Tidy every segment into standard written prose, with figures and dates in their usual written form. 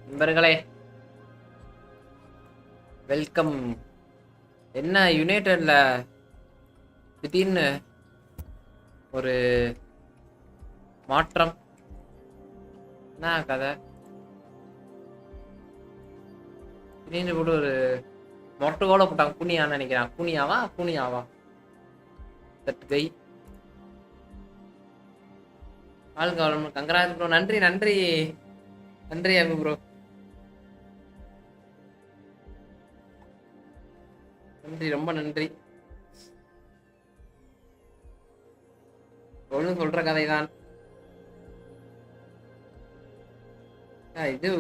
நண்பர்களே வெல்கம். என்ன யுனைடெட்ல திடீர்னு ஒரு மாற்றம்? என்ன கதை? திடீர்னு கூட ஒரு மொட்டை கோல போட்டாங்க. கூனியான்னு நினைக்கிறேன். கூனியாவா தட் கை. ஆளுங்க கங்கராஜ் ப்ரோ. நன்றி நன்றி நன்றி அபு ப்ரோ. நன்றி, ரொம்ப நன்றி. ஒன்றும் சொல்ற கதைதான். இது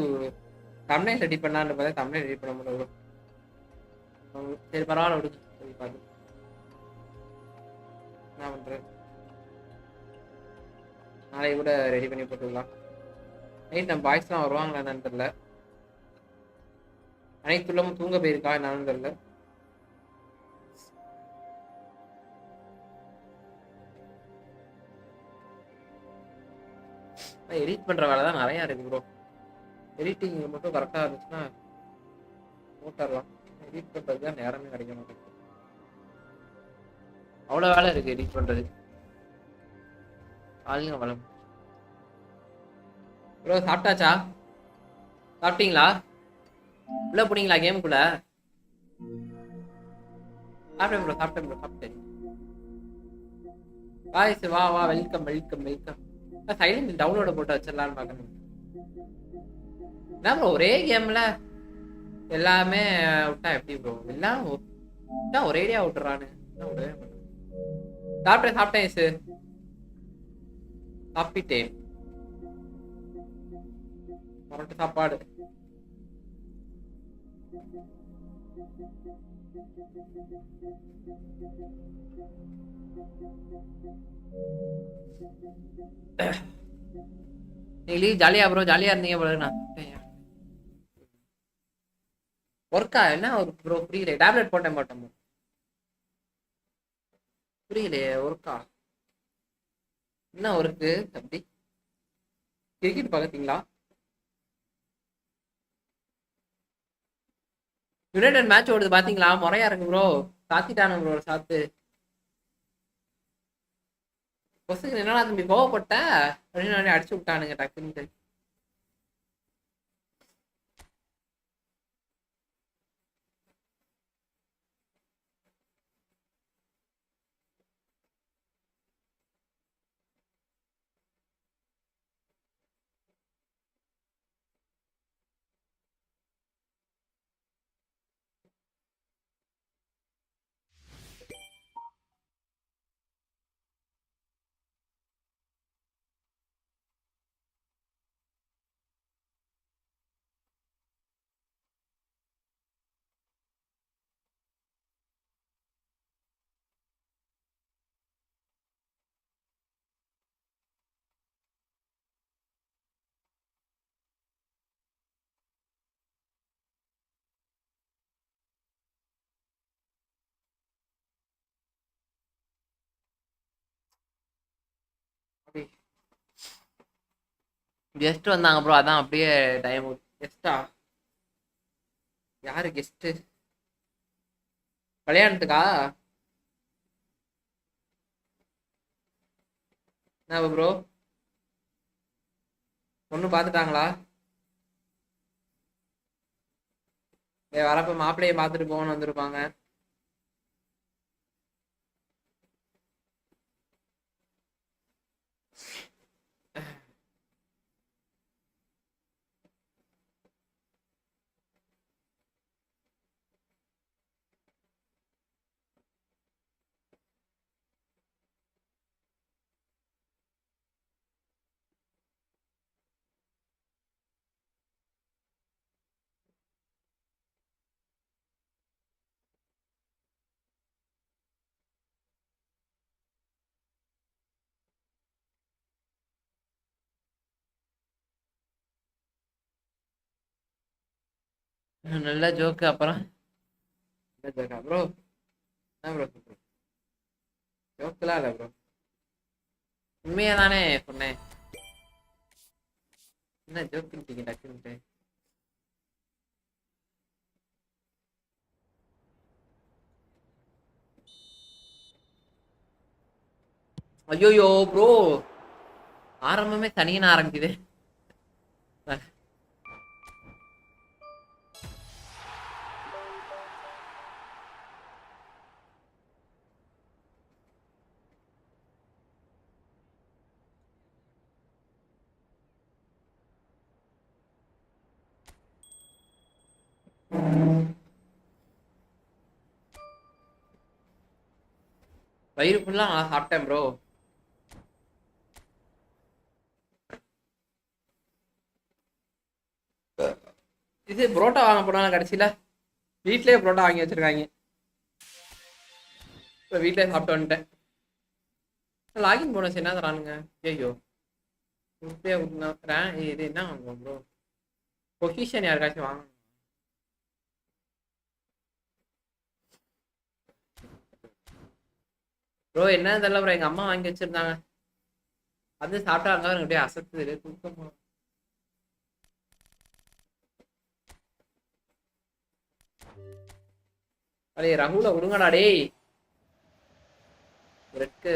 தமிழ் ரெடி பண்ணான்னு பார்த்தா தமிழ் ரெடி பண்ண முடியல. சரி பரவாயில்ல விடுங்க. சரி பார்த்து என்ன பண்றேன். நாளைக்கு கூட ரெடி பண்ணி போட்டுக்கலாம். நைட் நம்ம பாய்ஸ்லாம் வருவாங்களா என்னன்னு தெரியல. அனைத்துள்ளமும் தூங்க போயிருக்கா என்னன்னு தெரியல. எடிட் பண்ற வேலை தான் நிறையா இருக்கு ப்ரோ. எடிட்டிங் மட்டும் கரெக்டாக இருந்துச்சுன்னா போட்டுடலாம். எடிட் பண்ணுறது தான் நேரமே கிடைக்க மாட்டேங்குது. அவ்வளோ வேலை இருக்கு எடிட் பண்ணுறது. ஆளுங்க வளம் ப்ரோ. சாப்பிட்டாச்சா? சாப்பிட்டீங்களா? உள்ள போனீங்களா கேமுக்குள்ள? சாப்பிட்டேன் ப்ரோ, சாப்பிட்டேன். வாய்ஸ் வா வெல்கம். சைலண்ட் டவுன்லோட போட்டு வச்சிடலான்னு பார்க்கணும். என்ன ப்ரோ ஒரே கேம்ல எல்லாமே விட்டா எப்படி ப்ரோ? எல்லாம் ஒரேடியா விட்டுறானு. சாப்பிட்டேன் சாப்பிட்டேன். மரட்டு சாப்பாடு. நீங்க ஜாலியா ப்ரோ? ஜாலியா இருந்தீங்க ப்ரோ. நான் ஒர்க்கா என்ன ஒரு ப்ரோ? புரியல. டேப்லெட் போட்டேன் புரியலையே. ஒர்க்கா என்ன ஒர்க்கு அப்படி? கிரிக்கெட் பாத்தீங்களா? யுனைடெட் மேட்ச் ஓடுது பாத்தீங்களா? முறையா இருக்கு ப்ரோ. சாத்திட்டானு ப்ரோ. சாத்து கொசுக்கு என்னடா தம்பி கோவப்பட்ட அப்படின்னு அடிச்சு விட்டானுங்க டக்குன்னு. கெஸ்ட் வந்தாங்க ப்ரோ. அதான் அப்படியே டைம். கெஸ்டா? யாரு கெஸ்ட்? கல்யாணத்துக்கா? என்ன ப்ரோ பொண்ணு பாத்துட்டாங்களா? வரப்ப மாப்பிள்ளைய பாத்துட்டு போகணும்னு வந்திருப்பாங்க. நல்ல ஜோக்கு. அப்புறம் நல்ல ஜோக்கா ப்ரோ? என்ன ப்ரோ ஜோக்கெல்லாம் இல்லை ப்ரோ. உண்மையா தானே சொன்னேன். என்ன ஜோக் பண்ணிட்டீங்க டக்குன்ட்டு. ஐயோயோ ப்ரோ, ஆரம்பமே தனியான ஆரம்பிக்குது. வயிறு ஃபுல்லா நான் சாப்பிட்டேன் ப்ரோ. இது புரோட்டா வாங்க போனாலும் கடைசியில வீட்லயே புரோட்டா வாங்கி வச்சிருக்காங்க. இப்போ வீட்லயே சாப்பிட்டு வந்துட்டேன். லாகின் போனஸ் என்ன தரானுங்க? ஐயோ இது என்ன வாங்குவோம் ப்ரோ? பொசிஷன் யாருக்காச்சும் வாங்க ப்ரோ. என்ன தெரியல ப்ரோ, எங்க அம்மா வாங்கி வச்சிருந்தாங்க. அது சாப்பிட்டாங்க அப்படியே அசத்துது தூக்கமா. அடே ரகுல விடுங்கடா டேய். ரெட்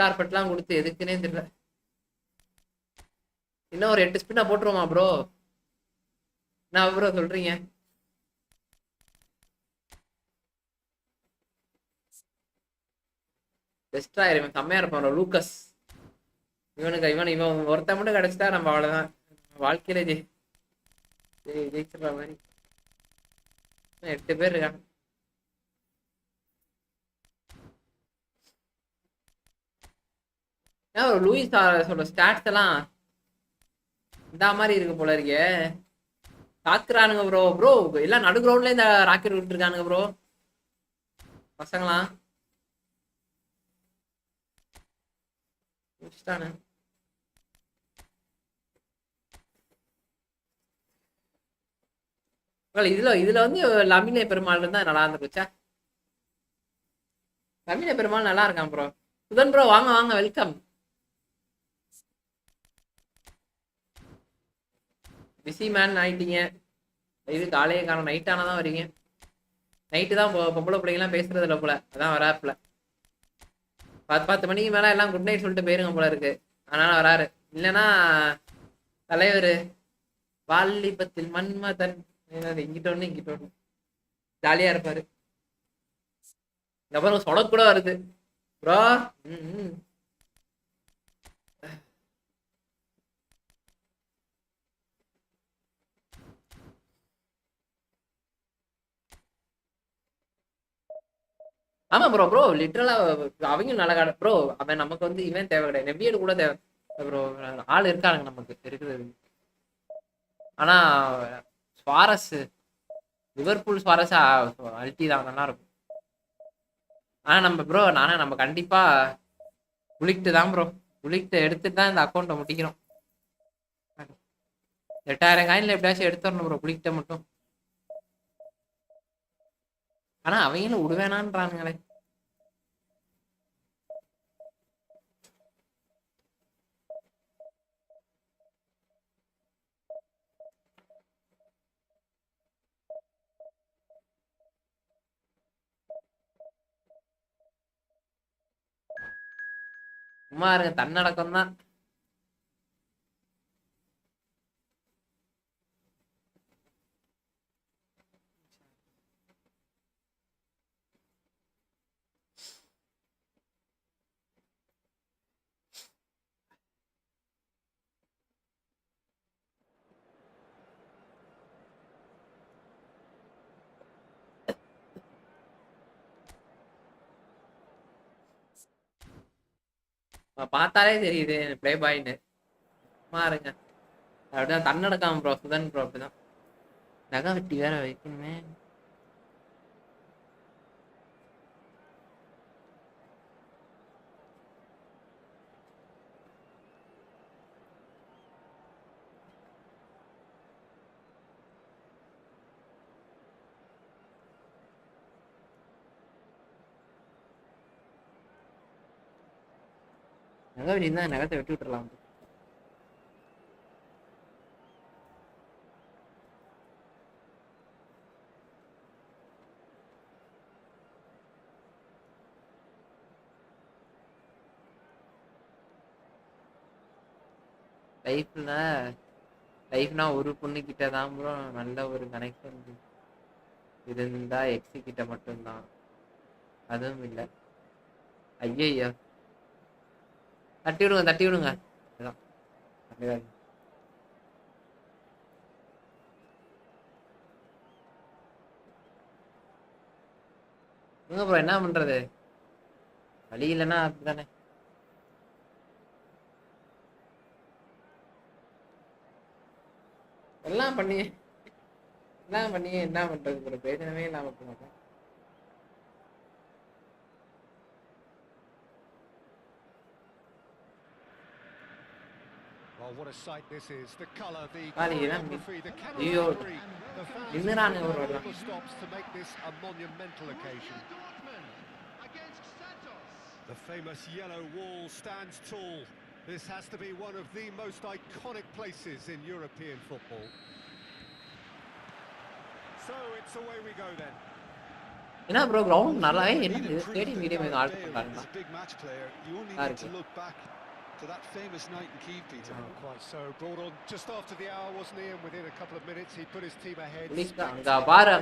கார்பெட்லாம் கொடுத்து எதுக்குன்னே தெரியல. இன்னும் ஒரு 8 ஸ்பின்னா போட்டுருவோமா ப்ரோ? என்ன ப்ரோ சொல்றீங்க? பெஸ்டா இவன் செம்மையா இருப்பான் லூக்கஸ். இவன் ஒருத்த மட்டும் கிடைச்சிட்டா நம்ம அவ்வளவுதான். வாழ்க்கையில ஜெயிச்சிடுற மாதிரி. 8 பேர் இருக்காங்க. ஏன் ஒரு லூயிஸ் சொல்ற ஸ்டாட்ஸ் எல்லாம் இந்த மாதிரி இருக்கு போல இருக்கே. தாக்குறானுங்க ப்ரோ. ப்ரோ எல்லாம் நடு கிரவுண்ட்ல இந்த ராக்கெட் விட்டு இருக்கானுங்க ப்ரோ பசங்களாம். இதுல வந்து லமினே பெருமாள் இருந்தா நல்லா இருந்துச்சா. லமினே பெருமாள் நல்லா இருக்கான் ப்ரோ. சுதன் ப்ரோ வாங்க வாங்க, வெல்கம். பிஸி மேன் ஆயிட்டீங்க. இது காலையே காலம் நைட் ஆனாதான் வரீங்க. நைட்டு தான் பொம்பளை பிள்ளைங்கலாம் பேசுறது இல்லை போல, அதான் வராப்புல. 10 மணிக்கு மேல எல்லாம் குட் நைட் சொல்லிட்டு போயிருங்க போல இருக்கு. அதனால வராரு. இல்லைன்னா தலைவர் வாலிபத்தில் மன்மதன் இங்கிட்ட ஒண்ணு இங்கிட்ட ஒண்ணு ஜாலியா இருப்பாரு. அப்புறம் சொடக்கு கூட வருது ப்ரோ. ஆமா ப்ரோ. ப்ரோ லிட்டரலா அவங்க நல்ல காட ப்ரோ. அவன் நமக்கு வந்து இவன் தேவை கிடையாது, நெவியடு கூட தேவை ப்ரோ. ஆள் இருக்காங்க நமக்கு இருக்குது. ஆனா சுவாரஸ் லிவர்பூல் சுவாரஸ் அல்டி தான், நல்லா இருக்கும். ஆனா நம்ம கண்டிப்பா புலிக்ட்டு தான் ப்ரோ. புலிக்ட்டு எடுத்துட்டு தான் இந்த அக்கௌண்ட்டை முடிக்கிறோம். 8000 காயின்ல எப்படியாச்சும் எடுத்துடணும் ப்ரோ புலிக்ட்ட மட்டும். ஆனா அவங்களும் விடுவேணான்றானுங்களே. சும்மா இருங்க, தன்னடக்கம் தான். பார்த்தாலே தெரியுது பிளே பாய்னு. சும்மா இருங்க. அப்படிதான் தன்னடக்காம ப்ரோ. சுதன் ப்ரோ அப்படிதான். நகை வெட்டி வேற வைக்கணுமே. நகை வெட்டி தான், நகத்தை வெட்டி விட்டுறலாம். லைஃப்னா ஒரு பொண்ணு கிட்ட தான் ப்ரோ நல்ல ஒரு கனெக்ஷன் இருந்தா எக்ஸி கிட்ட மட்டும்தான். அதுவும் இல்லை. ஐயய்யோ தட்டி விடுங்க. அதான் ப்ரோ என்ன பண்றது, வழி இல்லைன்னா அப்படித்தானே. எல்லாம் பண்ணி என்ன பண்றது ப்ரோ, பிரயோஜனமே இல்லாம இருக்க மாட்டேன். Well, what a sight this is. The color, the ஐயோ நின்னுறானே ஒரு வரலாம். stops to make this a monumental occasion. The famous yellow wall stands tall. This has to be one of the most iconic places in European football. So it's away we go then. என்ன bro ground நல்லா என்ன stadium medium alt பண்றாங்க. Big match player. You only need to look back to that famous night in Kiev, Peter. Quite so. Brought on just after the hour, wasn't he? And within a couple of minutes, he put his team ahead. அங்க பாரு.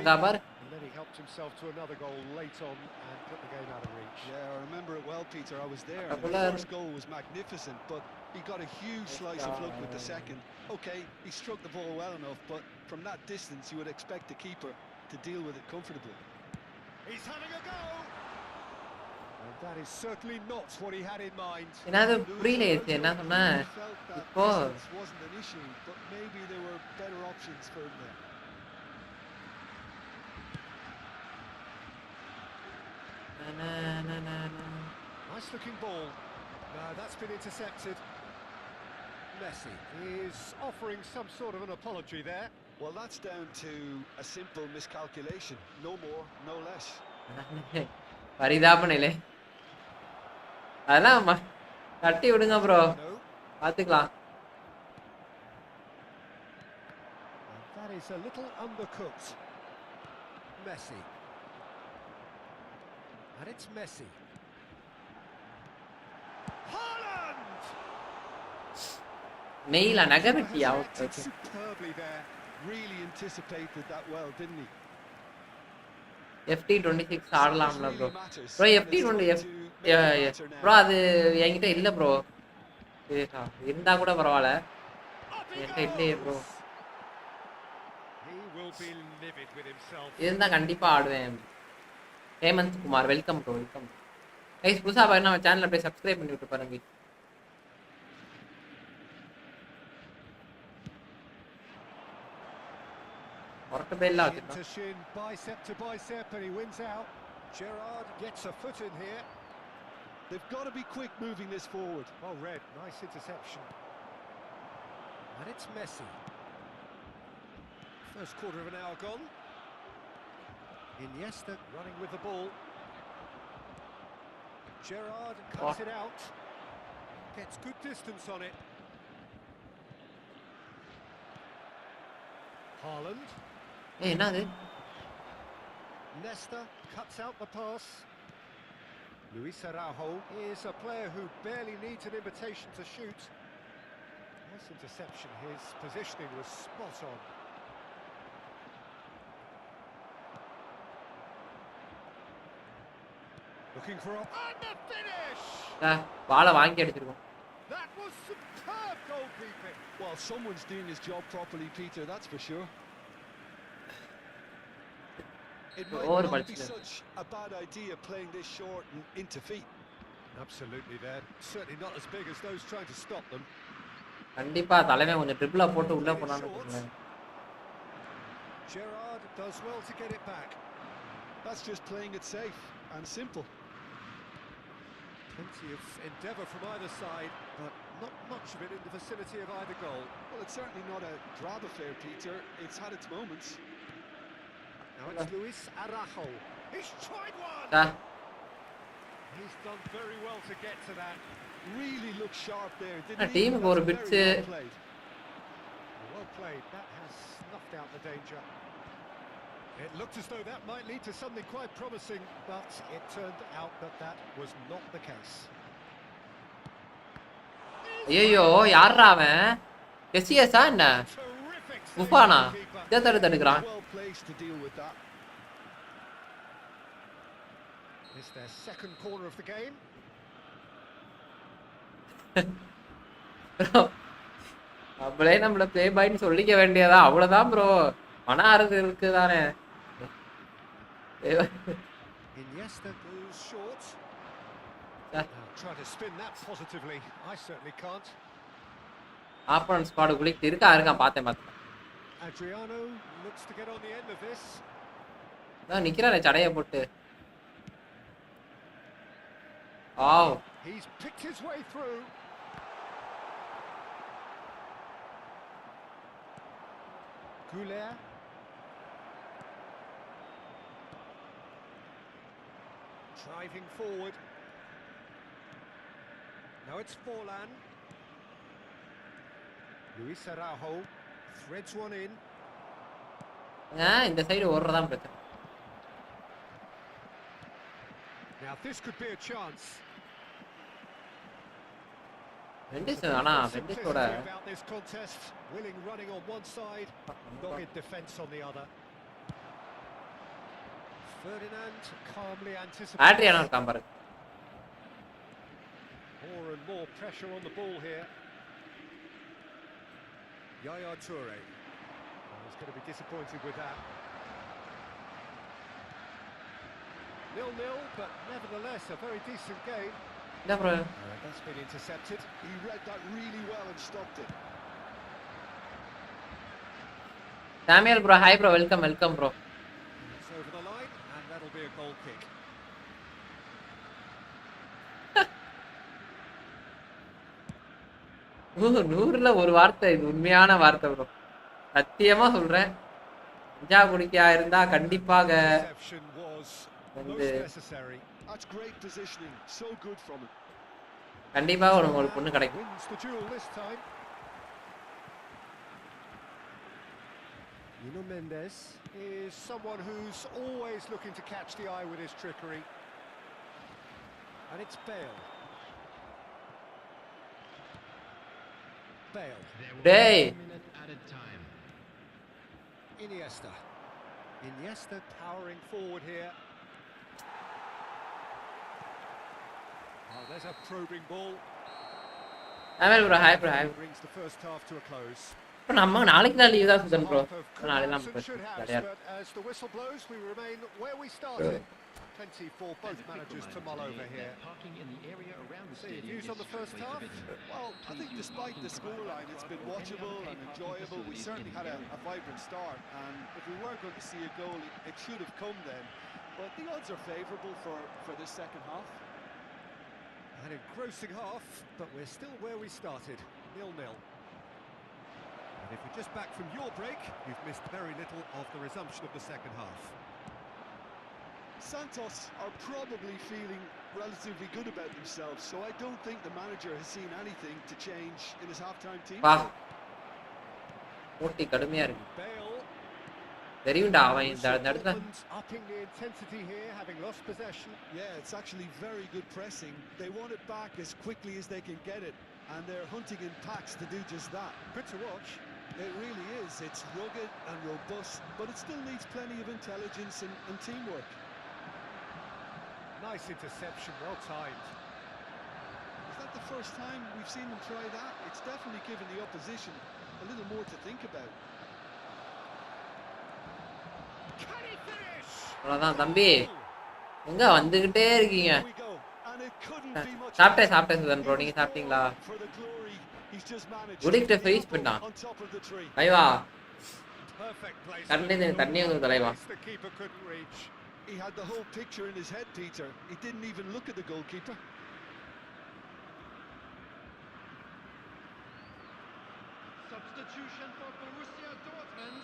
And then he helped himself to another goal late on and put the game out of reach. Yeah, I remember it well, Peter. I was there. The first goal was magnificent, but he got a huge slice of luck with the second. Okay, he struck the ball well enough, but from that distance, you would expect the keeper to deal with it comfortably. He's having a go. And that is certainly not what he had in mind. என்னது புரியல என்ன சொன்னா இப்போ wasn't an issue, but maybe there were better options for him there. Nice looking ball. No, that's been intercepted. Messi is offering some sort of an apology there. Well, that's down to a simple miscalculation. No more, no less. பரிதாபநிலை. அதெல்லாம் தட்டி விடுங்க bro, பாத்துக்கலாம். That is a little undercooked. Messi. And it's Messi. Haaland! நெய்ல நகரட்டி out. Superbly there. Really anticipated that well, didn't he? FT26 ஆடலாம்ல bro. Bro FT20 bro அது என்கிட்ட இல்ல ப்ரோ. இருந்தா கூட பரவாயில்ல, என்கிட்ட இல்லையே ப்ரோ. இருந்தா கண்டிப்பா ஆடுவேன். Hemanth Kumar welcome bro, welcome. Guys புதுசா பாருங்க நம்ம சேனலை போய் சப்ஸ்கிரைப் பண்ணி விட்டு பாருங்க. Interchin, bicep to bicep, and he wins out. Gerrard gets a foot in here. They've got to be quick moving this forward. Well read, nice interception. And it's Messi. First quarter of an hour gone. Iniesta running with the ball. Gerrard cuts it out. Gets good distance on it. Haaland. என்னது? Nesta cuts out the pass. Luis Araujo is a player who barely needs an invitation to shoot. Nice interception. His positioning was spot on. Looking for and the finish. பால வாங்கி அடிச்சிருக்கோம். That was superb goalkeeping. Well, someone's doing his job properly, Peter, that's for sure. It might not be such a bad idea playing this short and into feet. Absolutely there. Certainly not as big as those trying to stop them. கண்டிப்பா தலைமை கொஞ்சம் ட்ரிபிளா போட்டு உள்ள போனான்னு சொல்றேன். Gerrard does well to get it back. That's just playing it safe and simple. Plenty of endeavour from either side, but not much of it in the vicinity of either goal. Well, it's certainly not a drab affair, Peter. It's had its moments. Now it's Luis Araujo. He's tried one! He's done very well to get to that. Really looked sharp there, didn't he? Team Well played. That has snuffed out the danger. It looked as though that might lead to something quite promising, but it turned out that was not the case. ஐயோ யாரா அவன்? எஸ்சிஎஸ்ஸா என்ன முஃபானா இதை தடுக்கிறான். Well placed to deal with that. It's their second corner of the game. நம்மளே நம்மள play பாய்னு சொல்லிக்க வேண்டியதா, அவ்வளவுதான் ப்ரோ. மன ஆறுது இருக்குதானே. Iniesta goes short. Try to spin that positively. I certainly can't. Opponent squad குளிக்கு இருக்கான் பார்த்தேன். Adriano looks to get on the end of this. நான் நிக்கிறானே சடைய போட்டு. Wow. He's picked his way through. Goulet. Driving forward. Now it's Forlan. Luis Araujo threads one in. இந்த side ஓடுறதான் பிரச்சனை. Now this could be a chance. ஆனா வெண்டிஸோட willing running on one side, dogged defense on the other. Ferdinand calmly anticipates. ஆட்ரியானோ இருக்கான் பாரு. More and more pressure on the ball here. Yaya Toure. He's going to be disappointed with that. 0-0, but nevertheless a very decent game. என்ன bro? That's been intercepted. He read that really well and stopped it. சாமியல் bro, hi bro, welcome bro. It's over the line and that'll be a goal kick. நூறுல ஒரு வார்த்தை, இது உண்மையான வார்த்தை bro. சத்தியமா சொல்றேன். அஞ்சா குடிக்கா இருந்தா கண்டிப்பாக வந்து கண்டிப்பாக ஒரு பொண்ணு கிடைக்கும். Nuno Mendes is someone who's always looking to catch the eye with his trickery. And it's Bale. Hey. Iniesta powering forward here. Oh, there's a probing ball. சாமியல் bro, hi bro, hi. Brings the first half to a close. இப்போ நம்ம நாளைக்கு தான் leave தான் Sudan bro. நாளைக்கு தான் சரியா. As the whistle blows, we remain where we started. Plenty for both managers to mull over here. Parking in the area around the stadium. Views on the first half? Well, I think despite the scoreline, it's been watchable and enjoyable. We certainly had a vibrant start, and if we were going to see a goal, it should have come then. But the odds are favourable for this second half. An engrossing half, but we're still where we started, 0-0. And if you're just back from your break, you've missed very little of the resumption of the second half. Santos are probably feeling relatively good about themselves, so I don't think the manager has seen anything to change in his half-time team. போட்டி கடுமையா இருக்கு. Bale. தெரியும்டா அவன் இந்த இடத்துல Upping the intensity here, having lost possession. Yeah, it's actually very good pressing. They want it back as quickly as they can get it, and they're hunting in packs to do just that. Good to watch. It really is. It's rugged and robust, but it still needs plenty of intelligence and teamwork. Nice interception, well timed. Is that the first time we've seen them try that? It's definitely given the opposition a little more to think about. Can he finish? அவ்வளவுதான் தம்பி. எங்க வந்துகிட்டே இருக்கீங்க? Here we go. And it couldn't be much. சாப்பிட்டேன் Sudan bro, நீங்க சாப்பிட்டீங்களா? For the glory, he's just managed. குடிக்கிட்ட face பண்ணா. On top of the tree. ஐவா. Perfect place. தண்ணி வந்து தலைவா. The keeper couldn't reach. He had the whole picture in his head, Peter. He didn't even look at the goalkeeper. Substitution for Borussia Dortmund.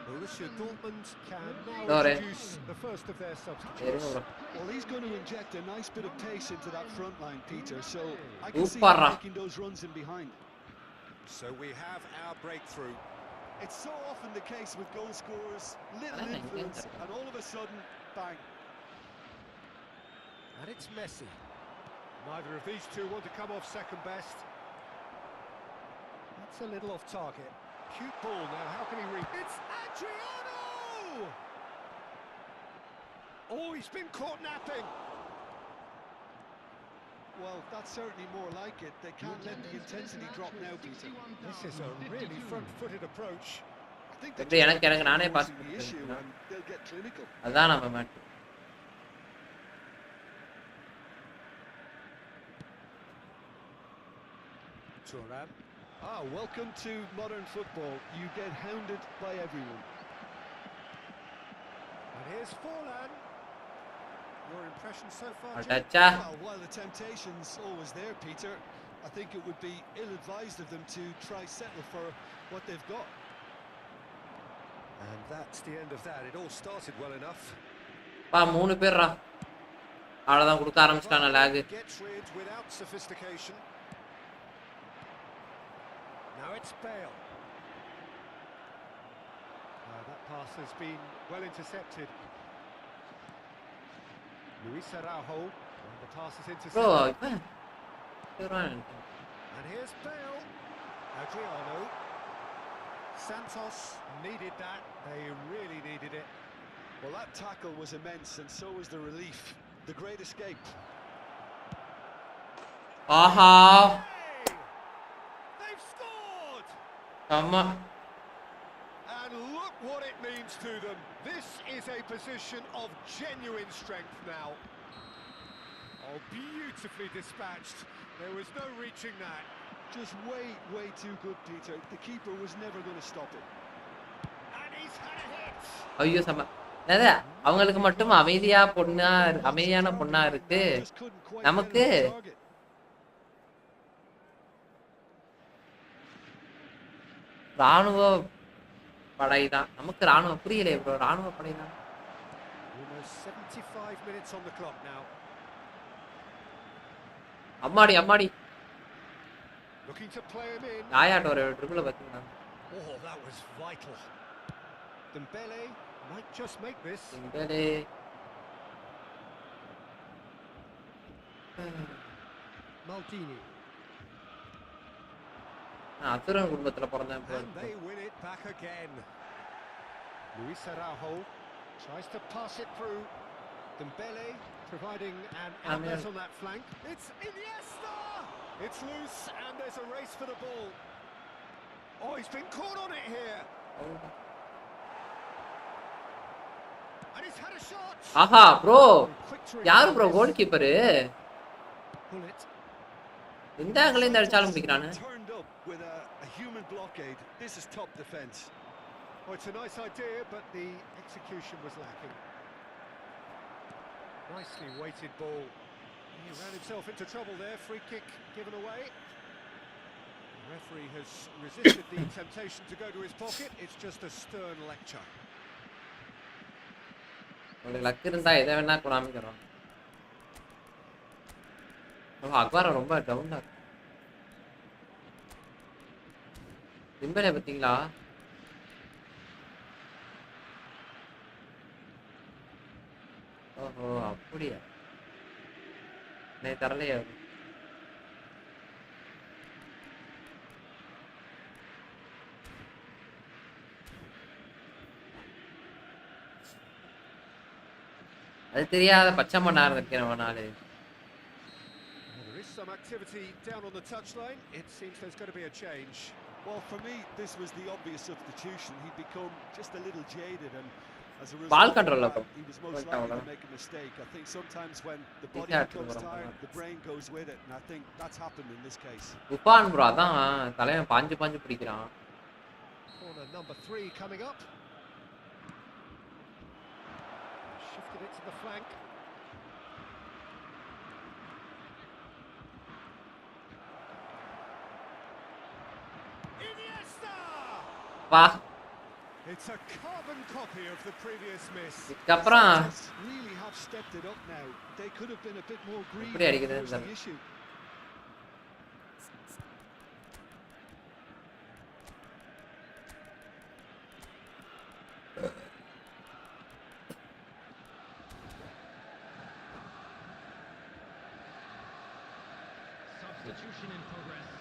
Borussia Dortmund can now introduce the first of their substitutes. Well, he's going to inject a nice bit of pace into that front line, Peter, so I can see him making those runs in behind. So we have our breakthrough. It's so often the case with goal scorers, little influence, and all of a sudden, bang. And it's Messi. Neither of these two want to come off second best. That's a little off target. Cute ball now. How can he read? It's Adriano! Oh, he's been caught napping. Well, that's certainly more like it. They can't let the intensity drop now, Peter. This is a really front-footed approach. I think எப்படி எனக்கு நானே boss the issue and they'll get clinical. அதான் நம்ம mate. Thuram. Ah, welcome to modern football. You get hounded by everyone. And here's Forlan. Your impression so far, Jim? அடச்சா. Well, while the temptation's always there, Peter, I think it would be ill-advised of them to try settle for what they've got. And that's the end of that. It all started well enough. பா மூணு பேர்ரா. அவ்வளவுதான் கொடுக்க ஆரம்பிச்சிட்டான lock. Gets rid without sophistication. Now it's Bale. That pass has been well intercepted. Luis Araujo, and the pass is intercepted. Bro, And here's Bale. Adriano. Santos needed that. They really needed it. Well, that tackle was immense, and so was the relief. The great escape. ஆஹா. They've scored! ஆமா. And look what it means to them. This is a position of genuine strength now. Oh, beautifully dispatched. There was no reaching that. Just way too good, Peter. The keeper was never going to stop it. And he's had a hit. ஐயோ சம. என்னது அவங்களுக்கு மட்டும் அமைதியான பொண்ணா இருக்கு. நமக்கு ராணுவ படை தான். நமக்கு ராணுவ புரியல ப்ரோ. ராணுவ படை தான். Almost 75 minutes on the clock now. அம்மாடி. Looking to play him in. ஆயாட்ட ஒரு ட்ரிபிள் பாத்தீங்களா? Oh, that was vital. Dembele might just make this. Dembele. Maldini. அசுரன் குடும்பத்துல பிறந்தேன் bro. And they win it back again. Luis Araujo tries to pass it through. Dembele providing an outlet on that flank. It's Iniesta! It's loose and there's a race for the ball. Oh, he's been caught on it here. And he's had a shot. ஆஹா bro. யாரு bro goalkeeper? Bullet. இந்த ஆங்கில இருந்து அடிச்சாலும் பிடிக்கறானே. Turned up with a human blockade. This is top defense. Oh, it's a nice idea, but the execution was lacking. Nicely weighted ball. He ran himself into trouble there. Free kick given away. The referee has resisted the temptation to go to his pocket. It's just a stern lecture. உங்களுக்கு luck இருந்தா எதை வேணா காமிக்கிறோம். அக்வாரா ரொம்ப டவுனா இருக்கு. டிம்பலே பாத்தீங்களா? ஓஹோ அப்படியா? நான் தரலையா? அது தெரியாத பச்சை மண்ணா இருக்கிறவன் நாளு. There is some activity down on the touchline. It seems there's going to be a change. Well, for me, this was the obvious substitution. He'd become just a little jaded, and as a Ball result, control he was most likely to make a mistake. I think sometimes when the body becomes tired, the brain goes with it, and I think that's happened in this case. உப்பான் bro அதான் தலைவன் பாஞ்சு பிடிக்கிறான். Corner number 3 coming up. Shifted it to the flank. Iniesta! வா. It's a carbon copy of the previous miss. இதுக்கப்புறம் Really have stepped it up now. They could have been a bit more greedy. எப்படி அடிக்குது Was இந்த the issue. Substitution in progress.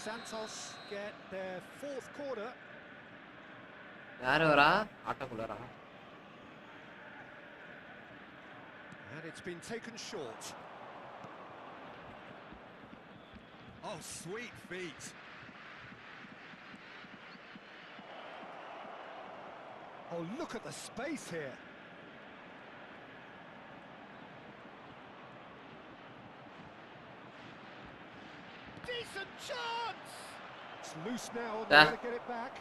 Santos get their fourth corner. யார் வரா ஆட்டக்குள்ளரா? And it's been taken short. Oh, sweet feet. Oh, look at the space here. Decent chance. It's loose now and they're going to get it back.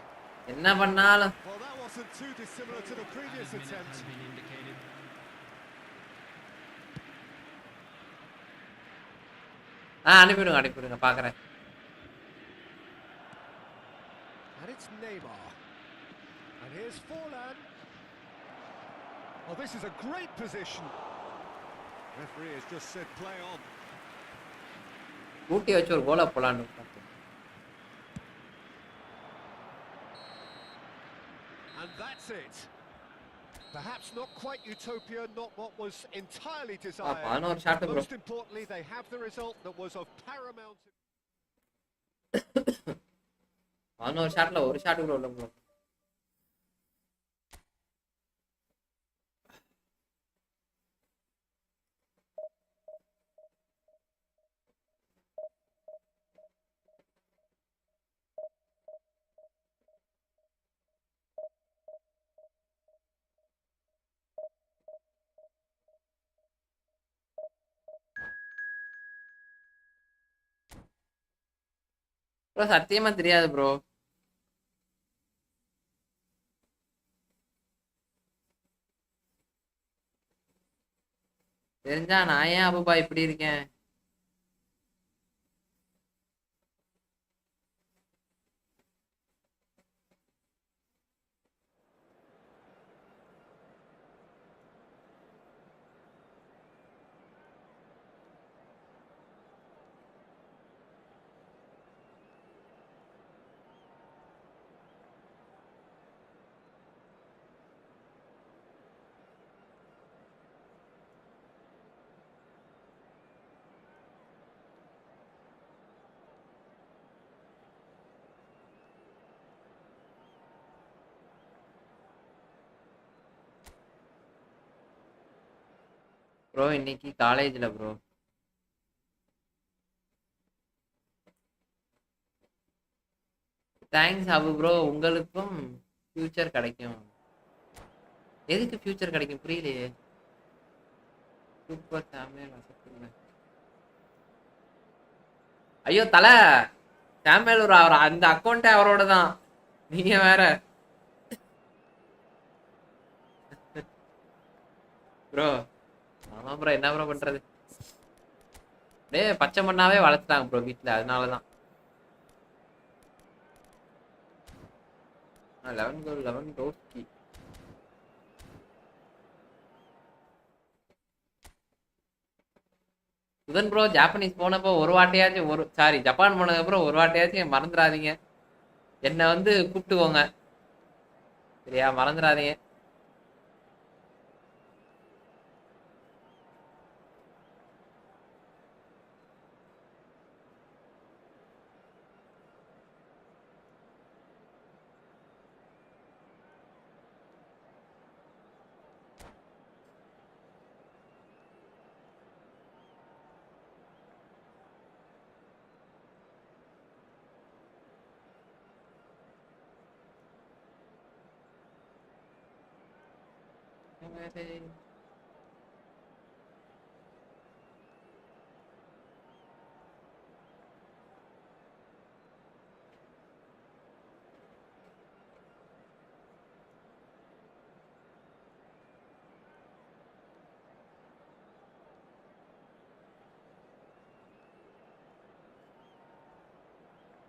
என்ன பண்ணாலும் Well, that wasn't too dissimilar to the previous attempt. அனுப்பிடுங்க பாக்குறேன். And it's Neymar. And here's Forlan. Oh, this is a great position. Referee has just said play on. ஊட்டி வச்சு ஒரு Cola போலான்னு. And that's it. Perhaps not quite utopia, not what was entirely desired. Most importantly, they have the result that was of paramount. ஒரு ஷாட்ல ஒரு shot கூட உள்ள போல. Bro சத்தியமா தெரியாது ப்ரோ. தெரிஞ்சா நான் ஏன் அப்பப்பா இப்படி இருக்கேன்? ப்ரோ இன்னைக்கு காலேஜ்ல ப்ரோ. Thanks Abu bro. உங்களுக்கும் ஃபியூச்சர் கிடைக்கும். எதுக்கு ஃபியூச்சர் கிடைக்கும் புரியலையே. சூப்பர் சாமியல் வசத்துங்க. ஐயோ தலை சாமியல் ஒரு அந்த அக்கௌண்ட்டே அவரோட தான். நீங்க வேற ப்ரோ. ஆமா ப்ரோ என்ன ப்ரோ பண்றது? டேய் பச்சை மண்ணாவே வளர்த்துட்டாங்க ப்ரோ வீட்டில், அதனாலதான். 11 goal 11 ரோஸ்கி. சுதன் ப்ரோ ஜாப்பனீஸ் போனப்போ ஒரு வாட்டையாச்சும் ஜப்பான் போனதுக்கப்புறம் ஒரு வாட்டையாச்சும் மறந்துடாதீங்க. என்னை வந்து கூப்பிட்டுக்கோங்க சரியா? மறந்துடாதீங்க.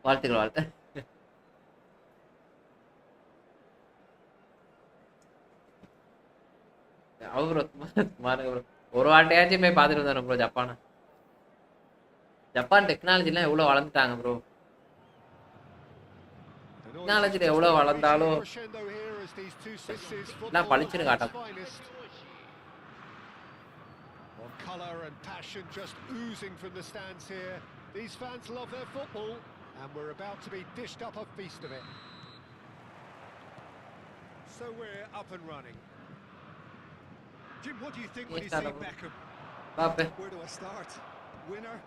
வாழ்த்துக்கள் வாழ்த்து. அவரு ஒரு வாட்டையாச்சும் போய் பார்த்துட்டு வந்தாரு ப்ரோ ஜப்பானை. ஜப்பான் டெக்னாலஜிலாம் எவ்வளவு வளர்ந்துட்டாங்க ப்ரோ. டெக்னாலஜில எவ்வளவு வளர்ந்தாலும் எல்லாம் பளிச்சுன்னு காட்டும். Colour and passion just oozing from the stands here. These fans love their football And we're about to be dished up a feast of it. So we're up and running. Jim, what do you think when you see Beckham? Where do I start? Winner,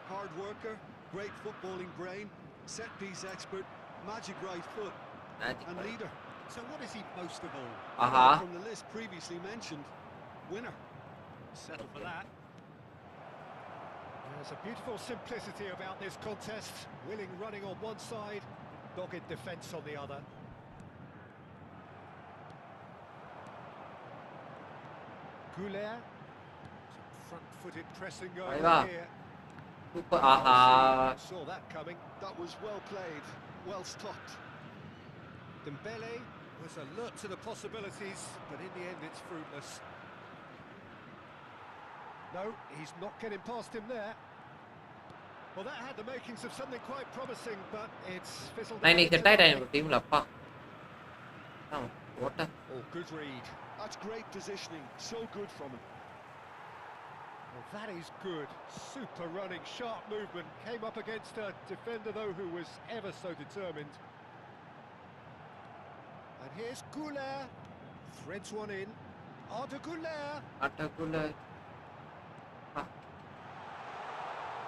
hard worker, great footballing brain, set-piece expert, magic right foot, and leader. So what is he most of all? From the list previously mentioned, winner. Settle for that. There's a beautiful simplicity about this contest. Willing running on one side, dogged defence on the other. Goulet. Some front-footed pressing going on here. Saw that coming. That was well played, well stopped. Dembele was alert to the possibilities, but in the end it's fruitless. No, he's not getting past him there. Well, that had the makings of something quite promising, but it's fizzled out. Oh, good read. That's great positioning, so good from him. Well, that is good. Super running, sharp movement. Came up against a defender, though, who was ever so determined. And here's Goulet. Threads one in. Arda Goulet.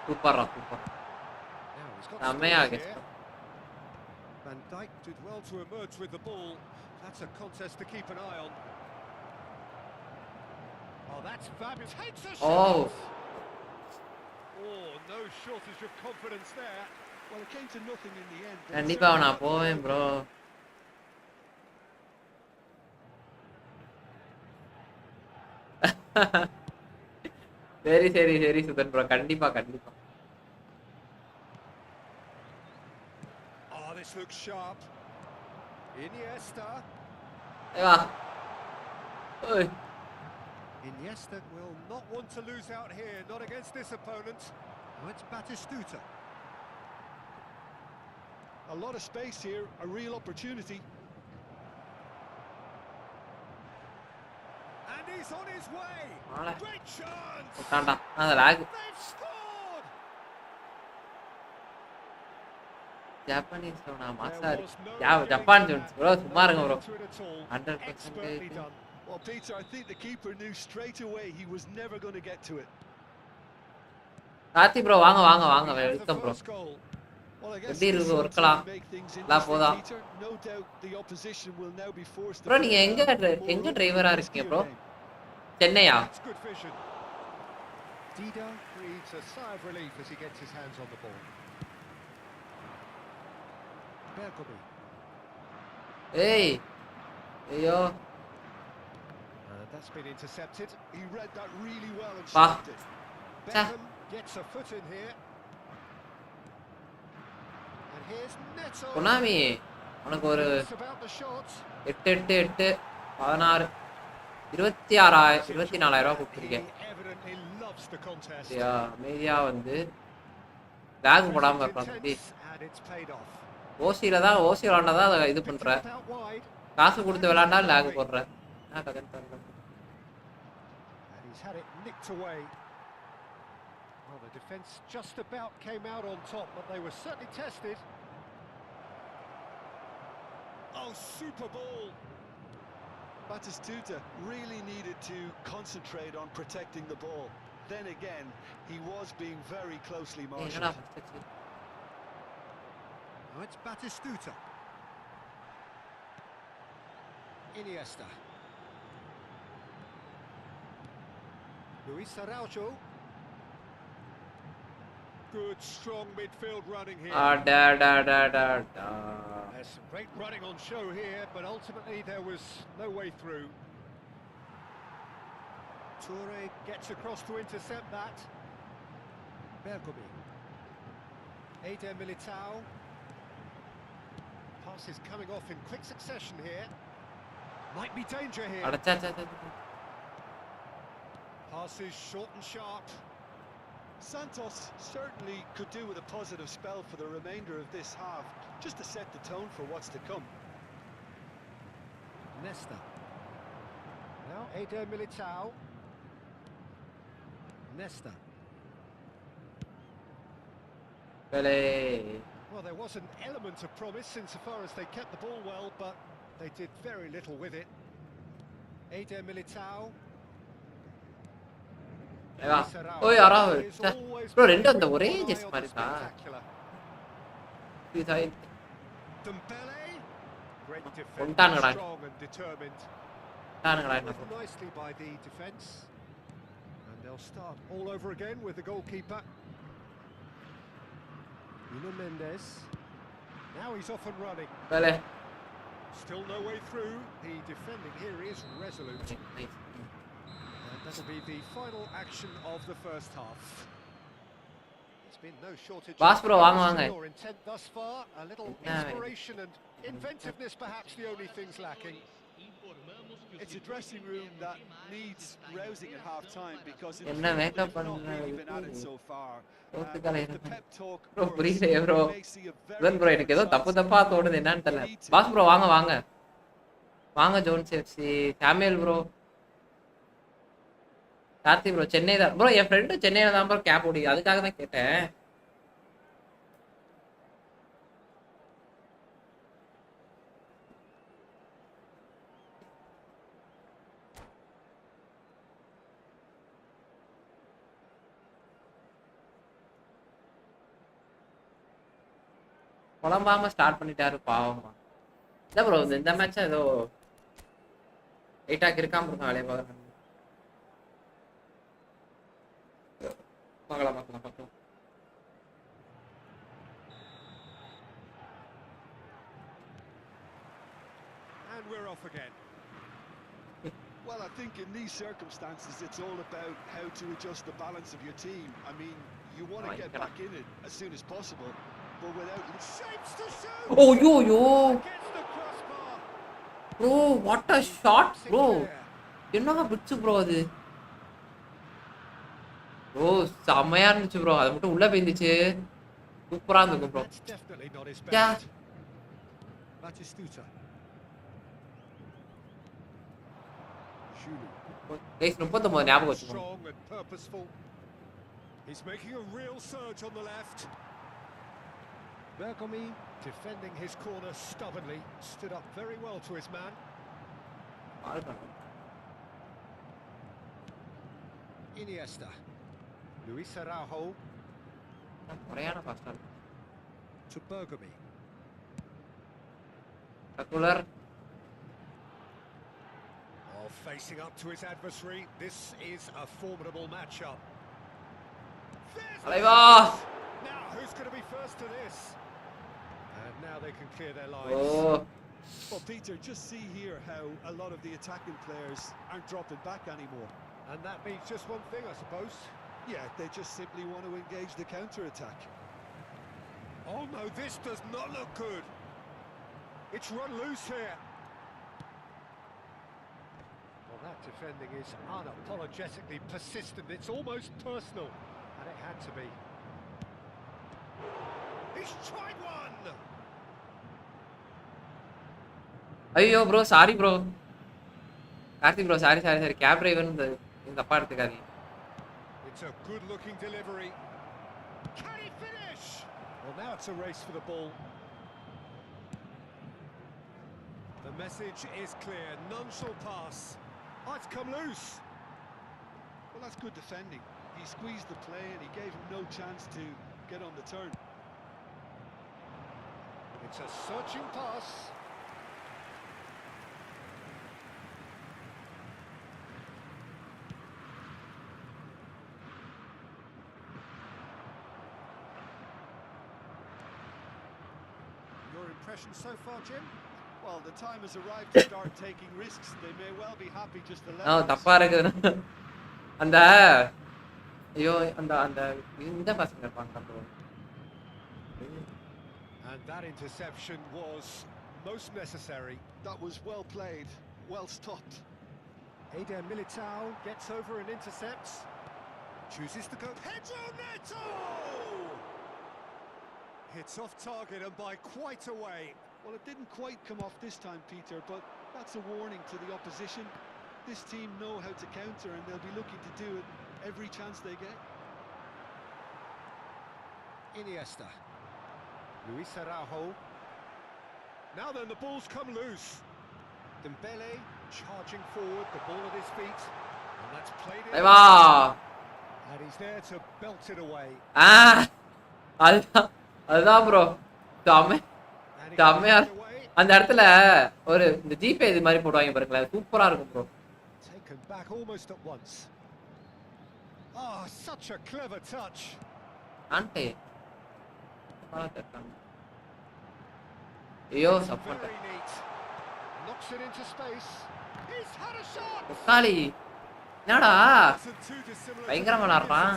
Super. Now he's got space here. Van Dijk did well to emerge with the ball. That's a contest to keep an eye on. Oh, that's fabulous. Takes a shot. Oh, no shortage of confidence there. Well, it came to nothing in the end. கண்டிப்பா நான் போவேன் bro. சரி Sudan bro, கண்டிப்பா. Oh, this looks sharp. Iniesta. Eva. Oi. Iniesta will not want to lose out here, not against this opponent. Oh, it's Batistuta. A lot of space here, a real opportunity. And he's on his way. Great chance. They've scored. Japanese Japan bro, சும்மா இருங்க bro. 100% Well, Peter, I think the keeper knew straight away he was never going to get to it. Karthi bro, வாங்க welcome bro. எப்படி இருக்கு ஒர்க்கலாம் லா போதா bro? நீங்க எங்க டிரைவரா இருக்கீங்க bro? சென்னையா? Dida breathes a sigh of relief as he gets his hands on the ball. Bergomi. Hey. Ayo. That's been intercepted. He read that really well and stopped it. Beckham gets a foot in here. And here's Neto. Konami, உனக்கு ஒரு 8 16 24,000 ரூபாய் கொடுத்துருக்கேன். Media வந்து lock போடாம இருப்பாங்க. ஓசியில விளாண்டா தான் இது பண்ற, காசு கொடுத்து விளாண்டா லாக் போடுற. Had it nicked away. Well, the defence just about came out on top, but they were certainly tested. Oh, super ball. Batistuta really needed to concentrate on protecting the ball. Then again, he was being very closely marshaled. Oh, it's Batistuta. Iniesta. Luis Araujo. Good, strong midfield running here. There's some great running on show here, but ultimately there was no way through. Toure gets across to intercept that. Bergomi. Eder Militao. Pass is coming off in quick succession here. Might be danger here. Pass is short and sharp. Santos certainly could do with a positive spell for the remainder of this half, just to set the tone for what's to come. Nesta. Now Eder Militao. Nesta. Pele. Well, there was an element of promise insofar as they kept the ball well, but they did very little with it. Eder Militao. ஓய் யாராவது bro ரெண்டு அந்த ஒரே ஜெஸ் மாதிரி இருக்கா கொண்டானுங்கடா Nicely by the defence, and they'll start all over again with the goalkeeper. Nuno Mendes. Now he's off and running. Still no way through. The defending here is resolute. And that'll be the final action of the first half. There's been no shortage of intent thus far. A little inspiration and inventiveness perhaps the only things lacking. It's a dressing room that needs rousing at half-time because it's not really been added so far. The pep talk bro புரியலையே bro then bro எனக்கு ஏதோ தப்பா தோணுது என்னன்னு தெரியல boss bro வாங்க Jones FC Samuel bro Karthi bro Chennai தான் bro என் friend சென்னையில தான் bro கேப் ஓடி அதுக்காக தான் கேட்டேன் புலம்பாம ஸ்டார்ட் பண்ணிட்டாரு பாவமா இல்ல ப்ரோ இந்த மேட்ச் ஏதோ எயிட்டாக் இருக்காம இருக்கும் வேலையை பார்க்கலாம் And we're off again. Well, I think in these circumstances it's all about how to adjust the balance of your team. I mean, you want to get back in it as soon as possible. Oh yo bro, what a shot bro. என்னங்க பிச்சு bro அது bro செமையா இருந்துச்சு bro அது மட்டும் உள்ள போயிடுச்சு சூப்பரா இருந்துச்சு bro யா guys 39 ஞாபகம் வச்சுக்கோங்க He's making a real surge on the left. Bergomi defending his corner stubbornly, stood up very well to his man. Iniesta, Luis Araujo, to Bergomi. Facing up to his adversary, this is a formidable matchup. Now, who's going to be first to this? And now they can clear their lines. Well, Peter, just see here how a lot of the attacking players aren't dropping back anymore. And that means just one thing, I suppose. Yeah, they just simply want to engage the counter-attack. Oh no, this does not look good. It's run loose here. Well, that defending is unapologetically persistent. It's almost personal. And it had to be. He's tried one! ஐயோ bro sorry bro Karthik bro sorry cab driver இந்த தப்பா எடுத்துக்காதீங்க It's a good looking delivery. Can he finish? Well, now it's a race for the ball. The message is clear, none shall pass. Oh, it's come loose. Well, that's good defending. He squeezed the play and he gave him no chance to get on the turn. It's a searching pass. Your impression so far, Jim? Well, the time has arrived to start taking risks. They may well be happy just to let us. தப்பா இருக்கு அந்த ஐயோ அந்த இந்த pass இருப்பாங்க bro. And that interception was most necessary. That was well played, well stopped. Eder Militao gets over and intercepts. Chooses to go. Pedro Neto! Hits off target and by quite a way. Well, it didn't quite come off this time, Peter, but that's a warning to the opposition. This team know how to counter and they'll be looking to do it every chance they get. Iniesta. Luis Araujo. Now then, the ball's come loose. Dembele charging forward, the ball at his feet. And that's played in. And he's there to belt it away. அதுதான் bro. செம்மையா அந்த இடத்துல ஒரு இந்த GPay இது மாதிரி போடுவாங்க பாருங்களேன், சூப்பரா இருக்கும் bro. Taken back almost at once. Oh, such a clever touch. ஆண்டே ஐயோ support knocks it into space. He's had a shot. காலி என்னடா பயங்கரமா விளையாடுறான்.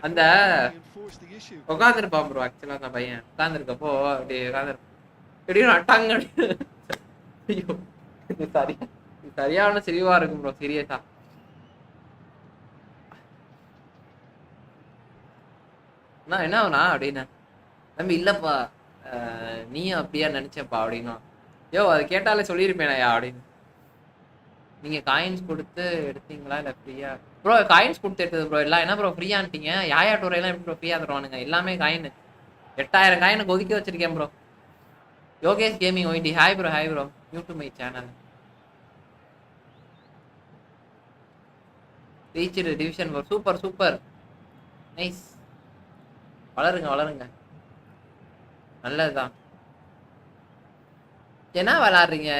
அந்த உட்காந்துருப்பான் ப்ரோ. ஆக்சுவலா அந்த பையன் உட்காந்துருக்கப்போ அப்படியே உட்காந்துருப்பான் அட்டாங்க. ஐயோ இது சரியான சிரிவா இருக்கும் ப்ரோ, சீரியஸா. நான் என்ன ஆகுனா அப்படின்னு தம்பி இல்லப்பா நீயும் அப்படியா நினைச்சப்பா அப்படின்னா, யோ அது கேட்டாலே சொல்லியிருப்பேனாயா அப்படின்னு. நீங்க காயின்ஸ் கொடுத்து எடுத்தீங்களா இல்ல ஃப்ரீயா? ப்ரோ காயின்ஸ் கொடுத்து எடுத்தது ப்ரோ. எல்லாம் என்ன ப்ரோ ஃப்ரீயான்ட்டீங்க? யாயா டூரையெல்லாம் எப்படி ப்ரோ ஃப்ரீயா தருவானுங்க? எல்லாமே காயின் 8000 காயினை கொதிக்க வச்சிருக்கேன் ப்ரோ. யோகேஷ் கேமிங் ஒயிட்டி hi bro. Hi bro, new to my channel. Reached division bro, super super nice. வளருங்க நல்லதுதான். என்ன விளாடுறீங்க?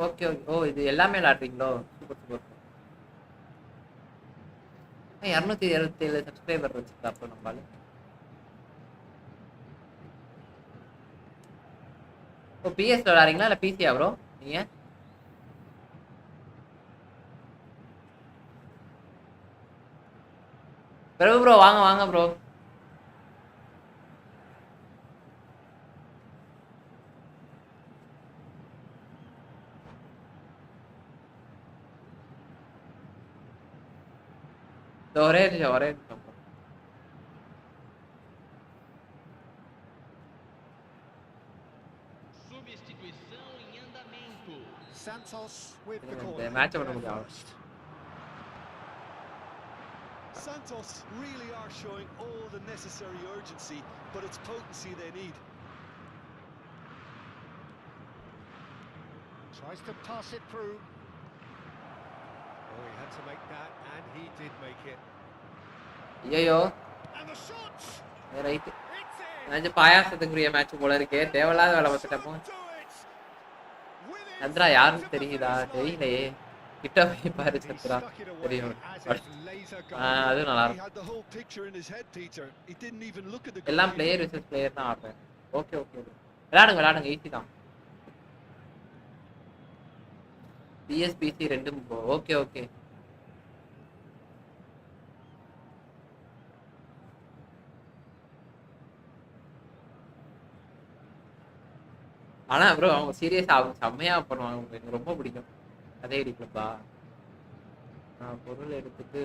Okay okay. ஓ இது எல்லாமே விளாடுறீங்களோ? Super super. 227 சப்ஸ்கிரைபர் வச்சுருக்கா அப்போ நம்மளால. ஓ பிஎஸ் விளாடுறீங்களா இல்லை பிசியா ப்ரோ நீங்க? பிரபு ப்ரோ வாங்க ப்ரோ. ஒரே நிமிஷம். Substituição em andamento. Santos with the இந்த corner. மேட்ச் பண்ண முடியும். Santos really are showing all the necessary urgency, but it's potency they need. Tries to pass it through. Oh, he had to make that, and he did make it. ஐயோ And the shots. Right. It's in. நான் பாயாசத்துக்குரிய match போல இருக்கே, தேவையில்லாத வேலை பார்த்துட்டப்போ. சந்திரா யாருன்னு தெரியுதா? தெரியலையே. கிட்ட போய் பாரு சந்திரா, தெரியும். அது நல்லா இருக்கும். எல்லாம் பிளேயர் விசஸ் பிளேயர் தான் ஆடுறேன். ஓகே விளையாடுங்க ஈஸி தான். பிஎஸ்பிசி ரெண்டும் ஓகே. ஆனா ப்ரோ அவங்க சீரியஸா செம்மையா பண்ணுவாங்க, எனக்கு ரொம்ப பிடிக்கும். அதே அடிக்கலப்பா, நான் பொருள் எடுத்துட்டு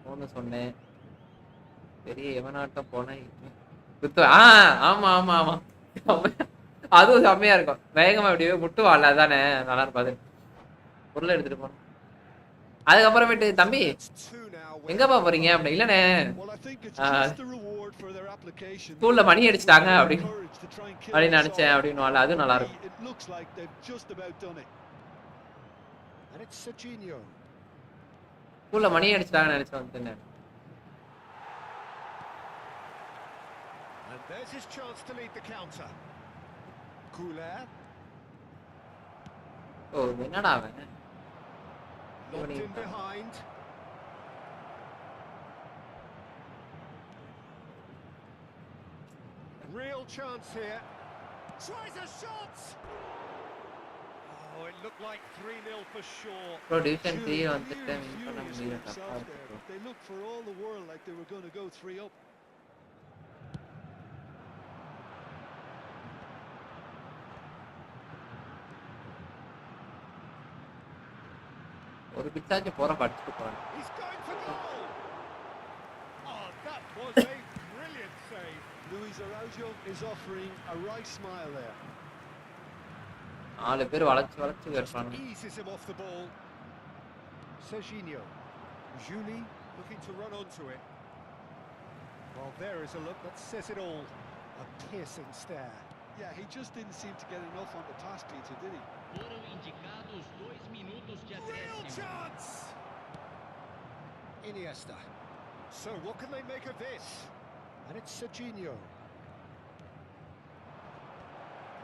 போன்னு சொன்னேன். பெரிய எவனாட்டம் போனேன். ஆமா அதுவும் செம்மையா இருக்கும். வேகமா அப்படியே முட்டுவாள், அதானே நல்லா இருப்பாது. பொருள் எடுத்துட்டு போனோம். அதுக்கப்புறமேட்டு தம்பி எங்கப்பா போறீங்க அப்படி இல்லனே, ஸ்கூல்ல மணி அடிச்சிட்டாங்க அப்படின்னு நினைச்சேன் அப்படின்னு. அது நல்லா இருக்கும். ஸ்கூல்ல மணி அடிச்சிட்டாங்கன்னு நினைச்சு வந்துட்டேன். There's his chance to lead the counter. Couler. Oh, என்னடா அவன்? Locked in behind. Real chance here. Tries a shot. Oh, it looked like 3-0 for sure. Bro, division 3 வந்துட்டு பண்ண முடியல. They looked for all the world like they were going to go 3 up. ஒரு பிச்சாச்சு போற படிச்சிட்டு போறான். He's going for goal. Oh, that was a brilliant save. Luis Araujo is offering a right smile there. நாலு பேர் வளைச்சு கேட்றாங்க. Eases him off the ball. Serginho. Juli looking to run onto it. Well, there is a look that says it all. A piercing stare. Yeah, he just didn't seem to get enough on the pass, Peter, did he? Foram indicados 2 minutos de Real acréscimo. chance! Iniesta. So what can they make of this? And it's Serginho.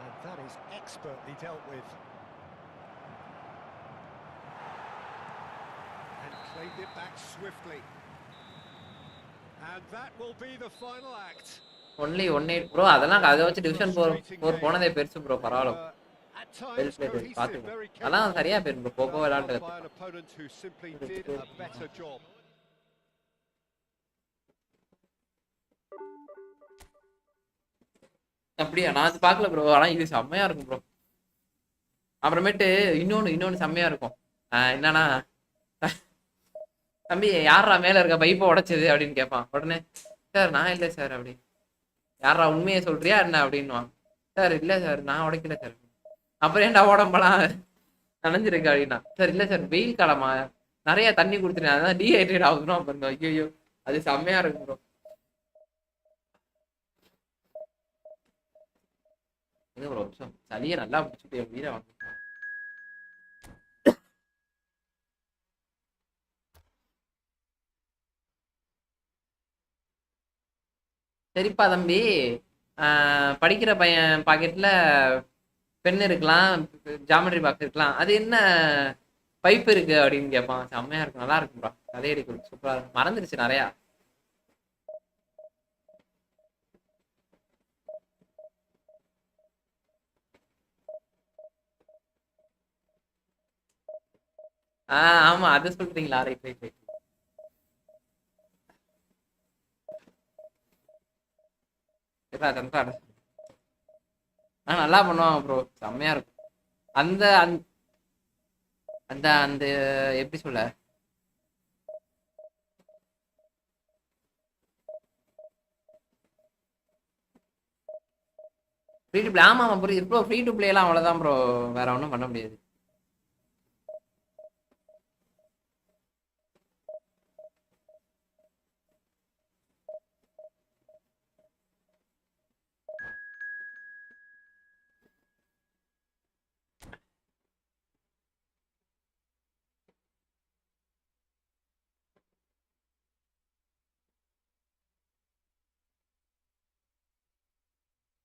And that is expertly dealt with. And claimed it back swiftly. And that will be the final act. only 1-8 bro. அதெல்லாம் அதை வச்சு division 4 போனதே பெருசு bro. பரவாயில்ல. Well plate. பாத்துங்க. அதெல்லாம் சரியா போயிரும் ப்ரோ. போகோ விளையாடுறது. அப்படியா? நான் அது பார்க்கல ப்ரோ. ஆனா இது செம்மையா இருக்கும் ப்ரோ. அப்புறமேட்டு இன்னொன்னு செம்மையா இருக்கும். என்னன்னா, தம்பி யாரா மேல இருக்க பைப்பை உடைச்சது அப்படின்னு கேட்பான். உடனே சார் நான் இல்லை சார் அப்படி. யாரா உண்மையை சொல்றியா என்ன அப்படின்வான். சார் இல்லை சார் நான் உடைக்கல சார். அப்புறம் ஏன்டா உடம்பெல்லாம் நனைஞ்சிருக்கு அப்படின்னா, சார் இல்லை சார் வெயில் காலமா நிறைய தண்ணி குடுத்துட்டேன் அதான் டீஹைட்ரேட் ஆகுதுன்னு. அப்புறம் ஐயோ அது செம்மையா இருக்கும் ப்ரோ. ஒரு நிமிஷம் சளியை நல்லா பிடிச்சிட்டு என் வீரை வாங்க. சரிப்பா தம்பி, படிக்கிற பையன் பாக்கெட்ல பென் இருக்கலாம், ஜாமெட்ரி பாக்ஸ் இருக்கலாம், அது என்ன பைப் இருக்கு அப்படின்னு கேட்பான். செம்மையா இருக்கும், நல்லா இருக்கும்ப்பா. கதையடி கொடுத்து சூப்பரா இருக்கும். மறந்துருச்சு நிறையா. ஆமா அது சொல்றீங்களா? Right right right. நல்லா பண்ணுவாங்க ப்ரோ. செம்மையா இருக்கும். அந்த அந்த அந்த எப்படி சொல்ல, ஃப்ரீ டு பிளே. ஆமா ஆமா புரியுது ப்ரோ. ஃப்ரீ டு பிளே எல்லாம் அவ்வளவுதான் ப்ரோ, வேற ஒன்றும் பண்ண முடியாது.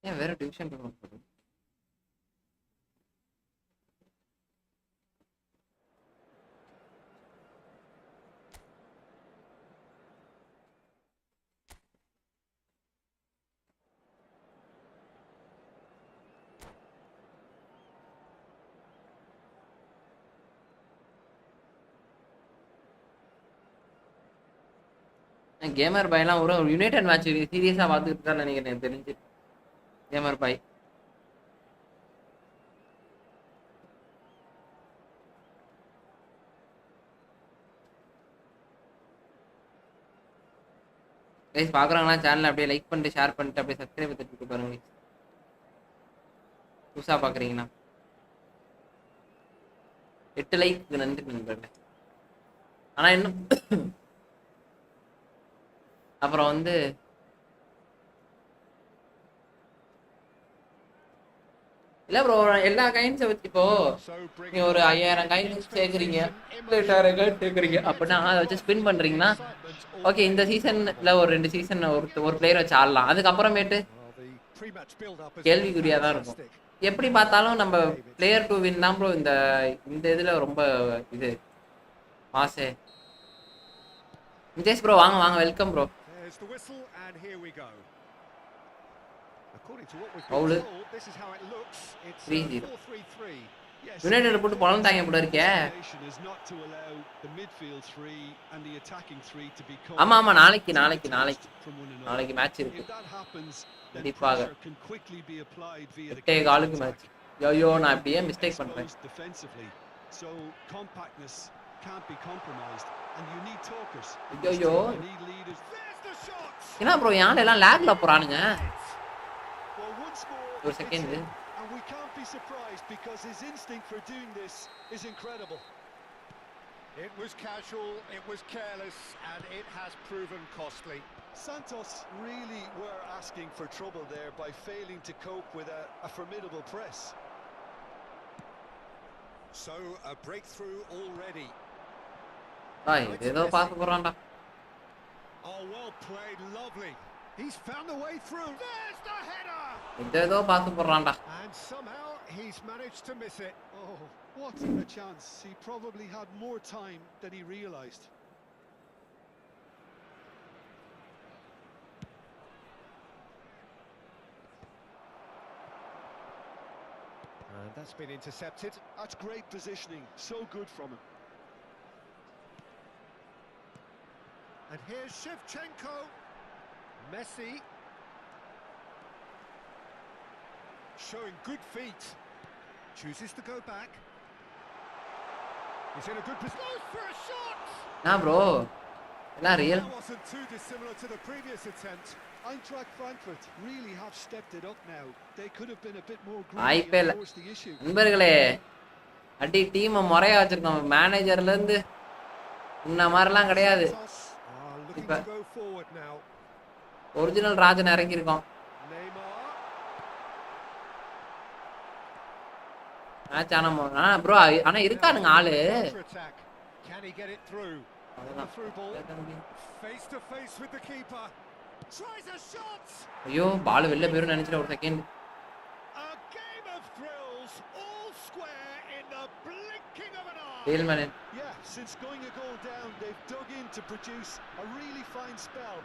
ஏன் வேற டிவிஷன் போடுறது? கேமர் பாய்லாம் ஒரு யுனைடெட் மேட்ச் சீரியஸா பார்த்துக்கிட்டு தான் நினைக்கிறேன். எனக்கு தெரிஞ்சு கேமர் பாய் கைஸ் பாக்குறாங்களா? சேனல் அப்படியே லைக் பண்ணிட்டு ஷேர் பண்ணிட்டு அப்படியே சப்ஸ்கிரைப் தட்டிட்டு பாருங்க. புதுசா பாக்குறீங்கன்னா 8 லைக் நன்றி நண்பர்களே. ஆனா இன்னும் அப்புறம் வந்து இல்ல ப்ரோ, எல்லா காயின்ஸை வச்சு இப்போ நீங்க ஒரு 5000 காயின்ஸ் சேர்க்குறீங்க, 8000 காயின் சேர்க்குறீங்க அப்படின்னா அதை வச்சு ஸ்பின் பண்றீங்கன்னா ஓகே, இந்த சீசன்ல ஒரு 2 சீசன் ஒரு பிளேயர் வச்சு ஆடலாம். அதுக்கப்புறமேட்டு கேள்விக்குறியா தான் இருக்கும். எப்படி பார்த்தாலும் நம்ம பிளேயர் டு வின் தான் ப்ரோ. இந்த இதுல ரொம்ப இது மாசே. நிதேஷ் ப்ரோ வாங்க வாங்க, வெல்கம் ப்ரோ. பவுல் 3-0 யுனைடெட் போட்டு பொழந்தாங்க போல இருக்கே. ஆமா ஆமா நாளைக்கு நாளைக்கு நாளைக்கு நாளைக்கு மேட்ச் இருக்கு கண்டிப்பாக. 8:15 மேட்ச். ஐயோ நான் அப்படியே மிஸ்டேக் பண்றேன். ஐயோ என்ன ப்ரோ, யானை எல்லாம் லேக்ல போறானுங்க. ஒரு second. And we can't be surprised because his instinct for doing this is incredible. It was casual, it was careless, and it has proven costly. Santos really were asking for trouble there by failing to cope with a formidable press. So a breakthrough already. ஏதோ pass போறான்டா. Oh, well played, lovely. He's found the way through. There's the header. ஏதோ pass போறான்டா. And somehow he's managed to miss it. Oh, what a chance. He probably had more time than he realized. And that's been intercepted. That's great positioning. So good from him. And here's Shevchenko. Messi. Showing good feet. Chooses to go back. He's in a good position. Goes for a shot! Nah bro. Not real. That wasn't too dissimilar to the previous attempt. Eintracht Frankfurt really have stepped it up now. They could have been a bit more IPL greedy and forced the issue. நண்பர்களே அடி team முறையா வச்சிருக்கோம் மேனேஜர்ல இருந்து இந்த மாதிரிலாம் கிடையாது Looking to go forward now. Original Rajan இறங்கி இருக்கோம் Neymar. மேட்ச் ஆனா ப்ரோ ஆனா இருக்கானுங்க ஆளு Attack. Can he get it through? The through ball. Face to face with the keeper. Tries a shot. ஐயோ பால் வெளில போயிரும் நினைச்சிட்ட ஒரு second A game of thrills, all square in the blinking of an eye. Deal man Yeah, since going a goal down, they've dug in to produce a really fine spell.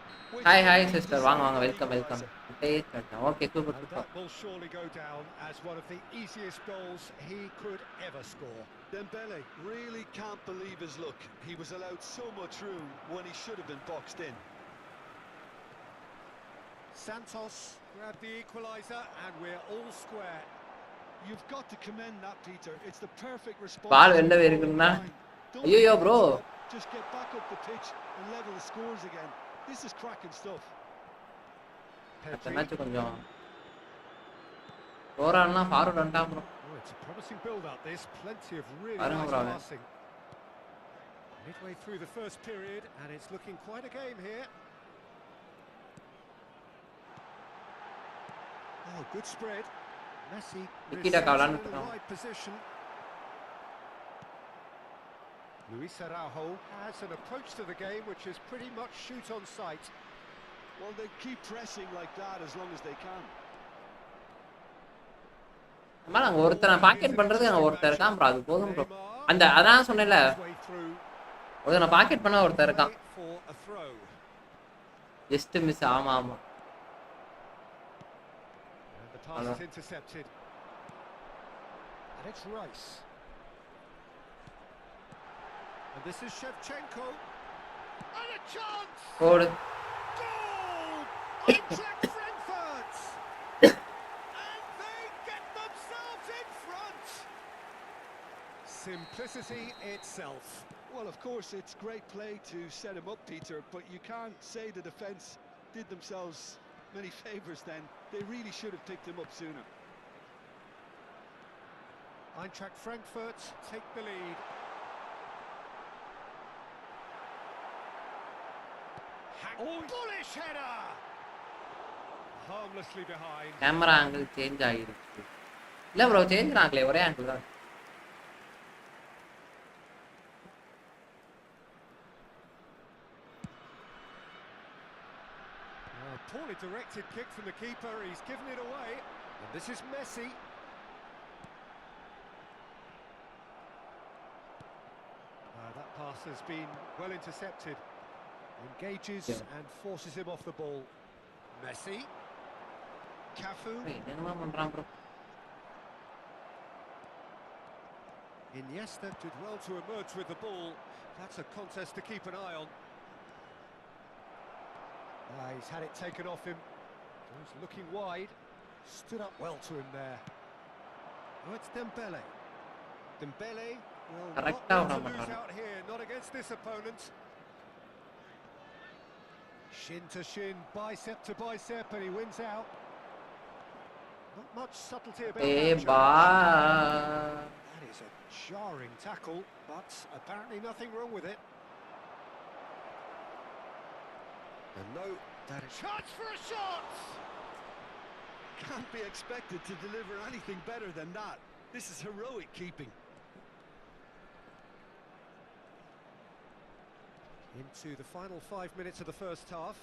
Hi sister வாங்க வாங்க welcome okay super And super that will surely go down as one of the easiest goals he could ever score. Dembele really can't believe his luck. He was allowed so much room when he should have been boxed in. Santos grabbed the equaliser and we're all square. You've got to commend that, Peter. It's the perfect response. பால் வெளில போயிருக்குன்னா ஐயோ bro Just get back up the pitch and level the scores again. This is cracking stuff. அடுத்த match கொஞ்சம் போறான்னா forward வந்துட்டான் bro Oh, it's a promising build-up. This plenty of really I don't nice know, passing. Midway through the first period, and it's looking quite a game here. Oh, good spread. Messi Nikita Kalan in the right position. Luis Araujo has an approach to the game which is pretty much shoot on sight. Well, they keep pressing like that as long as they can. அம்மா நாங்க ஒருத்தரை packet பண்றது அங்க ஒருத்தர் இருக்கான் bro அது போதும் bro அந்த அதான் சொன்னேன்ல ஒருத்தரை பாக்கெட் பண்ண ஒருத்தர் இருக்கான் ஜஸ்ட் மிஸ் ஆமா ஆமா The pass is intercepted. And it's Rice. And this is Shevchenko. And a chance! போடு Goal! Eintracht Frankfurt! And they get themselves in front! Simplicity itself. Well, of course, it's great play to set him up, Peter, but you can't say the defence did themselves many favours then. They really should have picked him up sooner. Eintracht Frankfurt take the lead. Oh, bullish header! Harmlessly behind. Camera angle change ஆகிடுச்சு இல்ல bro change ஆகல ஒரே angle தான் Poorly directed kick from the keeper, he's given it away. And this is Messi. That pass has been well intercepted. Engages and forces him off the ball. Messi. Cafu. என்னமா பண்றான் bro Iniesta did well to emerge with the ball. That's a contest to keep an eye on. He's had it taken off him. He's looking wide. Stood up well to him there. Oh, it's Dembele. Dembele will not want to lose out here, not against this opponent. Shin to shin, bicep to bicep, and he wins out. Not much subtlety about that. That is a jarring tackle, but apparently nothing wrong with it. And no That is chance for a shot. Can't be expected to deliver anything better than that. This is heroic keeping. Into the final 5 minutes of the first half.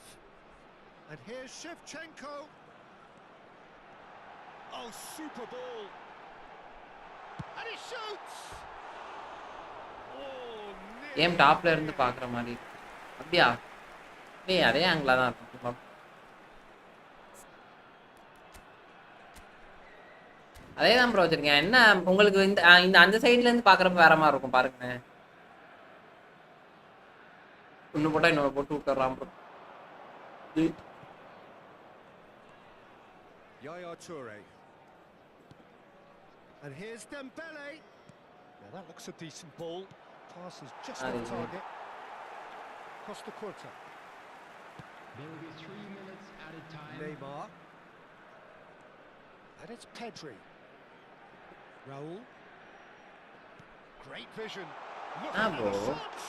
And here's Shevchenko. Oh, super ball. And he shoots. Oh, game டாப்ல இருந்து பாக்குற மாதிரி அப்படியா? டேய் அதே ஆங்கிளா தான் இருக்கும். அதே தான் ப்ரோ வச்சிருக்கேன். என்ன உங்களுக்கு இந்த அந்த சைடுல இருந்து பாக்குறப்ப வேற மாதிரி இருக்கும் பாருங்க. ஒண்ணு போட்டா இன்னொரு போட்டு விட்டுறான் bro. Yaya Toure. And here's Dembele. Now that looks a decent ball. Pass is just on target. Costa Curta. There will be 3 minutes added time. Neymar. And it's Pedri. Raul. Great vision. Look at bro. the shots.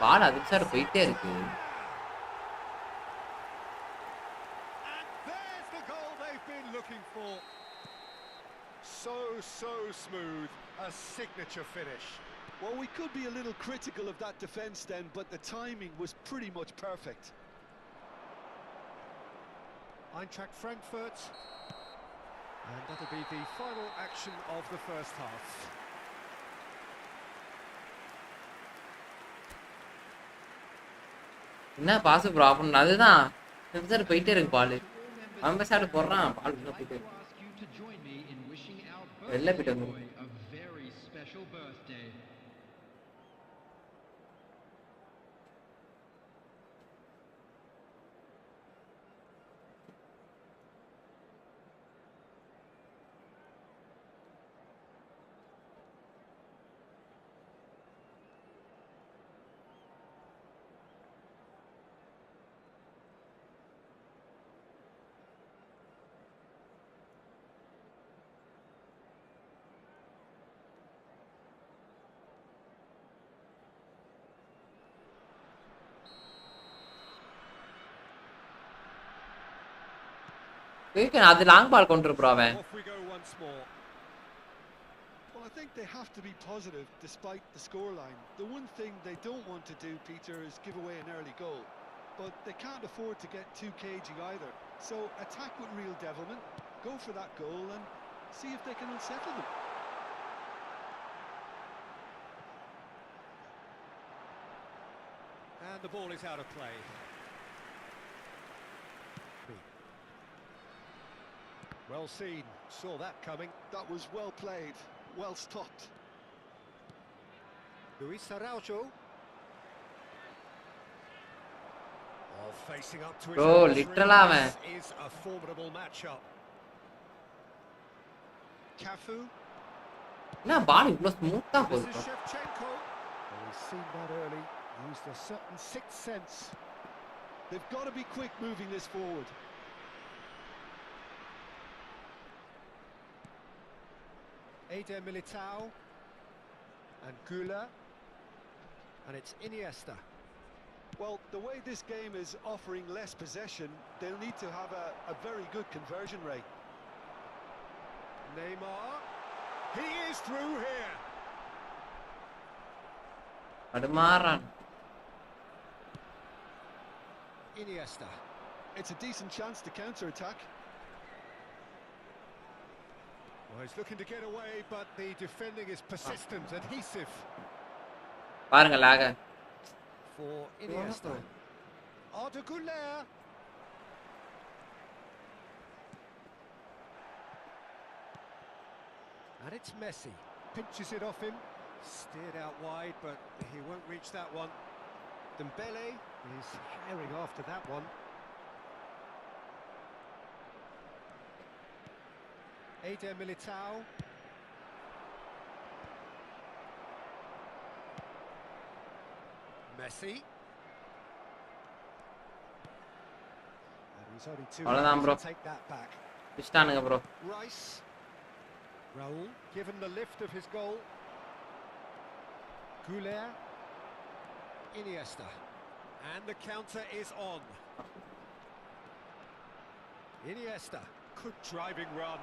பால் அதுக்கு sir போயிட்டே இருக்கு. And there's the goal they've been looking for. So smooth. A signature finish. Well, we could be a little critical of that defence then, but the timing was pretty much perfect. Eintracht Frankfurt. And that'll be the final action of the first half. என்ன pass problem அதுதான். Sir போயிட்டே இருக்கு பால். அவன் sir போடுறான் பால் உள்ள போயிட்டு. வெளில போயிட்டு வந்து அது லாங் பால் கொண்டு ப்ரோ அவன். Well, I think they have to be positive despite the scoreline. The one thing they don't want to do, Peter, is give away an early goal. But they can't afford to get too cagey either. So attack with real devilment, go for that goal and see if they can unsettle them. And the ball is out of play. Well seen, saw that coming. That was well played, well stopped. Luis Araujo. Oh, facing up to his bro literally this is a formidable matchup. Cafu. Na ball இவ்ளோ ஸ்மூத்தா போகுது. Shevchenko. Well, he's seen that early, used a certain sixth sense. They've got to be quick moving this forward. Eder Militao and Güler, and it's Iniesta. Well, the way this game is offering less possession, they'll need to have a very good conversion rate. Neymar, he is through here. Adamaran. Iniesta. It's a decent chance to counter-attack. Well, he's looking to get away, but the defending is persistent, adhesive. பாருங்க லாக. For Iniesta. Arda Güler. And it's Messi. Pinches it off him. Steered out wide, but he won't reach that one. Dembele is herring after that one. Eder Militao. Messi. And he's only too அவ்வளவுதான் bro. to take that back. பிஸ்டானுங்க bro. Rice. Raul given the lift of his goal. Güler. Iniesta. And the counter is on. Iniesta, good driving run.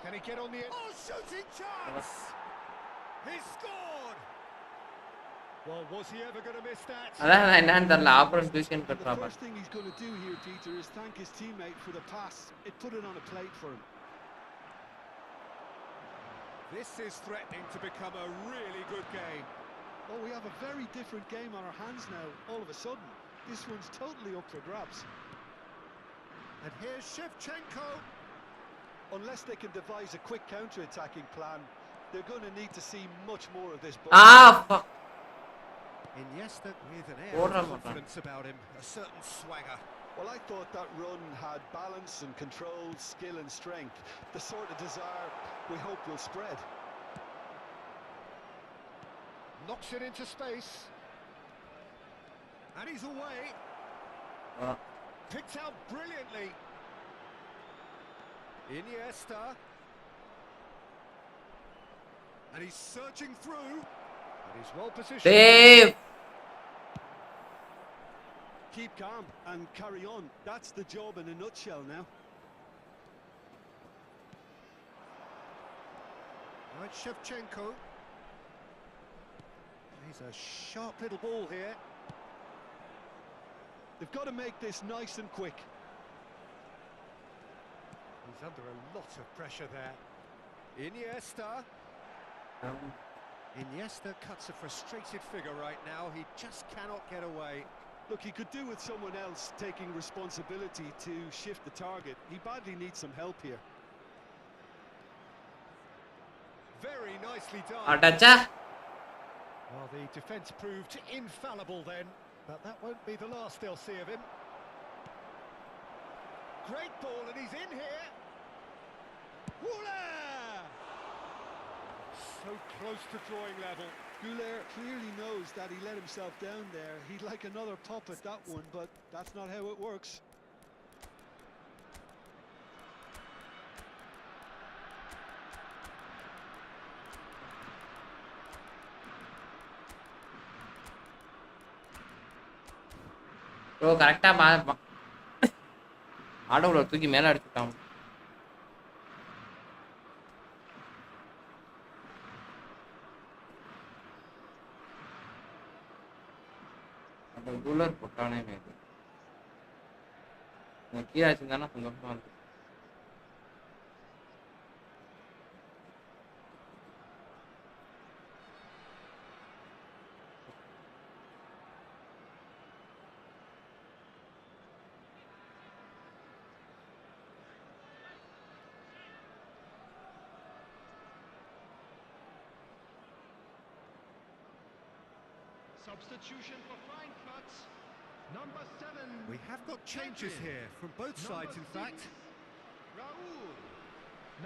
Can he get on the end? Oh, shooting chance! He scored! Well, was he ever going to miss that? அதான் நான் என்னன்னு தெரியல ஆப்பரன் tuition And the கட்டுறான் first thing he's going to do here, Peter, is thank his teammate for the pass. It put it on a plate for him. This is threatening to become a really good game. Oh, we have a very different game on our hands now, all of a sudden. This one's totally up for grabs. And here's Shevchenko. Unless they can devise a quick counter-attacking plan, they're going to need to see much more of this ball. fuck. Iniesta with an air Order, of confidence about him, a certain swagger. Well, I thought that run had balance and control, skill and strength. The sort of desire we hope will spread. Knocks it into space. And he's away. Picked out brilliantly. Iniesta. And he's searching through. And he's well positioned. Save. Keep calm and carry on. That's the job in a nutshell now. Right, Shevchenko. He's a sharp little ball here. They've got to make this nice and quick. He's under a lot of pressure there. Iniesta. Iniesta cuts a frustrated figure right now. He just cannot get away. Look, he could do with someone else taking responsibility to shift the target. He badly needs some help here. Very nicely done. அடச்சா Well, the defence proved infallible then, but that won't be the last they'll see of him. Great ball, and he's in here. Woola! So close to drawing level. Goulet clearly knows that he let himself down there. He'd like another pop at that one, but that's not how it works. Bro கரெக்டா ஆடோல தூக்கி மேல அடிச்சுட்டான் அந்த cooler போட்டானே மேல கீழே வச்சிருந்தானா சந்தோஷமா இருக்கு Substitution for Frankfurt. Number 7. We have got changes here from both sides, in fact. Raul.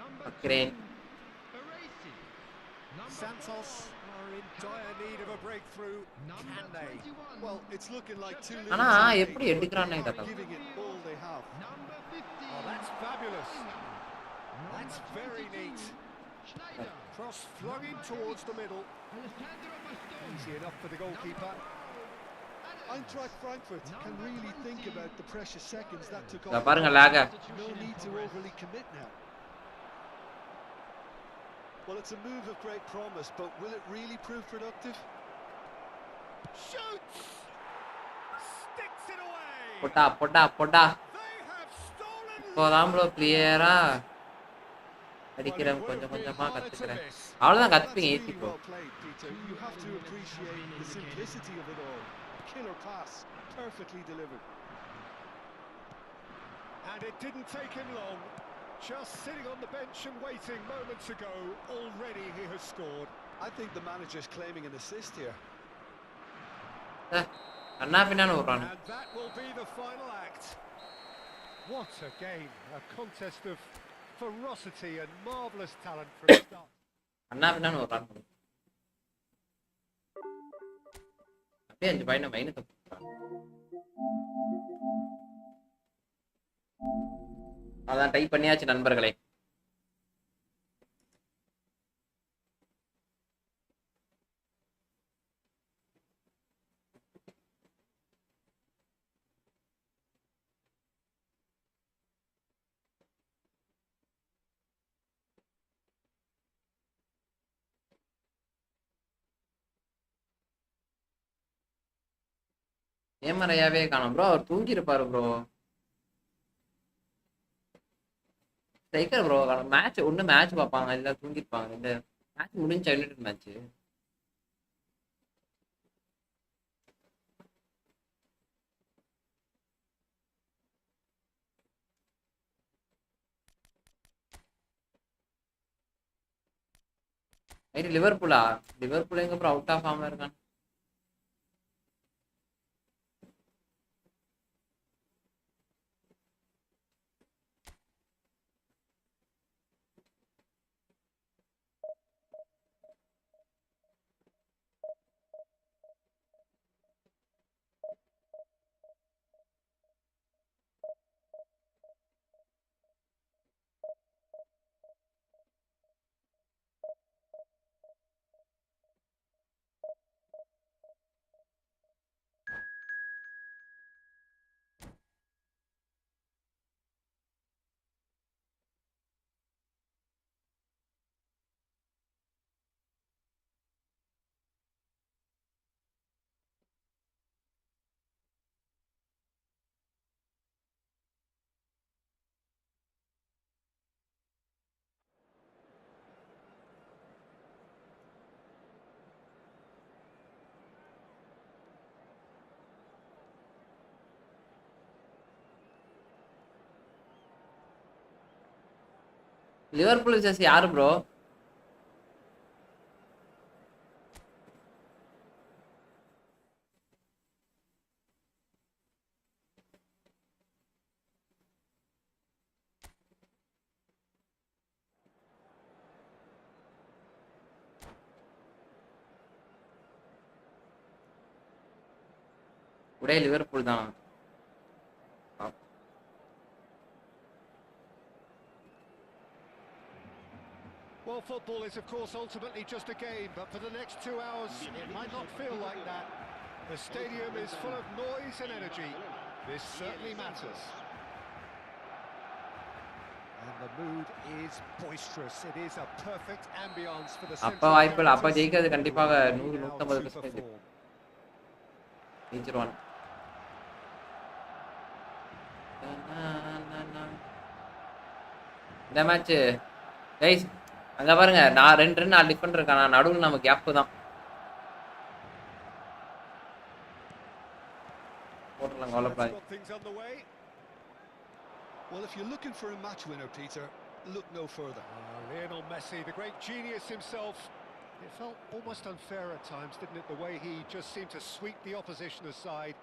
Number Great. 2. Arasi. Number Santos 4. are in dire need of a breakthrough. Can they? Well, it's looking like 2 minutes. ஆனா எப்படி எடுக்கறானே தெரியல Giving it all they have. Number 15. Oh, that's fabulous. That's very neat. Schneider. Cross flung in towards the middle. Alejandro Bastón. Easy enough for the goalkeeper. Eintracht Frankfurt can really think about the precious seconds that took இத off. பாருங்க லாக No need to overly commit now. Well, it's a move of great promise, but will it really prove productive? Shoots! Sticks it away! போடா போடா போடா They have stolen. இப்போதான் bro கிளியரா அடிக்கிறேன் கொஞ்சம் கொஞ்சமா கத்துக்கிறேன் அவ்வளவுதான் கத்துப்பீங்க easy bro Well played, Peter. You have to appreciate the simplicity of it all. Killer pass, perfectly delivered. And it didn't take him long. Just sitting on the bench and waiting moments ago, already he has scored. I think the manager's claiming an assist here. அண்ணா பின்னான்னு விடுறானு And that will be the final act. What a game, a contest of ferocity and marvellous talent from start. அண்ணா பின்னான்னு விடுறானு அப்படியே 5 பையனை minus அதான் type பண்ணியாச்சு நண்பர்களே ஏமரையாவே காணோம் bro. அவர் தூங்கி இருப்பாரு ப்ரோ. ஸ்ட்ரைக்கர் ப்ரோ மேட்ச் ஒண்ணு மேட்ச் பார்ப்பாங்க இல்ல தூங்கி இருப்பாங்க. இந்த மேட்ச் முடிஞ்ச யுனைட்டட் மேட்ச். நைட்டு லிவர்பூலா? லிவர்பூல் எங்க ப்ரோ அவுட் ஆஃப் ஃபார்ம்ல இருக்கான். லிவர்பூல் விசஸ் யாரு ப்ரோ? ஒரே லிவர்பூல் தான். Well, football is, of course, ultimately just a game, but for the next 2 hours, it might not feel like that. The stadium is full of noise and energy. This certainly matters. And the mood is boisterous. It is a perfect ambience for the அப்ப வாய்ப்புல அப்ப ஜெயிக்கிறது கண்டிப்பாக 100 150% ஜெயிச்சிருவாங்க. இந்த match guys அங்க பாருங்க, நான் 2 run 4 Defender இருக்கானா, நடுவுல நம்ம கேப் தான் போட்றலாம் கவலைப்படாது. Well, if you're looking for a match winner, Peter, look no further. Lionel Messi, the great genius himself. It felt almost unfair at times, didn't it? The way he just seemed to sweep the opposition aside.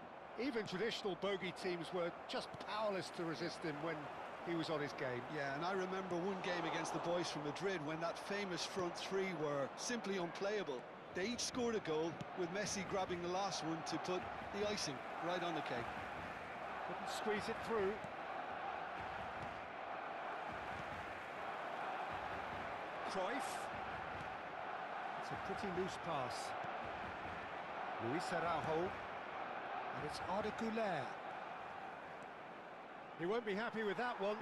Even traditional bogey teams were just powerless to resist him when he was on his game. Yeah, and I remember one game against the boys from Madrid when that famous front three were simply unplayable. They each scored a goal, with Messi grabbing the last one to put the icing right on the cake. Couldn't squeeze it through. Cruyff. It's a pretty loose pass. Luis Araujo. And it's Arda Güler. He won't be happy with that one.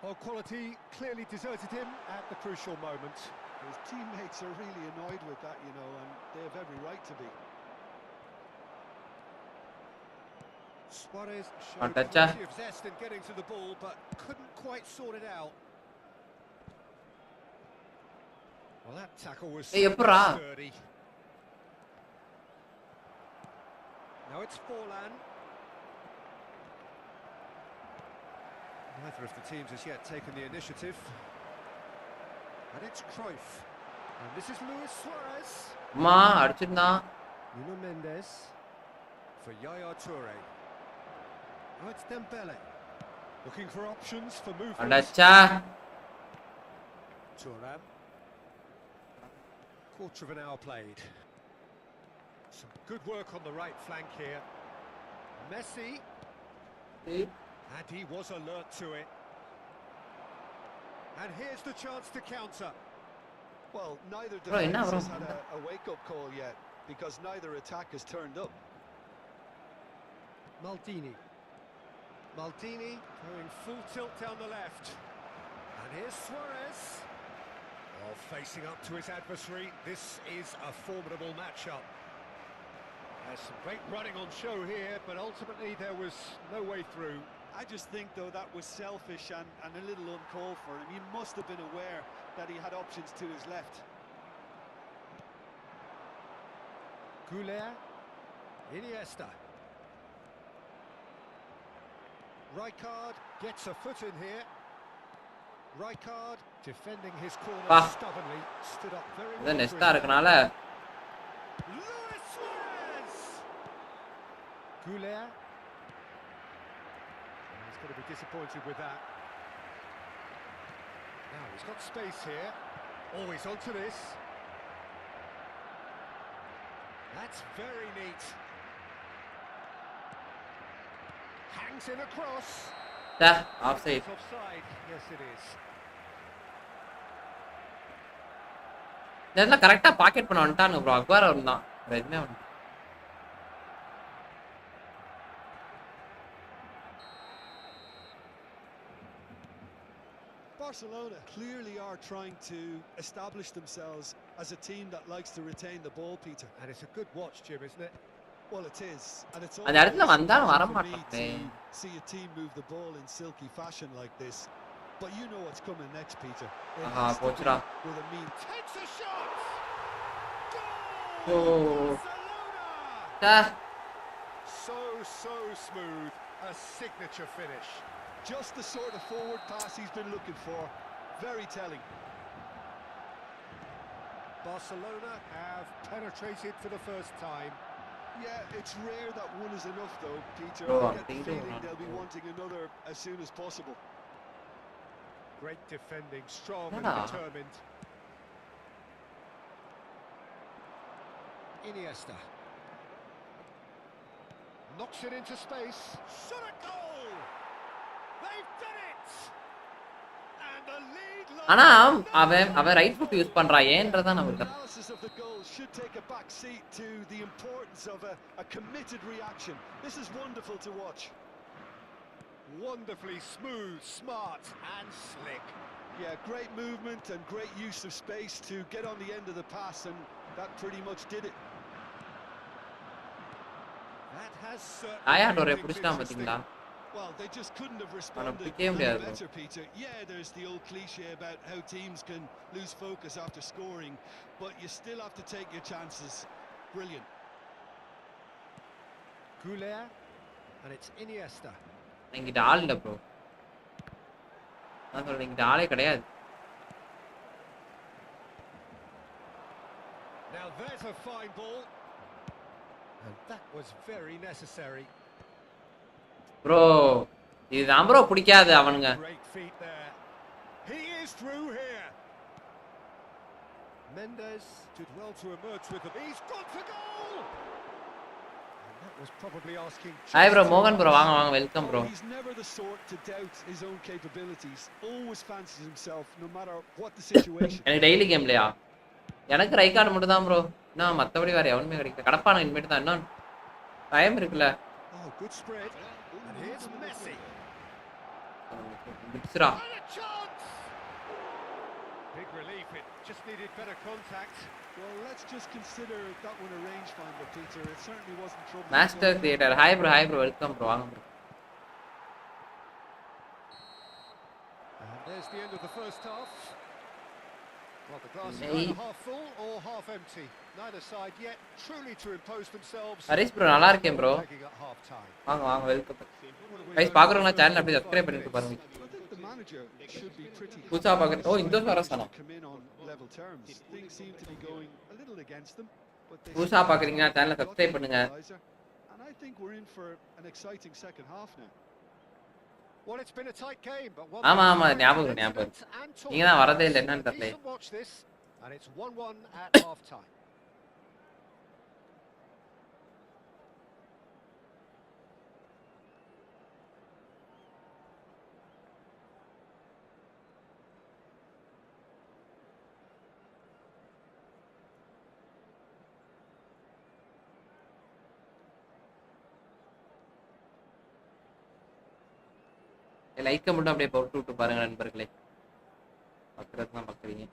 Well, quality clearly deserted him at the crucial moment. His teammates are really annoyed with that, you know, and they have every right to be. Suarez showed plenty of zest in getting to the ball, but couldn't quite sort it out. Well, that tackle was sturdy. Now it's Forlan. Neither of the teams has yet taken the initiative. And it's Cruyff. And this is Luis Suarez. Nuno Mendes. For Yaya Toure. Now it's Dembele. Looking for options for movement. Thuram. Quarter of an hour played. Some good work on the right flank here. Messi. And he was alert to it. And here's the chance to counter. Well, neither defence has had a wake-up call yet, because neither attack has turned up. Maldini. Maldini going full tilt down the left. And here's Suarez. Well, facing up to his adversary, this is a formidable matchup. There's some great running on show here, but ultimately there was no way through. I just think, though, that was selfish and a little uncalled for him. He must have been aware that he had options to his left. Goulet, Iniesta. Rijkaard gets a foot in here. Rijkaard defending his corner stubbornly, stood up very well. Then Nesta இருக்கனால Luis Suarez. Goulet. He's going to be disappointed with that. Now he's got space here. Oh, he's onto this. That's very neat. Hangs in across. offside. It's offside. Yes, it is. இதெல்லாம் கரெக்டா packet பண்ண வந்துட்டானு bro. அக்வாரா வந்தான். ரெட்மே வந்து. Barcelona clearly are trying to establish themselves as a team that likes to retain the ball, Peter. And it's a good watch, Jim, isn't it? Well, it is. And it's அந்த இடத்துல வந்தாலும் வர for me மாட்டானே. to see a team move the ball in silky fashion like this. But you know what's coming next, Peter. It has to போச்சுடா. be with a mean. Takes a shot. O. Barcelona. So smooth. A signature finish. Just the sort of forward pass he's been looking for. Very telling. Barcelona have penetrated for the first time. Yeah, it's rare that one is enough, though, Peter. Oh, I I'm get the thinking feeling not they'll be to. wanting another as soon as possible. Great defending, strong and Yeah. determined. Iniesta. Knocks it into space. Shot a goal! They've done it! And the lead line. ஆனா அவன் right foot use பண்றான் ஏன்றதான் நமக்கு. Analysis of the goal should take a back seat to the importance of a committed reaction. This is wonderful to watch. Wonderfully smooth, smart and slick. Yeah, great movement and great use of space to get on the end of the pass, and that pretty much did it. That has certainly ஆயாண்டோரே made things புடிச்சிட்டான் interesting. பாத்தீங்களா? Well, they just couldn't have responded pickே any முடியாது. better, Peter. Yeah, there's the old cliche about how teams can lose focus after scoring, but you still have to take your chances. Brilliant. Goulet, and it's Iniesta. இங்கிட்ட ஆள் இல்ல bro. நான் சொல்றேன் இங்கிட்ட ஆளே கிடையாது. Now there's a fine ball. And that was very necessary. Bro இதுதான் bro பிடிக்காது அவனுங்க. Great feet there. He is through here. Mendes did well to emerge with them. He's gone for goal. And that was probably asking. Hi bro மோகன் bro வாங்க welcome bro. He's never the sort to doubt his own capabilities. Always fancies himself, no matter what the situation. எனக்கு daily கேம்லையா? எனக்கு ரைகார்டு மட்டும் தான் bro. நான் மத்தபடி வேற எவனுமே கிடைக்கல. கடப்பான இனிமேட்டு தான் இன்னும் டைம் இருக்குல்ல. Oh, good spread. And here's Messi. பிட்ஸ்ரா. And a chance. Big relief. It just needed better contact. Well, let's just consider that one a rangefinder, Peter. It certainly wasn't trouble. Master creator hi bro welcome bro வாங்க bro. And there's the end of the first half. Well, the glass is Hey. either half full or half empty. Neither side yet truly to impose themselves. Harish bro நல்லா இருக்கேன் bro. Taking at half time. வாங்க welcome. Guys பாக்குறவங்க channel அப்படியே subscribe பண்ணிட்டு பாருங்க. I think the manager should be pretty புதுசா பாக்குறது. ஓ இந்த வரசனம். come in on level terms. Things seem to be going a little against them, but they புதுசா பாக்குறீங்கன்னா சேனலை சப்ஸ்கிரைப் பண்ணுங்க. And I think we're in for an exciting second half now. Well, it's been a tight game, but one ஆமா ஞாபகம் incident ஞாபகம். and நீங்க தான் வரதே இல்ல என்னன்னு தெரியல. Decent watch this, and it's 1-1 at half time. லைக்க மட்டும் அப்படியே போட்டு விட்டு பாருங்க நண்பர்களே. பக்கத்துல தான் பாக்குறீங்க.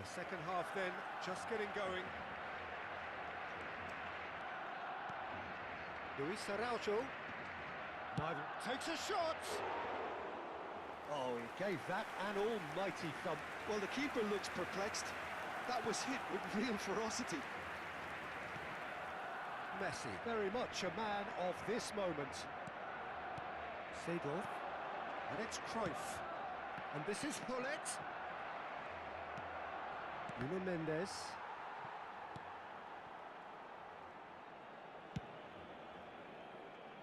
The second half then just getting going. Luis Araujo. Neither takes a shot. Oh, he gave that an almighty thump. Well, the keeper looks perplexed. That was hit with real ferocity. Messi, very much a man of this moment. Seedorf, and it's Cruyff. And this is Hullet. Nuno Mendes.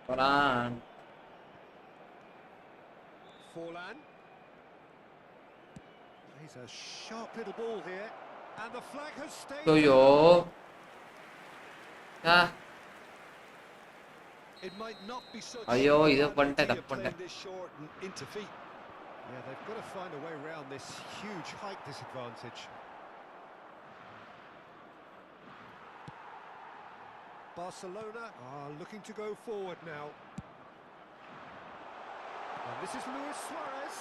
Forlan. Forlan. He's a sharp little ball here. And the flag has stayed. Yo. It might not be such Ayyo, a idu bad pannta idea thappu playing pannta. this short and into feet. Yeah, they've got to find a way around this huge height disadvantage. Barcelona are looking to go forward now. And this is Luis Suarez.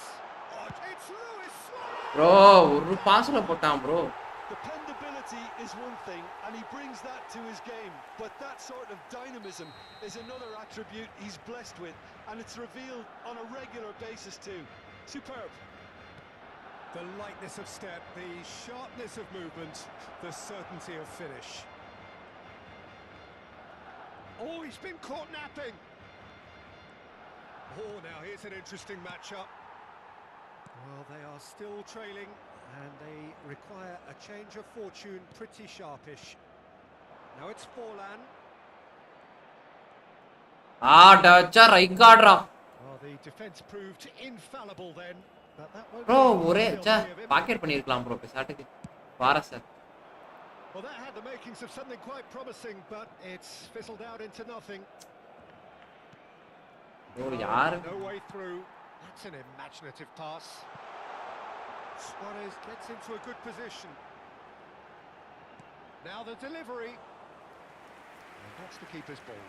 Oh, it's Luis Suarez! Bro, oru pass la potan bro. Dependability is one thing, and he brings that to his game. But that sort of dynamism is another attribute he's blessed with, and it's revealed on a regular basis too. Superb. The lightness of step, the sharpness of movement, the certainty of finish. Oh, he's been caught napping. Oh, now here's an interesting matchup. Well, they are still trailing, and they require a change of fortune pretty sharpish. Now it's Forlan. Dacha right card ra. Well, the defence proved infallible then, but that won't Bro, be ore the acha of him. packet பண்ணிருக்கலாம் bro பேசாட்டுக்கு. பாரா sir. Well, that had the makings of something quite promising, but it's fizzled out into nothing. Bro, yaar. No way through. That's an imaginative pass. Suarez gets into a good position. Now the delivery. And that's the keeper's ball.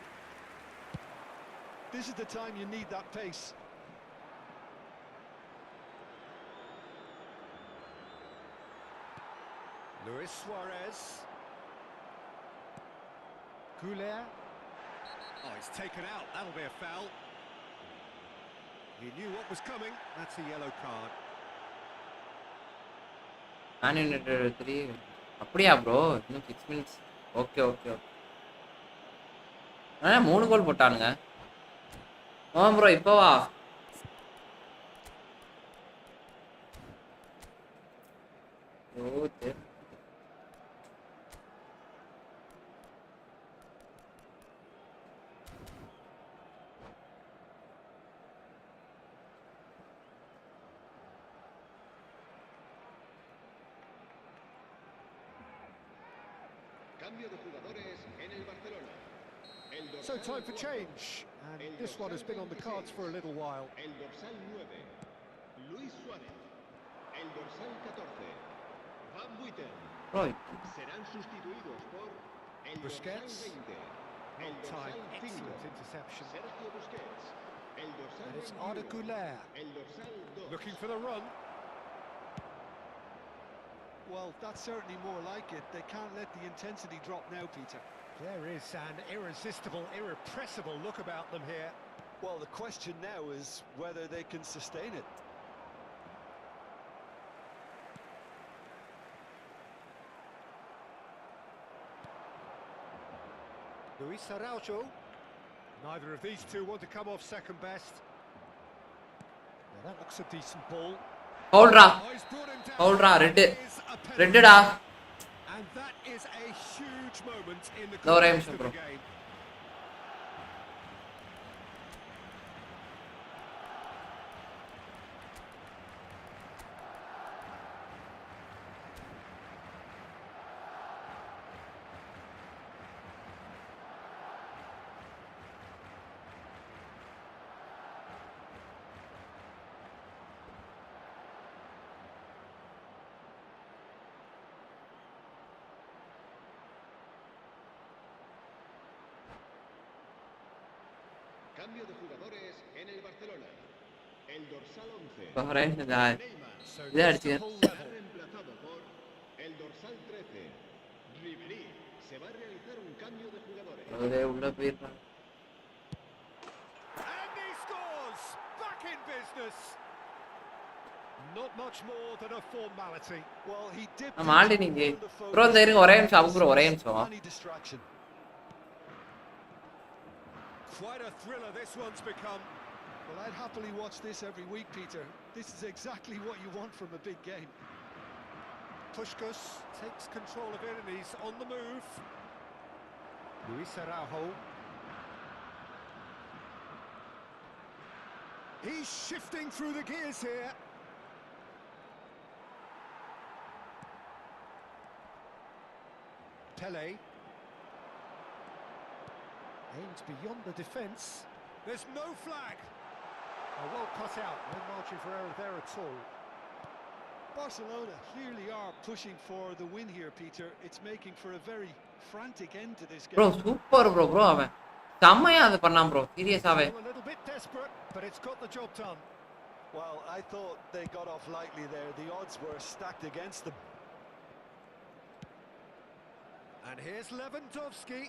This is the time you need that pace. Luis Suarez. Goulet. Oh, he's taken out. That'll be a foul. He knew what was coming. That's a yellow card. Man United 3. அப்படியா bro? இன்னும் 6 minutes. Okay okay okay. ஆனா 3 கோல் போட்டானுங்க. bro இப்போ வா. ஓ So time for change, and this one has been on the cards for a little while. El dorsal 9, Luis Suárez. El dorsal 14, Van Buiten. bro. Serán sustituidos por el Busquets. dorsal 20, el Time, dorsal 5, excellent interception. Sergio Busquets. El dorsal And it's 21, Arda Güler. el dorsal 2. Looking for the run. Well, that's certainly more like it. They can't let the intensity drop now, Peter. There is an irresistible, irrepressible look about them here. Well, the question now is whether they can sustain it. Luis Araujo. Neither of these two want to come off second best. Now that looks a decent ball. Foul ra. Oh, he's brought him down. Foul ra, red. That is a penalty. Red da. And that is a huge moment in the No context rhymes, of bro. the game. Cambio de jugadores en el Barcelona. El dorsal 11. Bahrain da. Neymar. So Yeah, just it's a here. full Será level. reemplazado por El dorsal 13, Ribery. Se va a realizar un cambio de jugadores. And he scores! Back in business! Not much more than a formality. Well, he dipped into the world of bro focus. Any distraction. Quite a thriller this one's become. Well, I'd happily watch this every week, Peter. This is exactly what you want from a big game. Puskás takes control of it and he's on the move. Luis Araujo. He's shifting through the gears here. Pelé. Aims beyond the defence. There's no flag. Well cut out, no margin for error there at all. Barcelona clearly are pushing for the win here, Peter. It's making for a very frantic end to this game. bro super bro அவன் செம்மையா அது பண்ணான் bro சீரியஸாவே. A little bit desperate, but it's got the job done. Well, I thought they got off lightly there. The odds were stacked against them. And here's Lewandowski.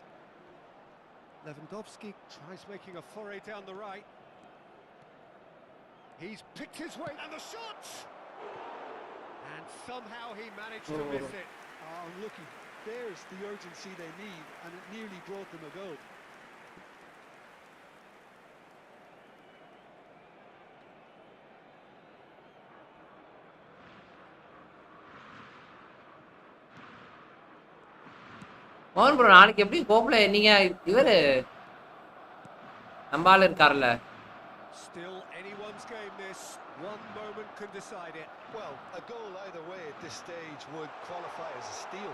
Lewandowski tries making a foray down the right. He's picked his way, and the shot! And somehow he managed to miss it. Oh, looky, there's the urgency they need, and it nearly brought them a goal. மோகன் bro நாளைக்கு எப்படி கோப்ல நீங்க இவரு நம்ம ஆளு இருக்காருல்ல Still anyone's game this. One moment can decide it. Well, a goal either way at this stage would qualify as a steal.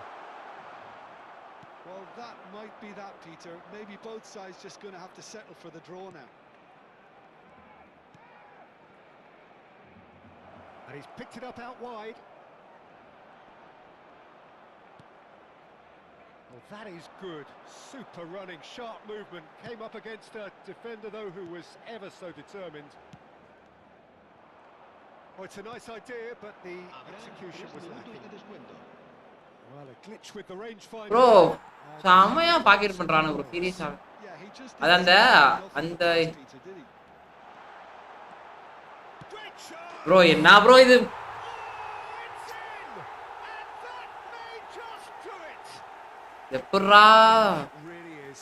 Well, that might be that, Peter. Maybe both sides just going to have to settle for the draw now. And he's picked it up out wide. Well, that is good. Super running, sharp movement. Came up against a defender, though, who was ever so determined. Oh, it's a nice idea, but the execution was lacking. Well, a glitch with the rangefinder. Bro செம்மையா packet பண்றானு bro சீரியஸா அது அந்த அந்த bro என்ன bro இது எப்பறா Really is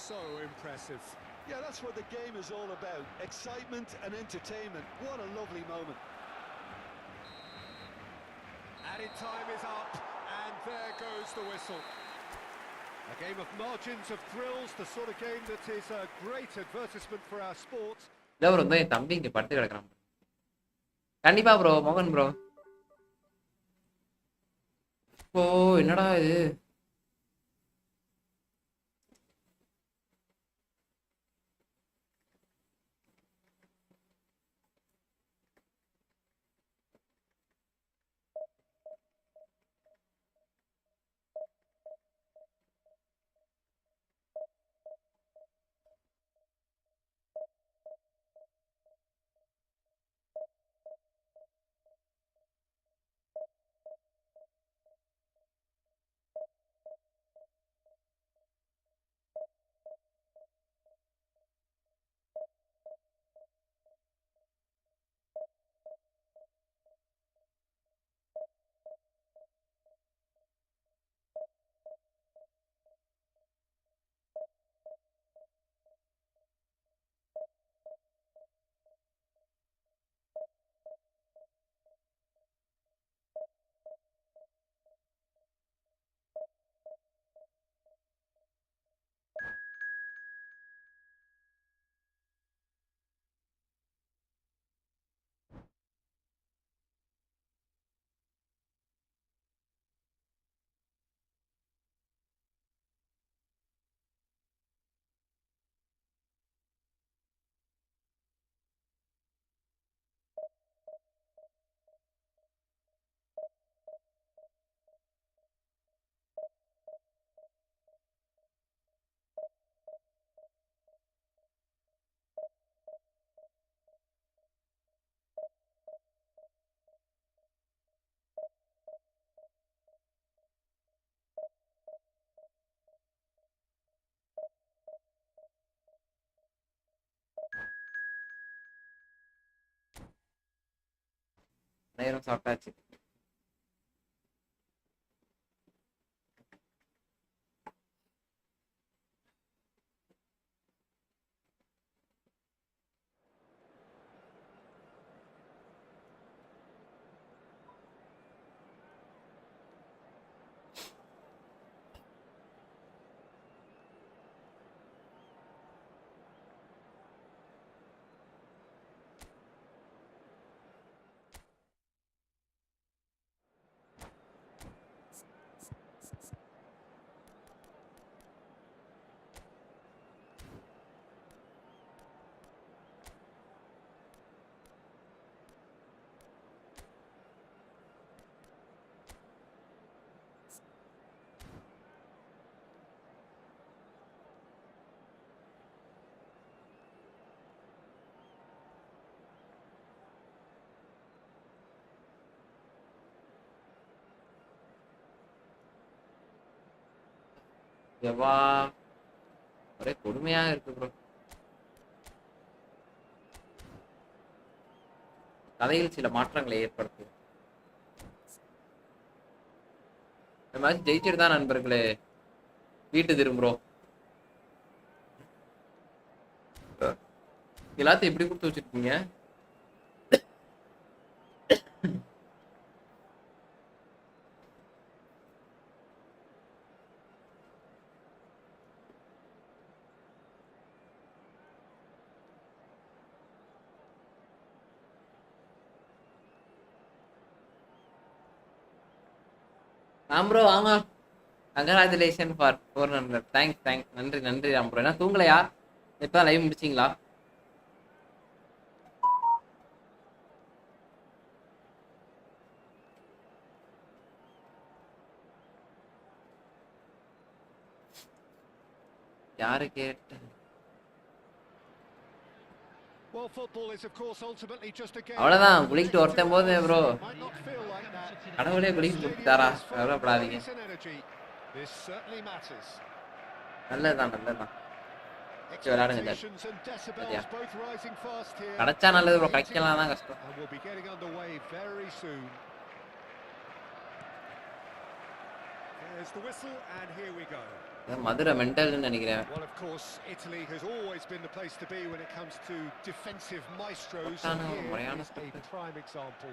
so impressive. Yeah, that's what the game is all about. Excitement and entertainment. What a lovely moment. Added time is up, and there goes the whistle. A game of margins, of thrills, the sort of game that is a great advertisement for our sport. இல்ல bro இந்த தம்பி இங்க படுத்து கிடக்குறான் கண்டிப்பா bro மோகன் bro ஓ என்னடா இது நேரம் சாப்பிட்டாச்சு. எவ்வா ஒரே கொடுமையா இருக்கு ப்ரோ. கதையில் சில மாற்றங்களை ஏற்படுத்தும். இந்த மாதிரி ஜெயிச்சிட்டு தான் நண்பர்களே வீட்டு திரும்புறோம். எல்லாத்தையும் எப்படி கொடுத்து வச்சிருக்கீங்க? ப்ரோ வாங்க. Congratulation for 400. தேங்க்ஸ் நன்றி ப்ரோ. என்ன தூங்கலையா? எப்போ லைவ் முடிச்சிங்களா? யாரு கேட்ட? அவ்வளவுதான் குளிக்கிட்டு ஒருத்தன் போது ப்ரோ. கடவுளே குளிக்க கொடுத்தாரா? கவலைப்படாதீங்க. நல்லதுதான் விளையாடுங்க. கிடைச்சா நல்லது ப்ரோ, கிடைக்கலாம் தான் கஷ்டம். மதுரை மென்டல்னு நினைக்கிறேன். Well, of course, Italy has always been the place to be when it comes to defensive maestros, and here is a prime example.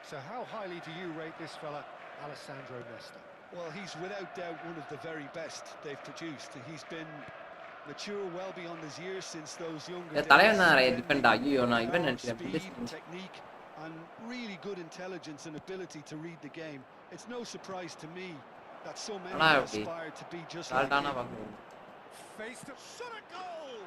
So how highly do you rate this fella, Alessandro Nesta? Well, he's without doubt one of the very best they've produced. He's been mature well beyond his years since those younger days. Technique and really good intelligence and ability to read the game. It's no surprise to me that so many aspire to be just like him. Faced a shot at goal.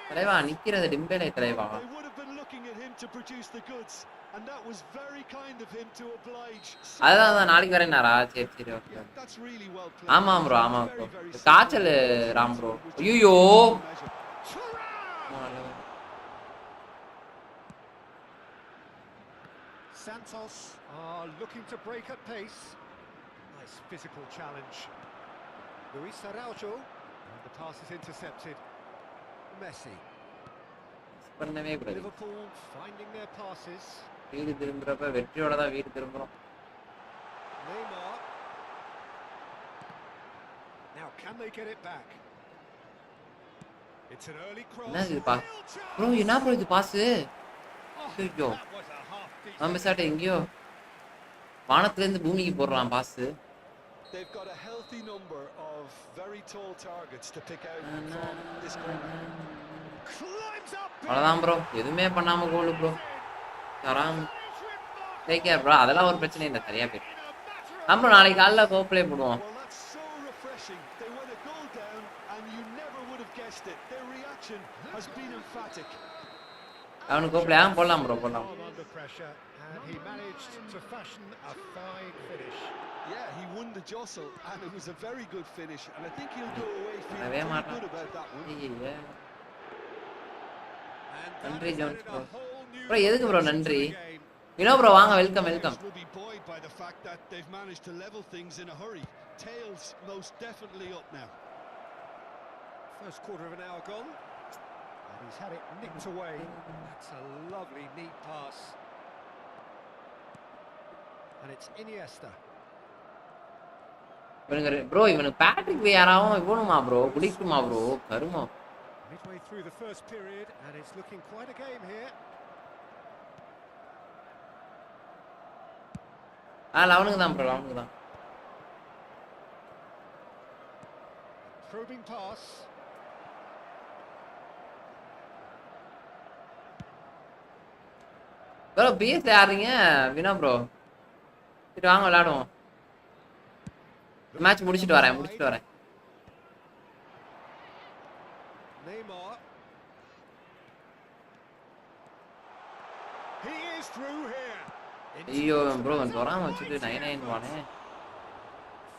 தலைவா நிக்கிறது டிம்பேலே தலைவா. They would have been looking at him to produce the goods, and that was very kind of him to oblige. அதான் நாளைக்கு வரேனாரா? சரி okay. That's really well played. ஆமா bro காச்சல் Ram bro. ஐயோ Santos are looking to break at pace. Nice physical challenge. Luis Araujo, and the pass is intercepted. Messi. Liverpool finding their passes. வீடு திரும்புறப்ப வெற்றியோட தான் வீடு திரும்புறோம். Neymar. Now can they get it back? It's an early cross. என்னது பா bro? என்ன bro இது pass? ஐயோ நம்ம சாட்ட எங்கயோ வானத்துல இருந்து பூமிக்கு போடுறான் pass. They've got a healthy number of very tall targets to pick out from this corner. அவ்வளவுதான் ப்ரோ, எதுவுமே பண்ணாம goal bro. Thuram take care bro. அதெல்லாம் ஒரு பிரச்சனை இல்லை, சரியா போயிடும். அப்புறம் நாளைக்கு காலைல கோ ப்ளே பண்ணுவோம். அவனுக்கு கோ ப்ளே போடலாம் ப்ரோ, போடலாம். He managed to fashion a fine finish. Yeah, he won the jostle and it was a very good finish, and I think he'll go away feeling pretty good about that one. நன்றி Jones bro. Bro எதுக்கு bro நன்றி? Vino bro வாங்க, welcome welcome. Will be buoyed by the fact that they've managed to level things in a hurry. Tails most definitely up now. First quarter of an hour gone, and he's had it nicked away. That's a lovely neat pass. And it's Iniesta. Bro இவனுக்கு Patrick வியாராவும் இவனுமா bro குடிக்குமா bro கருமா. Midway through the first period and it's looking quite a game here. அவனுக்கு தான் bro அவனுக்கு தான். Probing pass. Bro PS ஆடுறீங்க வினா bro. சரி வாங்க விளையாடுவோம். மேட்ச் முடிச்சிட்டு வரேன். Neymar. He is through here. ஐயோ ப்ரோ வராம வச்சிட்டு 99 வானே.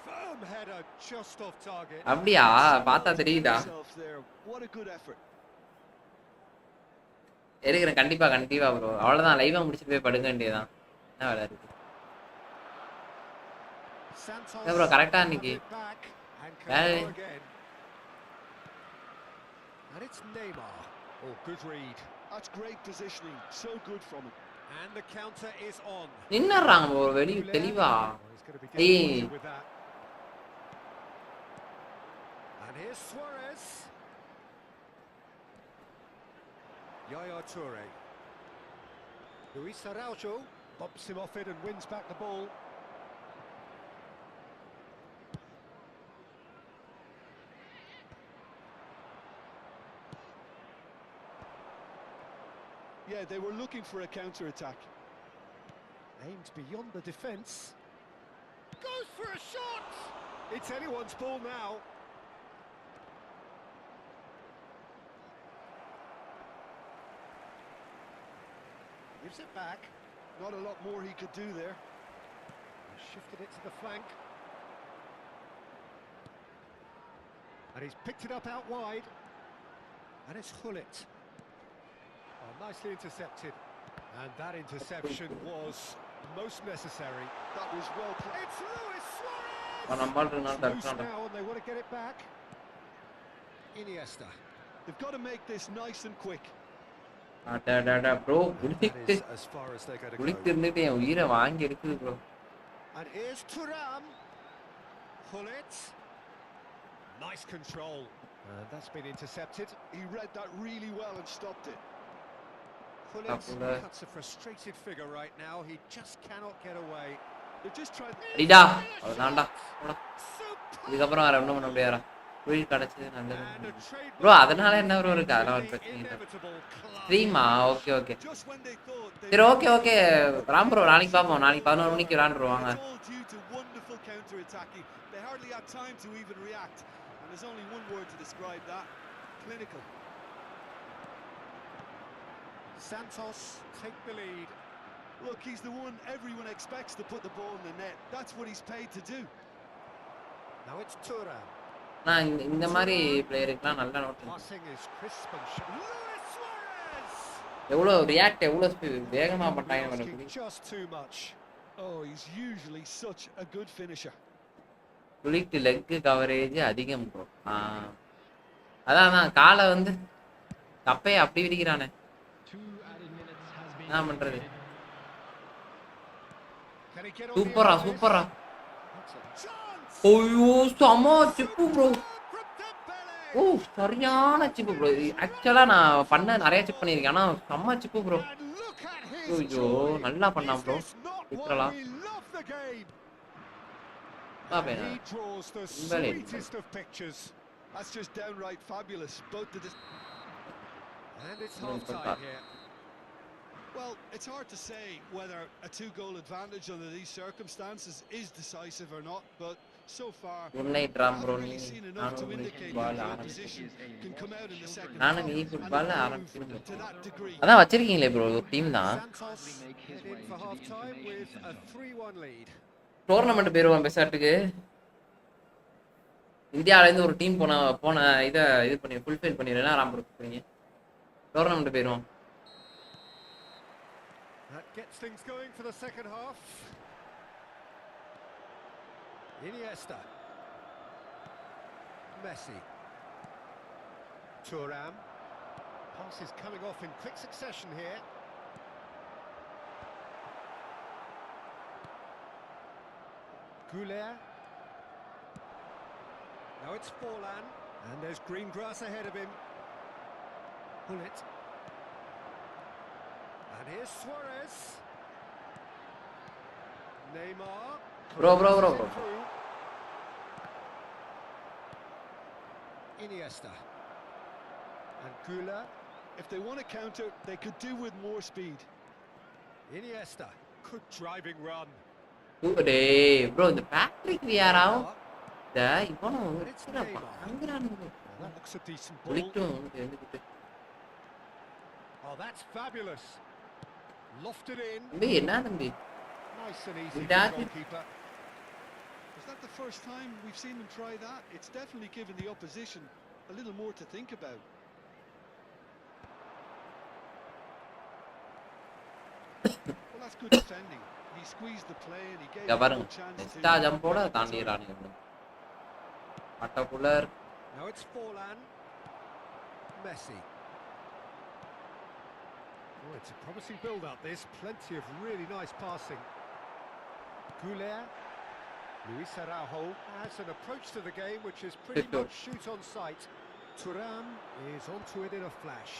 Firm header just off target. அப்படியா பார்த்தா தெரியுதா? What a good effort. எடுக்கிறேன் கண்டிப்பா ப்ரோ. அவ்வளவுதான் லைவா முடிச்சிட்டு போய் படுக்க வேண்டியதுதான். என்ன வேலை இருக்கு? ப்ரோ கரெக்டா இன்னைக்கு. And it's Neymar. Oh, good read. That's great positioning. So good from him. And the counter is on. நின்னறாங்க ப்ரோ வெளிய தெளிவா. ஏய். And here's Suarez. Yaya Toure. Luis Araujo bops him off it and wins back the ball. Yeah, they were looking for a counter-attack. Aimed beyond the defence. Goes for a shot! It's anyone's ball now. Gives it back. Not a lot more he could do there. He shifted it to the flank. And he's picked it up out wide. And it's Gullit. Oh, nicely intercepted. And that interception was most necessary. That was well played. It's Luis Suarez! Loose now and they want to get it back. Iniesta. They've got to make this nice and quick. Bro குளித்திருந்துட்டு என் உயிரை வாங்கி எடுக்குது bro. And here's Thuram. Gullit. Nice control. That's been intercepted. He read that really well and stopped it. Gullit cuts a frustrated figure right now. He just cannot get away. They're just trying. அடிடா அவ்வளவுதான்டா. இதுக்கப்புறம் வேற ஒண்ணும் பண்ண முடியாதா? குளிர் கிடைச்சது நல்லது bro. அதனால என்ன ப்ரோ இருக்கு? அதெல்லாம் ஒரு பிரச்சனை இல்லை. ஸ்ட்ரீமா ஓகே சரி ஓகே ராம் ப்ரோ நாளைக்கு பார்ப்போம். நாளைக்கு 11 மணிக்கு விளையாண்டுருவாங்க. Santos take the lead. Look, he's the one everyone expects to put the ball in the net. That's what he's paid to do. Now it's Thuram. நான் இந்த மாதிரி பிளேயருக்குலாம் நல்லா நோட் எவ்வளோ ரியாக்ட் எவ்வளோ வேகமாக பண்ணாங்க. குளிட்டு லெக்கு கவரேஜ் அதிகம் bro. அதான் காலை வந்து கப்பையை அப்படி விரிக்கிறானே என்ன பண்றது? சூப்பரா ஐயோ செம சிப்பு ப்ரோ. ஓ சரியான சிப்பு ப்ரோ. ஆக்சுவலா நான் பண்ண நிறைய சிப் பண்ணியிருக்கேன். ஆனா செம்ம சிப்பு ப்ரோ. ஐயோ நல்லா பண்ணான் ப்ரோ. விட்டுறலாம் Well, it's hard to say whether a two-goal advantage under these circumstances is decisive or not, but so far, I've really seen enough to indicate that the opposition can come out in the second half and improve to that degree. அதான் வச்சிருக்கீங்களே bro ஒரு team தான். For half time with a 3-1 lead. Tournament போயிருவோம் பெசாட்டுக்கு. இந்தியால இருந்து ஒரு team போன இது பண்ணி ஃபுல்ஃபில் பண்ணிடுறேன்னா ராம் கொடுக்குறீங்க. டோர்னமெண்ட் போயிருவோம். That gets things going for the second half. Iniesta. Messi. Thuram. Passes coming off in quick succession here. Goulet. Now it's Forlan, and there's green grass ahead of him. Pull it. And here's Suarez. Neymar. Bro. Iniesta. And Goulet. If they want to counter, they could do with more speed. Iniesta. Good driving run. டேய் bro இந்த Patrick வியாராவும் இவனும் வாங்குறானுங்க. That looks a decent ball. ஒளிட்டும் எழுந்துக்கிட்டு Oh, that's fabulous. Lofted in. தம்பி என்ன தம்பி Nice and easy for the That- goalkeeper. Is that the first time we've seen them try that? It's definitely given the opposition a little more to think about. Well, that's good defending. He squeezed the play and he gave இங்க them பாருங்க a chance extra to... ஜம்போட தாண்டிடுறானுங்க. பட்டகுலர் Now it's Forlan. Messi. Oh, it's a promising build-up, this. Plenty of really nice passing. Goulet. Luis Araujo has an approach to the game which is pretty much shoot on sight. Thuram is onto it in a flash.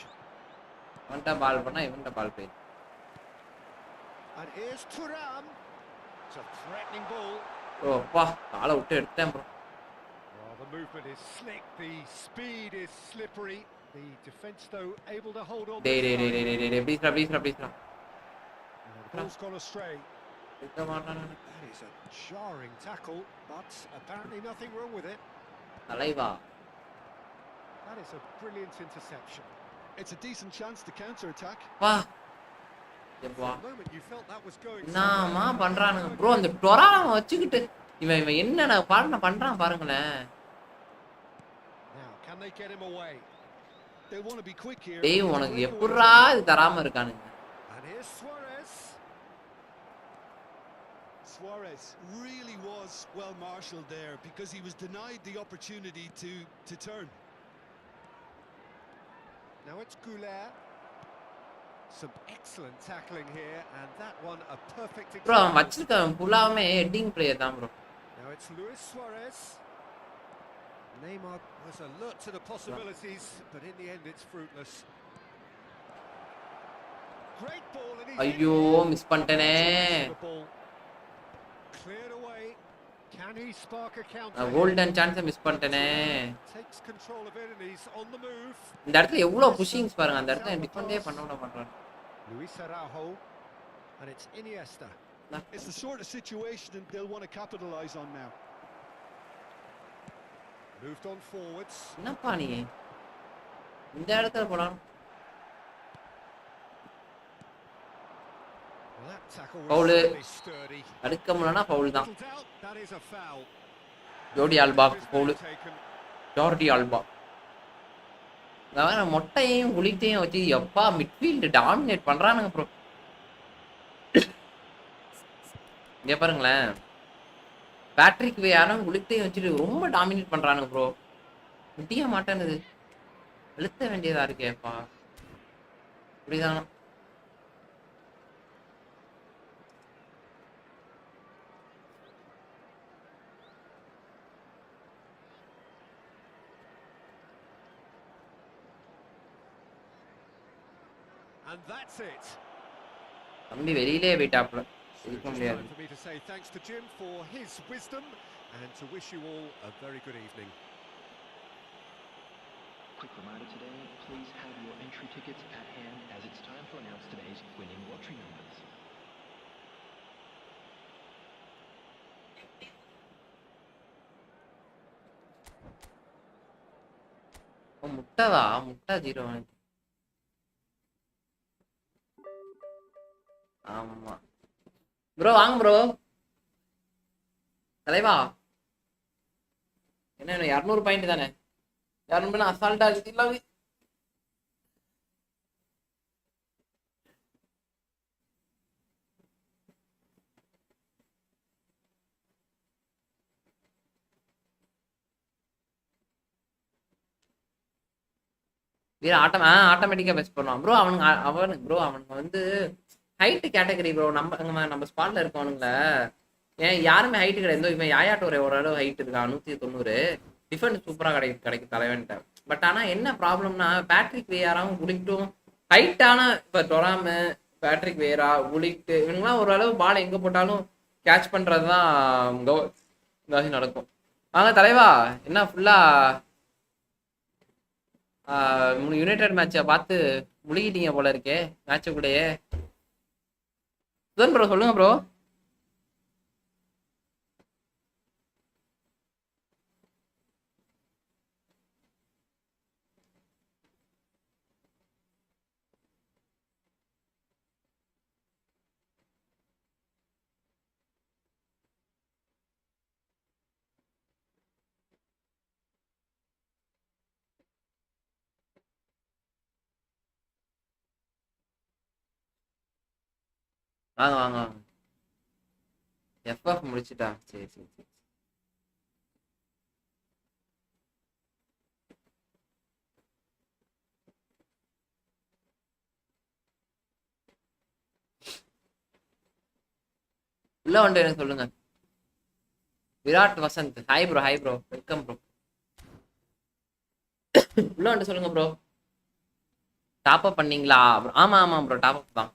அவன்கிட்ட பால் பண்ணா இவன்கிட்ட பால் போய் And here's Thuram. It's a threatening ball. ஓ பா காலை விட்டு எடுத்தேன் bro. Oh, the movement is slick, the speed is slippery. The defence, though, able to hold on. டேய் ப்ளீஸ்ரா. The ball's gone astray. That is a jarring tackle, but apparently nothing wrong with it. தலைவா That is a brilliant interception. It's a decent chance to counter-attack. வா For a moment you felt that was going என்னமா பண்றானுங்க bro அந்த டொராவை வச்சுக்கிட்டு இவன் என்னடா பண்றான் பாருங்களேன். Now, can they get him away? They want to be quick here. டேய் உனக்கு எப்படிரா இது தராம இருக்கானுங்க. And here's Suarez. Suarez really was well marshalled there because he was denied the opportunity to turn. Now it's Goulet. Some excellent tackling here, and that one a perfect bro அவன் example. வச்சிருக்கான் ஃபுல்லாவே heading player தான் bro. Now it's Luis Suarez. Neymar was alert to the possibilities, but in the end it's fruitless. Great ball, and he's ஐயோ miss பண்ணிட்டேனே. cleared away. Can he spark a counter? நான் golden சான்ஸை miss பண்ணிட்டேனே. Takes control of it and he's on the move. இந்த இடத்துல எவ்வளவு bushings பாருங்க. அந்த இடத்துல டிஃபெண்டே பண்ண விட மாட்டான். Luis Araujo, and it's Iniesta. It's the sort of situation that they'll want to capitalise on now. Moved on forwards. என்னப்பா நீ இந்த இடத்துல போலாம். Well, that tackle Foul. was certainly sturdy. அடுக்க முடியலனா ஃபவுல் தான். Little doubt, that is a foul. Jordi Alba Is foul. taken. Jordi alpha அவன் மொட்டையும் குளித்தையும் வச்சு எப்பா மிட்ஃபீல்டு டாமினேட் பண்றானுங்க ப்ரோ. இங்க பாருங்களேன் பேட்ரிக் வேயாரும் குளித்தையும் வச்சுட்டு ரொம்ப டாமினேட் பண்றானுங்க ப்ரோ. முடிய மாட்டேனுது அழுத்த வேண்டியதா இருக்கேப்பா. இப்படிதான் And that's it. தம்பி வெளியிலே போயிட்டாப்ல So இருக்க just முடியாது. time for me to say thanks to Jim for his wisdom and to wish you all a very good evening. Quick reminder today, please have your entry tickets at hand as it's time to announce today's winning lottery numbers. முட்டை 0. ஆமா bro வாங்க bro. தலைவா என்ன 200 point தானே. 200 அசால்ட்டா இருக்கு இல்ல. ஆட்டோமேட்டிக்கா பெஸ்ட் பண்ணுவான் ப்ரோ. அவனுக்கு ப்ரோ அவனுக்கு வந்து ஹைட் கேட்டகரி ப்ரோ. நம்ம ஸ்பாட்ல இருக்கவனுங்கள ஏன் யாருமே ஹைட் கிடையாது. இவன் யாயாட்ட ஓரளவு ஹைட் இருக்கான், 190. டிஃபென்ஸ் சூப்பரா கிடைக்கும் தலைவன்ட்ட. பட் ஆனா என்ன ப்ராப்ளம்னா பேட்ரிக் வேராவும் குளிக்ட்டும் ஹைட்டான, இப்ப டொராமு, பேட்ரிக் வேரா, குளிக்ட் இவங்கெல்லாம் ஓரளவு பால் எங்க போட்டாலும் கேட்ச் பண்றதுதான் நடக்கும். வாங்க தலைவா, என்ன ஃபுல்லா யுனைடெட் மேட்சை பார்த்து முழுகிட்டீங்க போல இருக்கே மேட்சுக்குள்ளேயே. சுதன் ப்ரோ சொல்லுங்க ப்ரோ. வாங்க வாங்க வாங்க. எஃப்எஃப் முடிச்சுட்டா? சரி சரி சரி. உள்ள வந்து எனக்கு சொல்லுங்க. Virat Vasanth, hi bro. Hi bro, welcome bro. உள்ள வந்து சொல்லுங்க ப்ரோ. டாப் அப் பண்ணீங்களா? ஆமா ஆமா ப்ரோ, டாப் அப் தான்.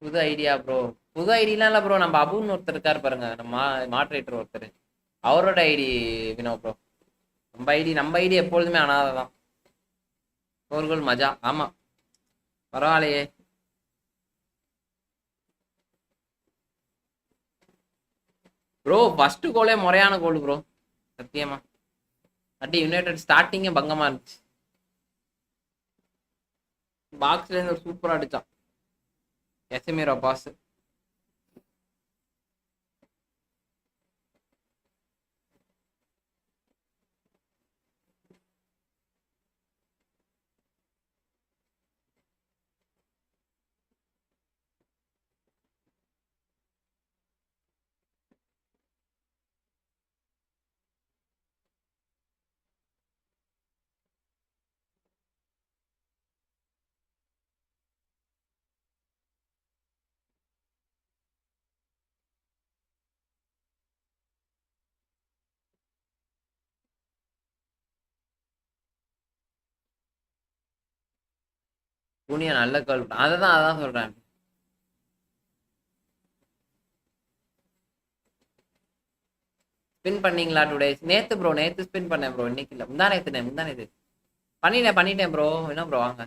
புது ஐடியா ப்ரோ? புது ஐடியெலாம் இல்லை ப்ரோ. நம்ம அபுன்னு ஒருத்தர் இருக்காரு பாருங்க, நம்ம மாட்ரேட்டர் ஒருத்தர், அவரோட ஐடி வினோ ப்ரோ. நம்ம ஐடி எப்பொழுதுமே அனாதை தான். கோல்கோல் மஜா. ஆமா பரவாயில்லையே. ப்ரோ ஃபர்ஸ்ட் கோலே முறையான கோல் ப்ரோ, சத்தியமா. அடி யுனைடெட் ஸ்டார்டிங்கே பங்கமா இருந்துச்சு. பாக்ஸ்ல இருந்து ஒரு சூப்பரா அடிச்சான் எஸ்எம்ஏரோ பாஸ். புனியா நல்ல கோல். அதான் சொல்றேன். ஸ்பின் பண்ணீங்களா டுடே? நேத்து ப்ரோ, நேத்து ஸ்பின் பண்ணேன் ப்ரோ, இன்னைக்கு இல்ல. முந்தானேத்து பண்ணிட்டேன் ப்ரோ. என்ன ப்ரோ வாங்க.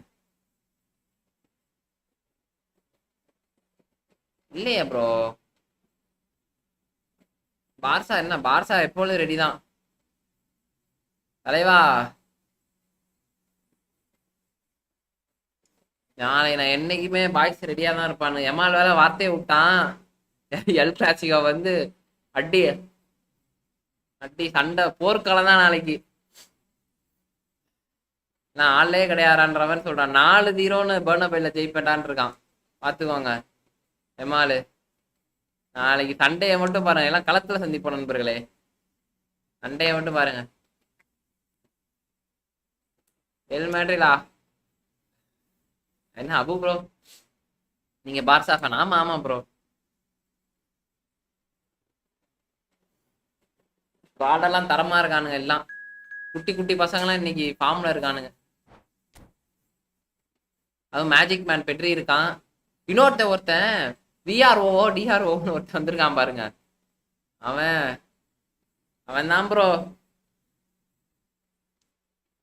இல்லையா ப்ரோ? பார்சா எப்பொழுது ரெடி தான் தலைவா. நாளை நான் என்னைக்குமே பாய்ஸ் ரெடியா தான் இருப்பானு. எமால் வேலை வார்த்தையை விட்டான். எல் கிளாசிகா வந்து அடி அடி சண்டை போர்க்களம் தான் நாளைக்கு. நான் ஆளே கிடையாதுன்றவன் சொல்றான். 4-0ன்னு பர்னபைல ஜெயிப்பேட்டான் இருக்கான், பாத்துக்கோங்க. எமாலு நாளைக்கு சண்டையை மட்டும் பாருங்க. எல்லாம் களத்துல சந்திப்போம் நண்பர்களே, சண்டையை மட்டும் பாருங்க. எல் மேட்ரிலா என்ன அபு ப்ரோ, நீங்க பார்சா ஃபேன்? ஆமா ப்ரோ. பாடெல்லாம் தரமா இருக்கானுங்க எல்லாம். குட்டி குட்டி பசங்களாம் இன்னைக்கு ஃபார்ம்ல இருக்கானுங்க. அதுவும் மேஜிக் மேன் பெட்ரி இருக்கான். ஒருத்தன் டிஆர்ஓன்னு ஒருத்தன் வந்திருக்கான் பாருங்க. அவன் தான் ப்ரோ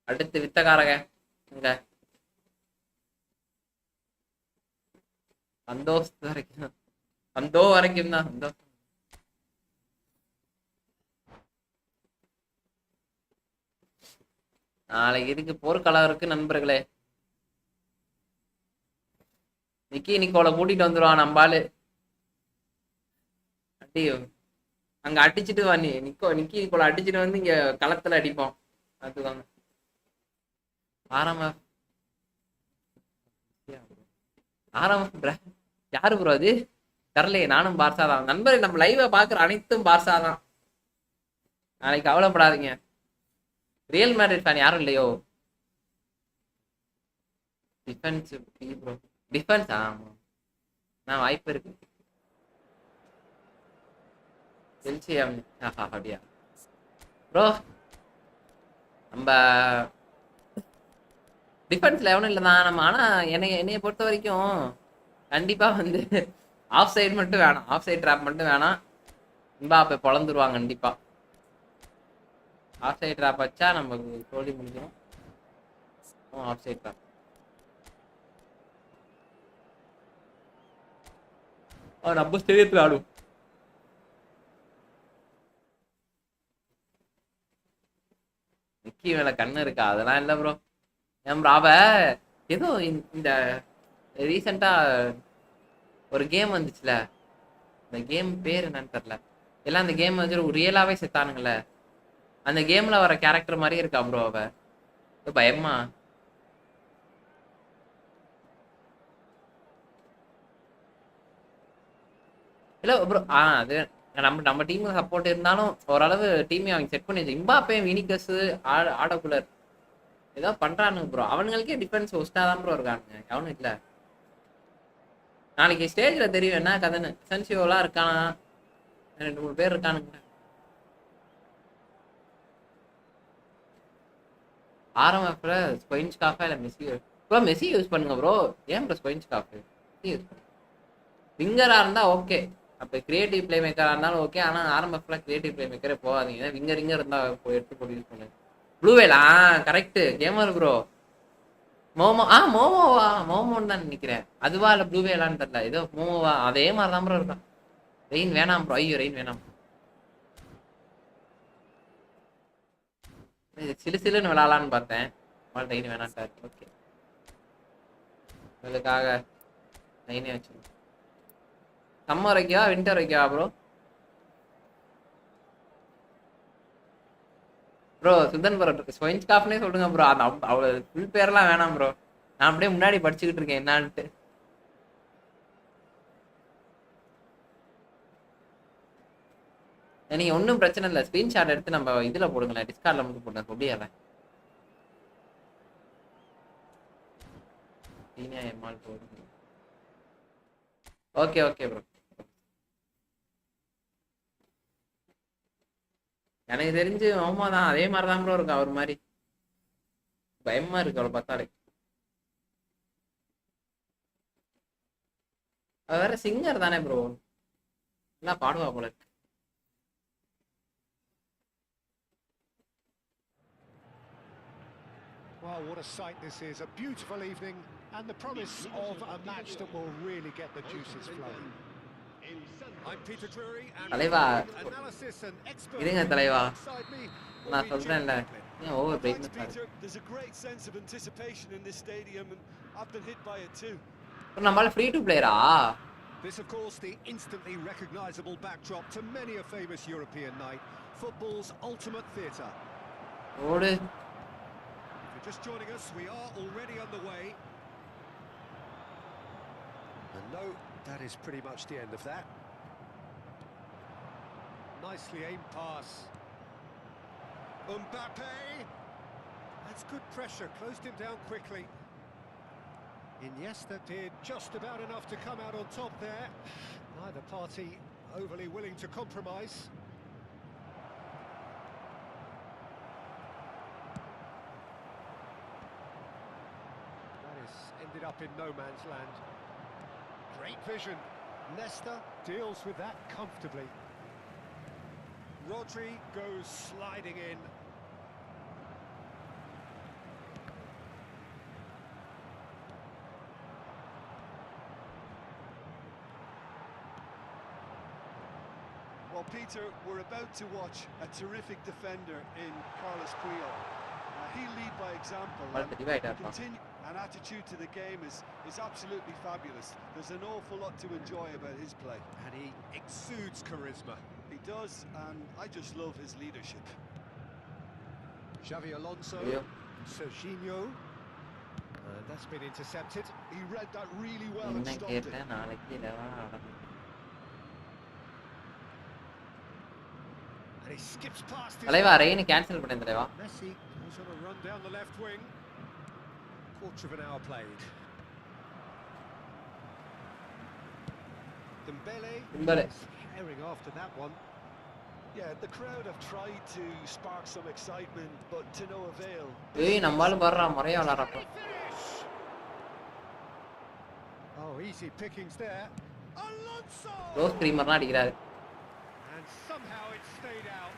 அடுத்து வித்தக்காரங்க. இங்க வரைக்கும் தான் சந்தோஷம். நாளைக்கு இதுக்கு போர்க்களம் இருக்கு நண்பர்களே. நிக்கோல கூட்டிட்டு வந்துருவான் நம்பாலு. அடியோ அங்க அடிச்சுட்டு வா. நிக்கோல அடிச்சுட்டு வந்து இங்க களத்துல அடிப்போம், பாத்துக்கோங்க. யாரு ப்ரோ அது? தரலையே. நானும் பார்சா தான் நண்பர்கள். நம்ம லைவ பாக்குற அனைத்தும் பார்சா தான். நாளைக்கு கவலைப்படாதீங்க. ரியல் மேட்ரிட் ஃபேன் யாரும் இல்லையோ? Defence bro. டிஃபென்ஸ் ஆமா. நான் வாய்ப்பு இருக்கு. செல்சி அப்படியா ப்ரோ? நம்ம டிஃபென்ஸ்ல எவனும் இல்லைதான் நம்ம. ஆனா என்னைய பொறுத்த வரைக்கும் கண்டிப்பா வந்து ஆஃப் சைடு மட்டும் வேணாம். ஆஃப் சைடு ட்ராப் மட்டும் வேணாம். எம்பாப்பே பொழந்துருவாங்க கண்டிப்பா. ஆஃப் சைடு ட்ராப் வச்சா நமக்கு தோல்வி முடிஞ்சிடும். ஆஃப் சைடு ட்ராப் நம்ம ஸ்டேடியத்தில் ஆடும். நிக்கி மேல கண்ணு இருக்கா? அதெல்லாம் இல்ல ப்ரோ. ஏன் ப்ரோ அவ ஏதோ இந்த ரீசெண்டா ஒரு கேம் வந்துச்சுல, இந்த கேம் பேர் என்னன்னு தெரியல. எல்லாம் அந்த கேம் வந்து ரியலாவே செத்தானுங்களே, அந்த கேம்ல வர கேரக்டர் மாதிரி இருக்கா ப்ரோ அவ. பயமா இல்ல ப்ரோ. அது நம்ம டீமுக்கு சப்போர்ட் இருந்தாலும் ஓரளவு டீமே அவங்க செட் பண்ணி வச்சு. இம்பாப்பே, வினிகஸ், ஆடகுலர் ஏதோ பண்றானுங்க ப்ரோ. அவனுங்களுக்கே டிஃபென்ஸ் ஒஸ்டா தான் ப்ரோ இருக்கானுங்க. அவனும் இல்ல. நாளைக்கு ஸ்டேஜ்ல தெரியும் என்ன கதைன்னு. சென்சியோலாம் இருக்கானா, 2-3 பேர் இருக்கானுங்க. ஆர்எம்எஃப்ல ஸ்பெயின்ஸ் காஃபா இல்ல மெஸ்ஸி ப்ரோ? மெஸ்ஸி யூஸ் பண்ணுங்க ப்ரோ. ஏன் ப்ரோ ஸ்பெயின்ஸ் காஃபு யூஸ் பண்ணுங்க? விங்கரா இருந்தா ஓகே. அப்ப கிரியேட்டிவ் பிளே மேக்கரா இருந்தாலும் ஓகே. ஆனா ஆர்எம்எஃப்ல கிரியேட்டிவ் பிளே மேக்கரே போகாதீங்க. விங்கர் இருந்தா எடுத்து போட்டு யூஸ் பண்ணுங்க. Blue whale correct gamer bro. மோமோ மோமோன்னு தான் நினைக்கிறேன். அதுவா இல்ல ப்ளூவேலான்னு தெரியல. ஏதோ மோமோவா அதே மாதிரி தான் ப்ரோ இருக்கான். ரெயின் வேணாம் ப்ரோ. ஐயோ ரெயின் வேணாம். சிலுன்னு விளாடலான்னு பார்த்தேன். ரெயின் வேணான்ட்டாரு. ஓகே அதுக்காக ரெயினே வச்சு. சம்மர் வைக்கவா வின்டர் வைக்கவா ப்ரோ? ப்ரோ சுதன் ப்ரோ ஸ்பெயின்ஸ் காஃப்னே சொல்லுங்க ப்ரோ. அந்த அவ்வளவு ஃபுல் பேர்லாம் வேணாம் ப்ரோ. நான் அப்படியே முன்னாடி படிச்சுக்கிட்டு இருக்கேன் என்னான்ட்டு. நீங்க ஒன்றும் பிரச்சனை இல்லை. ஸ்கிரீன்ஷாட் எடுத்து நம்ம இதுல போடுங்களேன், டிஸ்கார்ட்ல மட்டும் போடுங்க. சொல்லிடுறேன். Okay okay bro. எனக்கு தெரிஞ்சு ஆமா தான் அதே மாதிரி தான் ப்ரோ இருக்கு. அவர் மாதிரி பயமா இருக்கு அவளை பார்த்தாலே. அவர் வேற சிங்கர் தானே ப்ரோ, நல்லா பாடுவா போல இருக்கு. Wow, what a sight this is. A beautiful evening and the promise of a match that will really get the juices flowing. I'm Peter Drury and தலைவா analysis and expert இருங்க தலைவா, inside me. நான் சொல்றேன்ல ஏன் over brightness Peter, there's a great sense of anticipation in this stadium and I've been hit by it too. நம்மால free to பிளேயரா? This of course the instantly recognizable backdrop to many a famous European night, football's ultimate theatre. ஓடு. If you're just joining us, we are already underway. And no, that is pretty much the end of that. Nicely aimed pass. Mbappe! That's good pressure, closed him down quickly. Iniesta did just about enough to come out on top there. Neither party overly willing to compromise. That has ended up in no man's land. Great vision. Nesta deals with that comfortably. Rodri goes sliding in. Well, Peter, we're about to watch a terrific defender in Carlos Puyol. He'll lead by example. An attitude to the game is absolutely fabulous. There's an awful lot to enjoy about his play. And he exudes charisma. He does, and I just love his leadership. Xavi Alonso, Serginho, that's been intercepted. He read that really well and stopped it. And he skips past his தலைவா rain cancel பண்ணேன் தலைவா. Messi goes on a run down the left wing. Quarter of an hour played. Dembele is herring after that one. Yeah, the crowd have tried to spark some excitement, but to no avail. ஏய் நம்மால வர்றா மறையா விளையாடுறா. Oh, easy pickings there. Alonso! ரோஸ் கிரீமர்லாம் அடிக்கிறாரு. And somehow it stayed out.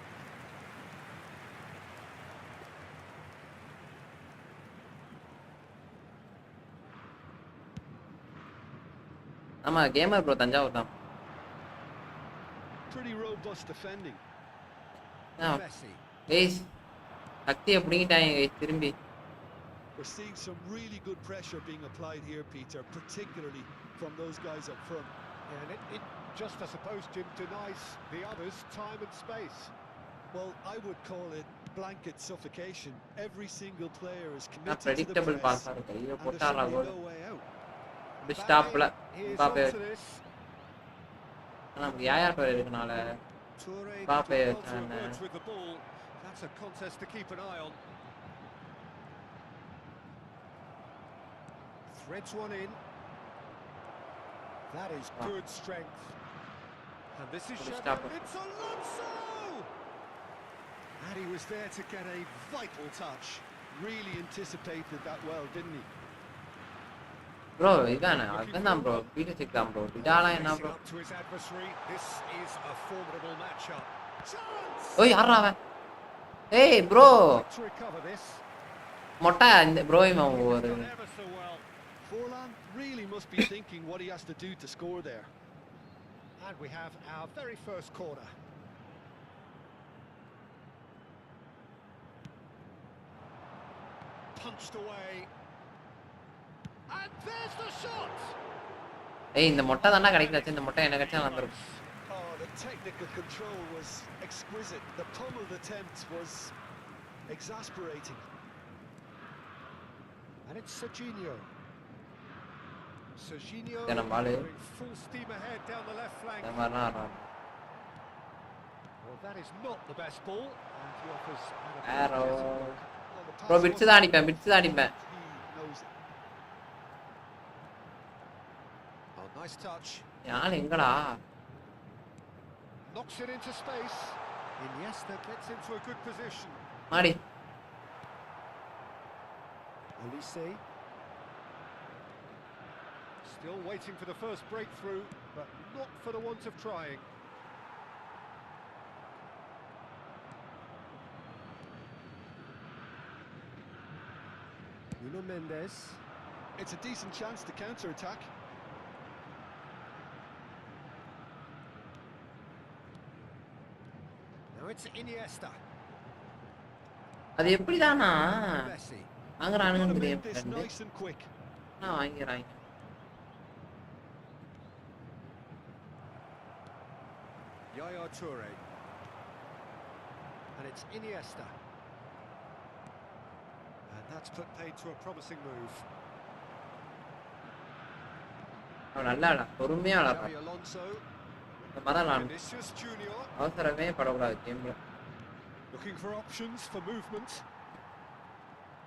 ஆமா gamer bro Thanjavur தான். Pretty robust defending. Messi. ஏய் சக்தி அப்படிங்கிட்டாங்க guys திரும்பி. We're seeing some really good pressure being applied here, Peter, particularly from those guys up front. Yeah, and it just, I suppose, Jim, denies the others time and space. Well, I would call it blanket suffocation. Every single player is நான் committed to the predictable press, pass ஆ இருக்கு. ஐயோ and there's போட்டாரா simply goal. no way out. இப்படி ஸ்டாப்ல Here's பாப்பே. onto this. நமக்கு யாயா பேர் இருக்கனால Toure Mbappe did well to and, emerge with the ball. That's a contest to keep an eye on. Threads one in. That is good strength. And this is Good Xavi. stop. It's Alonso! And he was there to get a vital touch. Really anticipated that well, didn't he? Bro இதானே அதான் bro Peter தான் bro இதாலாம் என்ன bro. Up to his adversary. This is a formidable matchup. ஓய் யாரா அவன். ஏய் bro To recover this. மொட்டை இந்த ப்ரோ இவன் ஒரு Done ever so well. Forlan really must be thinking what he has to do to score there. And we have our very first corner. Punched away. And there's the shot! ஏய் இந்த மொட்டை தானே கிடைக்கல இந்த மொட்டை என்ன கிடைச்சா வந்துரும். Oh, the technical control was exquisite. The pummeled attempt was exasperating. And it's Serginho. Serginho Then I'm all in. going full steam ahead down the left flank. இந்த மாதிரிலாம் ஆடுறான். Well, that is not the best ball. And he offers an Arrow. apologetic look. Well, the pass bro bits தான் அடிப்பேன் bits தான் அடிப்பேன். he knows it. Oh, nice touch. யான் எங்கடா? Knocks it into space. Iniesta gets into a good position. மாடி. Olise. Still waiting for the first breakthrough, but not for the want of trying. Nuno Mendes. It's a decent chance to counter-attack. Now it's Iniesta. அது எப்படிதானா Messi. வாங்குறானுன்னு Gotta தெரியும் make this friend. nice and quick. நான் வாங்கிறாங்க. Yaya Toure. And it's Iniesta. And that's put paid to a promising move. அவன் நல்லா விளையாட பொறுமையா விளையாடுறான். Xavi Alonso. இந்த மாதிரி விளையாடணும். Vinicius Junior. அவசரமே படக்கூடாது கேம்ல. Looking for options for movement.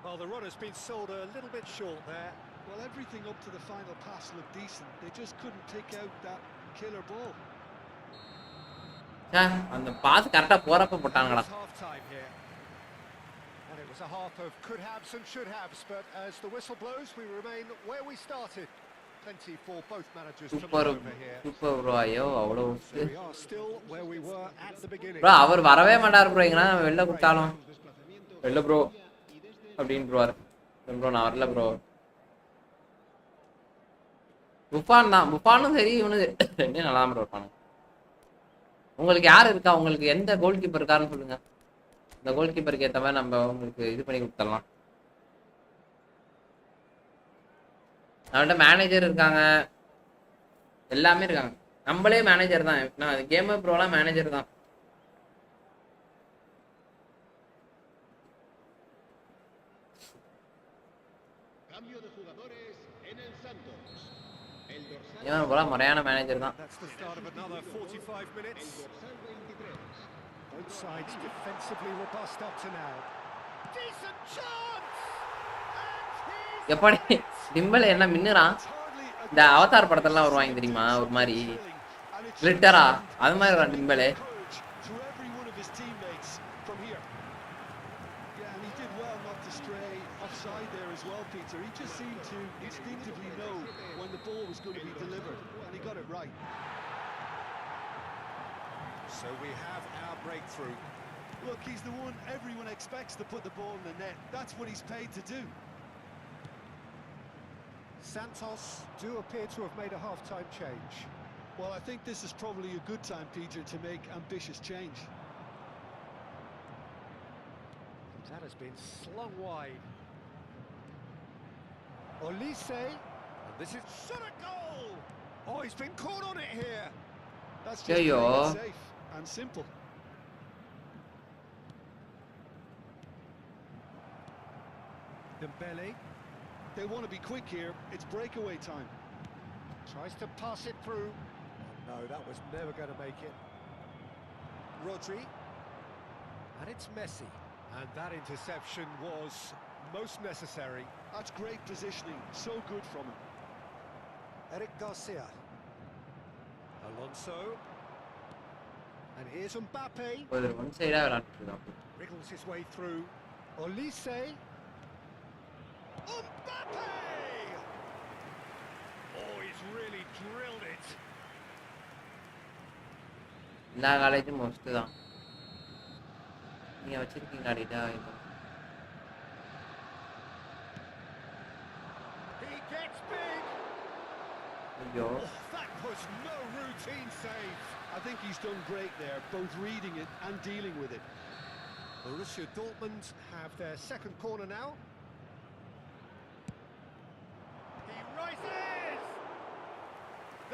Well, the run has been sold a little bit short there. Well, everything up to the final pass looked decent. They just couldn't pick out that killer ball. அந்த pass கரெக்டா போறப்ப போட்டாங்கடா. It's half time here. And it was a half of could haves and should haves, but as the whistle blows, we remain where we started. Plenty for both managers to super move over here. Super bro ஐயோ அவ்வளோ So we are still where we were at the beginning. Bro அவர் வரவே மாட்டார் bro எங்கனா வெளில கூப்பிட்டாலும் வெளில bro அப்படின்னு ப்ரோவார் ப்ரோ நான் வரல ப்ரோ. புஃபான் தான் புஃபானும் சரி இவனு ரெண்டே நல்லா ப்ரோ இருப்பானு. உங்களுக்கு யார் இருக்கா உங்களுக்கு எந்த கோல் கீப்பர் இருக்காருன்னு சொல்லுங்க. இந்த கோல் கீப்பருக்கு ஏற்ற மாதிரி நம்ம உங்களுக்கு இது பண்ணி கொடுத்துடலாம். நம்மள்ட்ட மேனேஜர் இருக்காங்க எல்லாமே இருக்காங்க. நம்மளே மேனேஜர் தான். நான் கேமர் ப்ரோலாம் மேனேஜர் தான். Cambio de jugadores en el Santos. El dorsal, gamer ப்ரோலாம் முறையான மேனேஜர் தான். That's the start of another 45 el minutes. dorsal 23. Both sides defensively robust up to now. Decent chance! And he's எப்படி டிம்பல் என்ன மின்னுறான்? இந்த Avatar படத்தெல்லாம் வருவாங்க தெரியுமா, ஒரு மாதிரி கிளிட்டரா, அது மாதிரி வரான் டிம்பல். Well, Peter, he just seemed to instinctively know when the ball was going to be delivered, and he got it right. So we have our breakthrough. Look, he's the one everyone expects to put the ball in the net. That's what he's paid to do. Santos do appear to have made a half-time change. Well, I think this is probably a good time, Peter, to make ambitious change. That has been slung wide. Olise, and this is shot a goal! Oh, he's been caught on it here. That's just playing it safe and simple. Dembele. They want to be quick here. It's breakaway time. Tries to pass it through. No, that was never going to make it. Rodri. And it's Messi. And that interception was most necessary. That's great positioning. So good from him. Eric Garcia. Alonso. And here's Mbappe. one side Wriggles his way through. Olise. Mbappe! Oh, he's really drilled it. எல்லா காலேஜும் most தான். நீங்க வச்சிருக்கீங்க அடிடா. He gets big. ஐயோ. That was no routine save. I think he's done great there, both reading it and dealing with it. Borussia Dortmund have their second corner now. He rises!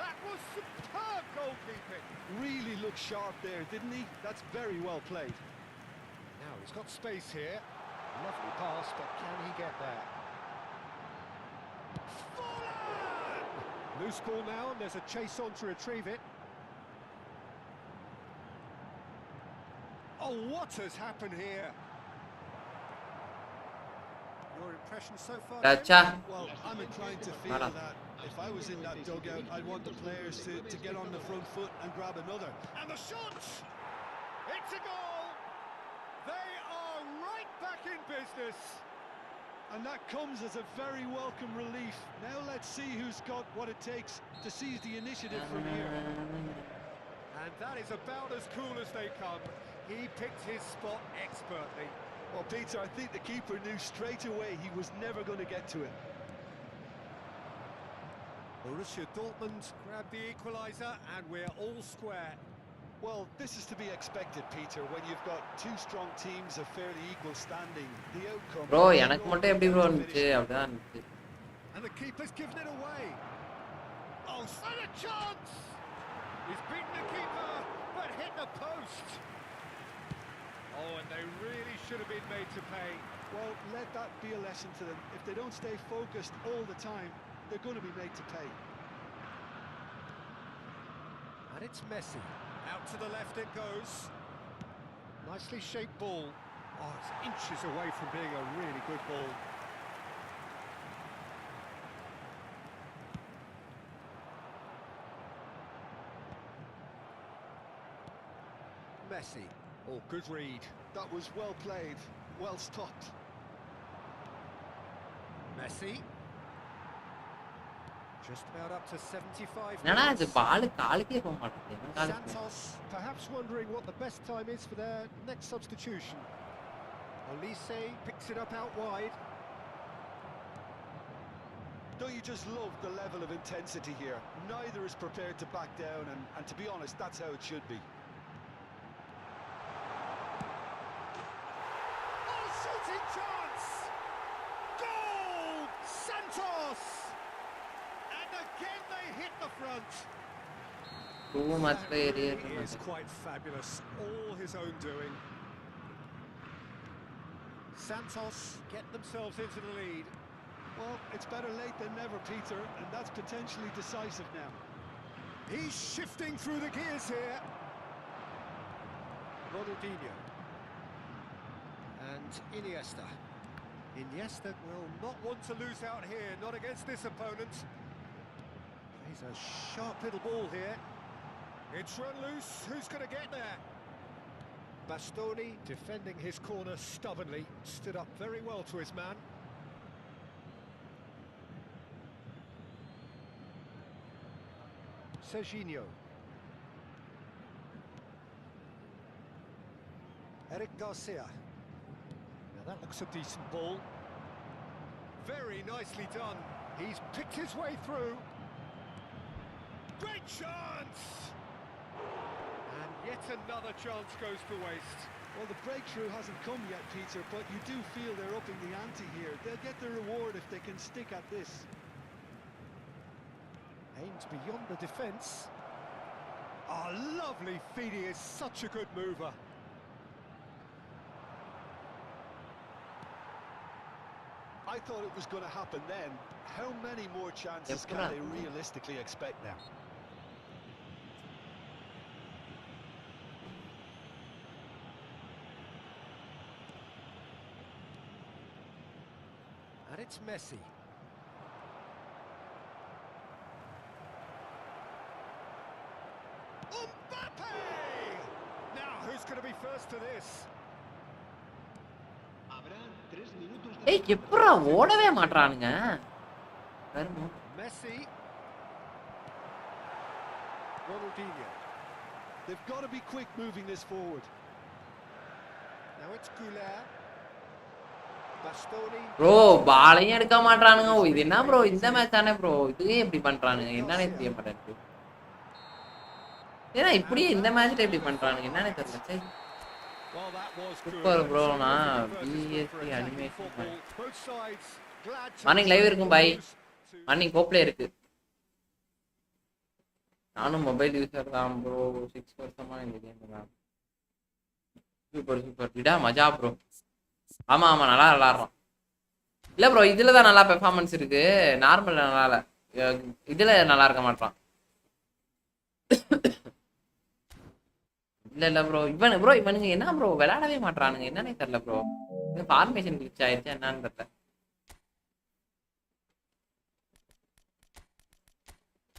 That was superb goalkeeping. Really looked sharp there, didn't he? That's very well played. Now he's got space here. Lovely pass, but can he get there? Fallen! Loose ball now, and there's a chase on to retrieve it. Oh, what has happened here? Your impression so far? Racha. Well, I'm inclined to feel that if I was in that dugout, I'd want the players to get on the front foot and grab another. And the shot! It's a goal! They are right back in business. And that comes as a very welcome relief. Now let's see who's got what it takes to seize the initiative from here. And that is about as cool as they come. He picked his spot expertly. Well, Peter, I think the keeper knew straight away he was never going to get to it. Borussia Dortmund grabbed the equaliser, and we're all square. Well, this is to be expected, Peter, when you've got two strong teams of fairly equal standing. The outcome... Bro, எனக்கு மட்டும் எப்படி bro இருந்துச்சு? அப்படிதான் இருந்துச்சு. And the keeper's given it away. Oh, and a chance! He's beaten the keeper, but hit the post. Oh, and they really should have been made to pay. Well, let that be a lesson to them. If they don't stay focused all the time, they're going to be made to pay. And it's Messi. Out to the left it goes. Nicely shaped ball. Oh, it's inches away from being a really good ball. Messi. Oh, good read. That was well played, well stopped. Messi. Just about up to 75 என்னடா இது minutes. பால் காலுக்கே போக மாட்டேங்குது. Santos perhaps wondering what the best time is for their next substitution. Olise picks it up out wide. Don't you just love the level of intensity here? Neither is prepared to back down, and to be honest, that's how it should be. Oh, shooting chance! Goal! Santos! And again they hit the front. Too much That really is quite fabulous. All his own doing. Santos get themselves into the lead. Well, it's better late than never, Peter, and that's potentially decisive now. He's shifting through the gears here. Ronaldinho. And Iniesta. Iniesta will not want to lose out here, not against this opponent. He's a sharp little ball here. It's run loose, who's going to get there? Bastoni defending his corner stubbornly, stood up very well to his man. Serginho. Eric Garcia. Now that looks a decent ball. Very nicely done. He's picked his way through. Great chance! And yet another chance goes to waste. Well, the breakthrough hasn't come yet, Peter, but you do feel they're upping the ante here. They'll get the reward if they can stick at this. Aims beyond the defence. Oh, lovely feed. He is such a good mover. I thought it was going to happen then. How many more chances can they realistically expect now? And it's Messi. Mbappe! Now, who's going to be first to this? Habrá 3 minutos de... ஏய் எப்பறா ஓடவே மாட்றானுங்க Messi. Ronaldinho. They've got to be quick moving this forward. Now it's Goulart. Bastoni. Bro பாலையும் எடுக்க மாட்றானுங்க. இது என்ன bro இந்த match தானே bro, இதுவே இப்படி பண்றானுங்க என்னன்னே தெரிய மாட்டேங்குது. ஏன்னா இப்படியே இந்த மேட்ச்ல இப்படி பண்றானுங்க என்னன்னே தெரியல. சரி சூப்பர் ப்ரோ. நான் பிஎஸ்சி அனிமேஷன் மார்னிங் லைவ் இருக்கும் பாய். மார்னிங் கோப்லே இருக்கு. நானும் மொபைல் யூசர் தான் ப்ரோ. 6 வருஷமா இந்த கேம் தான். சூப்பர் சூப்பர் விடா மஜா ப்ரோ. ஆமா ஆமா நல்லா விளாட்றோம். இல்ல ப்ரோ இதுல தான் நல்லா பெர்ஃபார்மன்ஸ் இருக்கு. நார்மல்ல நல்லா இல்ல, இதுல நல்லா இருக்க மாட்டான். இல்ல இல்ல ப்ரோ இவனுங்க என்ன ப்ரோ விளையாடவே மாட்டானுங்க என்னன்னே தெரியல ப்ரோ. ஃபார்மேஷன் கிளிச் ஆயிடுச்சு என்னன்னு தெரியல.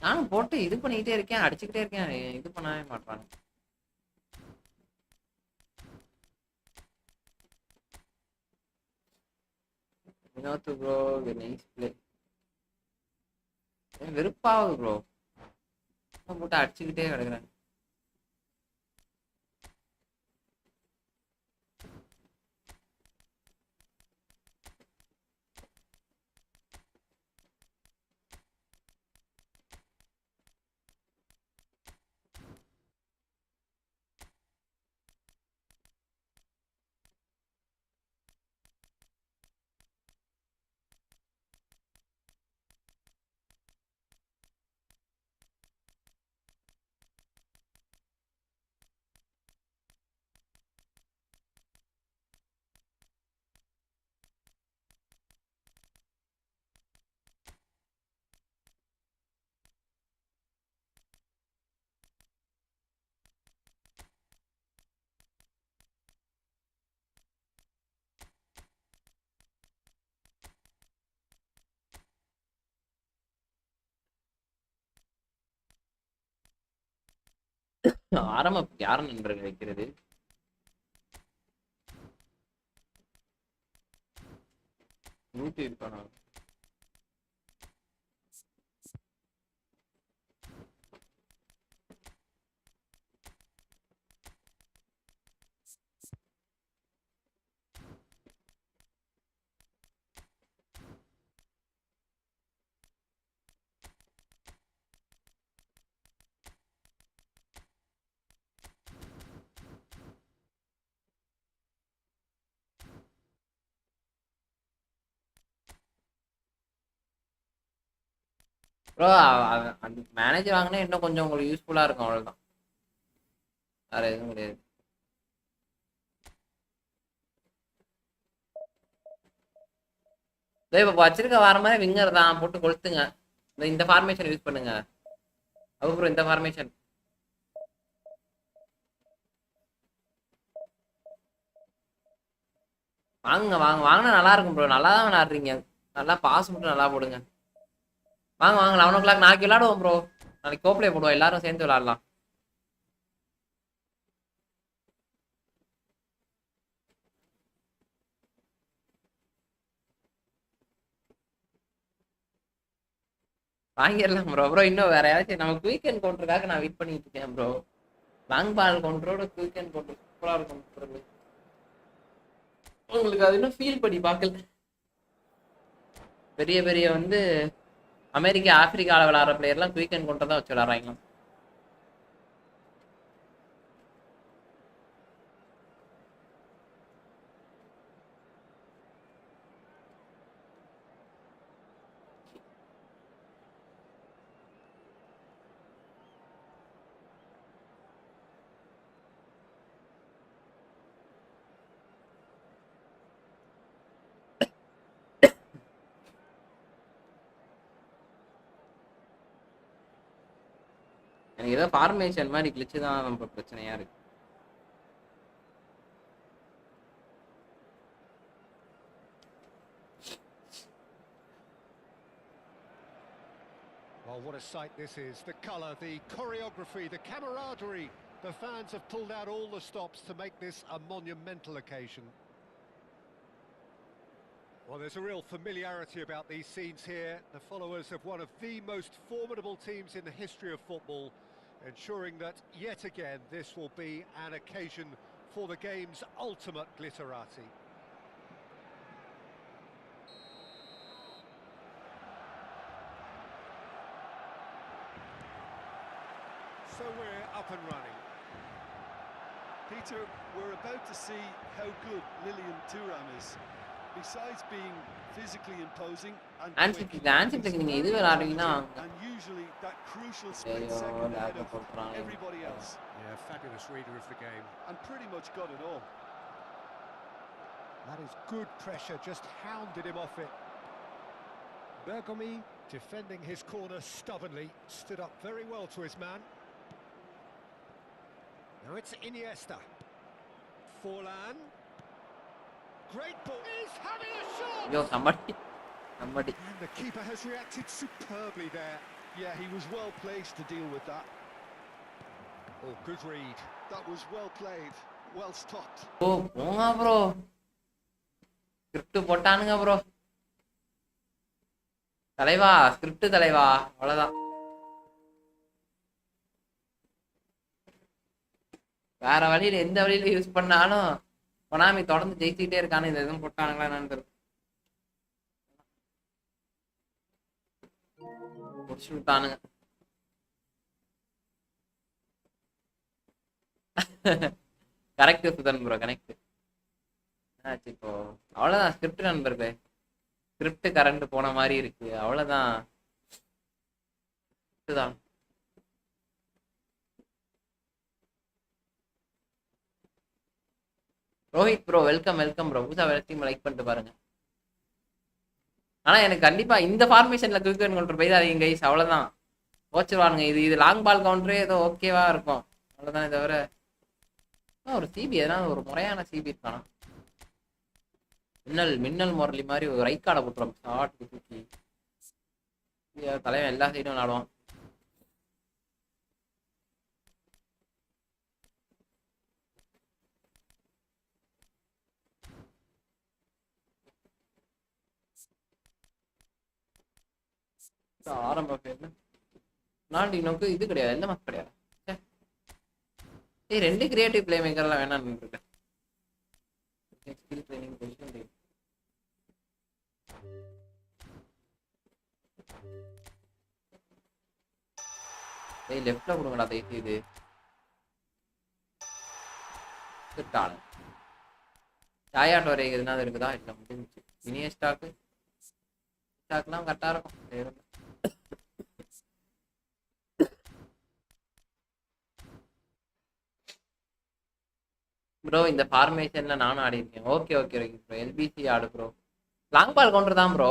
நானும் போட்டு இது பண்ணிக்கிட்டே இருக்கேன், அடிச்சுக்கிட்டே இருக்கேன், இது பண்ணவே மாட்டானுங்க. Vinod bro nice play. வெறுப்பாகுது ப்ரோ போட்டு அடிச்சுக்கிட்டே கிடக்குறேன். ஆரம்ப யார நண்பர்கள் வைக்கிறது நூத்தி இருப்பானா? ப்ரோ அந்த மேனேஜர் வாங்கினா இன்னும் கொஞ்சம் உங்களுக்கு யூஸ்ஃபுல்லா இருக்கும், அவ்வளவுதான், வேற எதுவும் கிடையாது. இப்ப வச்சிருக்க வர மாதிரி விங்கர் தான் போட்டு கொளுத்துங்க. இந்த ஃபார்மேஷன் யூஸ் பண்ணுங்க. அப்புறம் இந்த ஃபார்மேஷன் வாங்க வாங்க வாங்கினா நல்லா இருக்கும் ப்ரோ. நல்லா தான் விளையாடுறீங்க. நல்லா பாஸ் மட்டும் நல்லா போடுங்க. வாங்க வாங்க 11 o'clock நாளைக்கு விளையாடுவோம் ப்ரோ. நாளைக்கு கோப்ளே போடுவோம், எல்லாரும் சேர்ந்து விளையாடலாம். வாங்கிடலாம் ப்ரோ. ப்ரோ இன்னும் வேற யாராச்சும் நம்ம குயிக் அண்ட் கவுண்டருக்காக நான் வெயிட் பண்ணிட்டு இருக்கேன் ப்ரோ. லாங் பால் கவுண்டரோட குயிக் அண்ட் கவுண்டர் சூப்பரா இருக்கும் ப்ரோ. உங்களுக்கு அது இன்னும் ஃபீல் பண்ணி பார்க்கல. பெரிய பெரிய வந்து அமெரிக்கா ஆப்பிரிக்காவில் விளையாடுற பிளேயர்லாம் குயிக் அண்ட் கவுண்டர் தான் வச்சு விளையாடுறாங்க. எனக்கு ஏதோ ஃபார்மேஷன் மாதிரி கிழிச்சு தான் நம்ம பிரச்சனையா இருக்கு. Well, what a sight this is. The colour, the choreography, the camaraderie. The fans have pulled out all the stops to make this a monumental occasion. Well, there's a real familiarity about these scenes here. The followers of one of the most formidable teams in the history of football, ensuring that yet again this will be an occasion for the game's ultimate glitterati. So we're up and running. Peter, we're about to see how good Lilian Thuram is. Besides being physically imposing and quick, நீங்க இது விளையாடுவீங்கன்னா and usually that crucial split second ahead of everybody else. Yeah, fabulous reader of the game. And pretty much got it all. That is good pressure, just hounded him off it. Bergomi, defending his corner stubbornly, stood up very well to his man. Now it's Iniesta. Forlan. Great ball. He's having a shot! Yo, somebody. And the keeper has reacted superbly there. Yeah, he was well placed to deal with that. Oh, good read. That was well played, well stopped. Oh, போங்க bro. Script போட்டானுங்க bro. தலைவா, script தலைவா. அவ்வளவுதான். வேற வழியில எந்த வழியில use பண்ணாலும் கொனாமி தொடர்ந்து ஜெயிச்சுக்கிட்டே இருக்கானு இந்த எதுவும் போட்டானுங்களா என்னன்னு முடிச்சு விட்டானுங்க. Correct Sudhan bro, correct. இப்போ அவ்வளவுதான் ஸ்கிரிப்ட் நண்பர்களே. ஸ்கிரிப்ட் கரண்ட் போன மாதிரி இருக்கு, அவ்வளவுதான். இதுதான் Rohit bro, welcome welcome bro. புதுசா வெல்கம் லைக் பண்ணிட்டு பாருங்க. ஆனா எனக்கு கண்டிப்பா இந்த ஃபார்மேஷன்ல குயிக் அண்ட் கவுண்டர் போய்தாதீங்க கைஸ், அவ்வளவுதான். போச்சுருவானுங்க. இது லாங் பால் கவுண்டரே ஏதோ ஓகேவா இருக்கும், அவ்வளவுதானே தவிர ஒரு சிபி எதனா ஒரு முறையான சிபி இருக்கானா. மின்னல் முரளி மாதிரி ஒரு ரைட் கார்டை போட்டுரும் ஷார்ட் தூக்கி. தலைவன் எல்லா சைடும் விளாடுவான். ஆரம்ப பேர்ல நாண்டினோக்கு இது கிடையாது, எந்த மாஸ் கிடையாது. ஏய், 2 கிரியேட்டிவ் பிளே மேக்கர்லாம் வேணாம்னு இருக்கேன். ஸ்கில் ட்ரைனிங் பொசிஷன் டே. ஏய், லெஃப்ட்ல கொடுங்கடா தைத்து. இது கிட்டான சாயாட் வரை எதுனா இருக்குதா? இல்ல முடிஞ்சிச்சு. இனிய ஸ்டாக்லாம் கரெக்டா இருக்கும். ப்ரோ இந்த ஃபார்மேஷன்ல நானும் ஆடி இருக்கேன். Okay okay okay bro. LBC ஆடு ப்ரோ. லாங் பால் கவுண்டர் தான் ப்ரோ.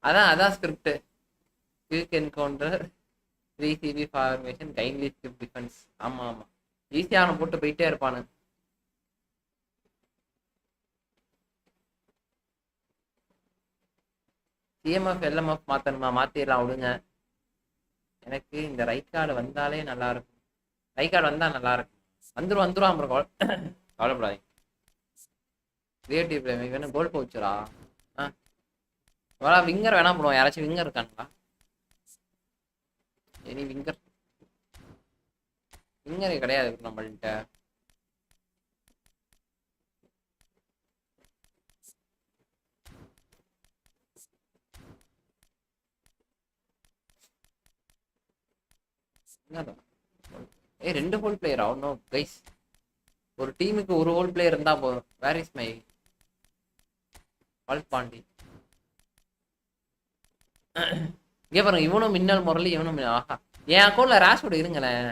அதான் script. Quick encounter 3 CB formation kindly script defence. ஆமா ஆமா ஈஸியா அவனை போட்டு போயிட்டே இருப்பானு. சிஎம்எஃப் எல்எம்எஃப் மாத்தணுமா? மாத்திடலாம் விடுங்க. எனக்கு இந்த ரைட் கார்டு வந்தாலே நல்லா இருக்கும். ரைட் கார்டு வந்தா நல்லா இருக்கும். வந்துரும் அப்புறம் கவலைப்படாதீங்க. கிரியேட்டிவ் பிளே வேணும். கோல் போச்சுரா. விங்கர் வேணா போடுவோம். யாராச்சும் விங்கர் இருக்காங்களா? எனி விங்கரே கிடையாது நம்மள்கிட்ட. ரெண்டு ஹோல் பிளேயர் ஆகணும் கைஸ். ஒரு டீமுக்கு ஒரு ஹோல் பிளேயர் இருந்தா போதும். Where is my ball Pandi? இங்கே பாருங்க, இவனும் மின்னல் முரளி, இவனும் ஆஹா. என் அக்கௌண்ட்ல ராஷ்வுட் இருங்களேன்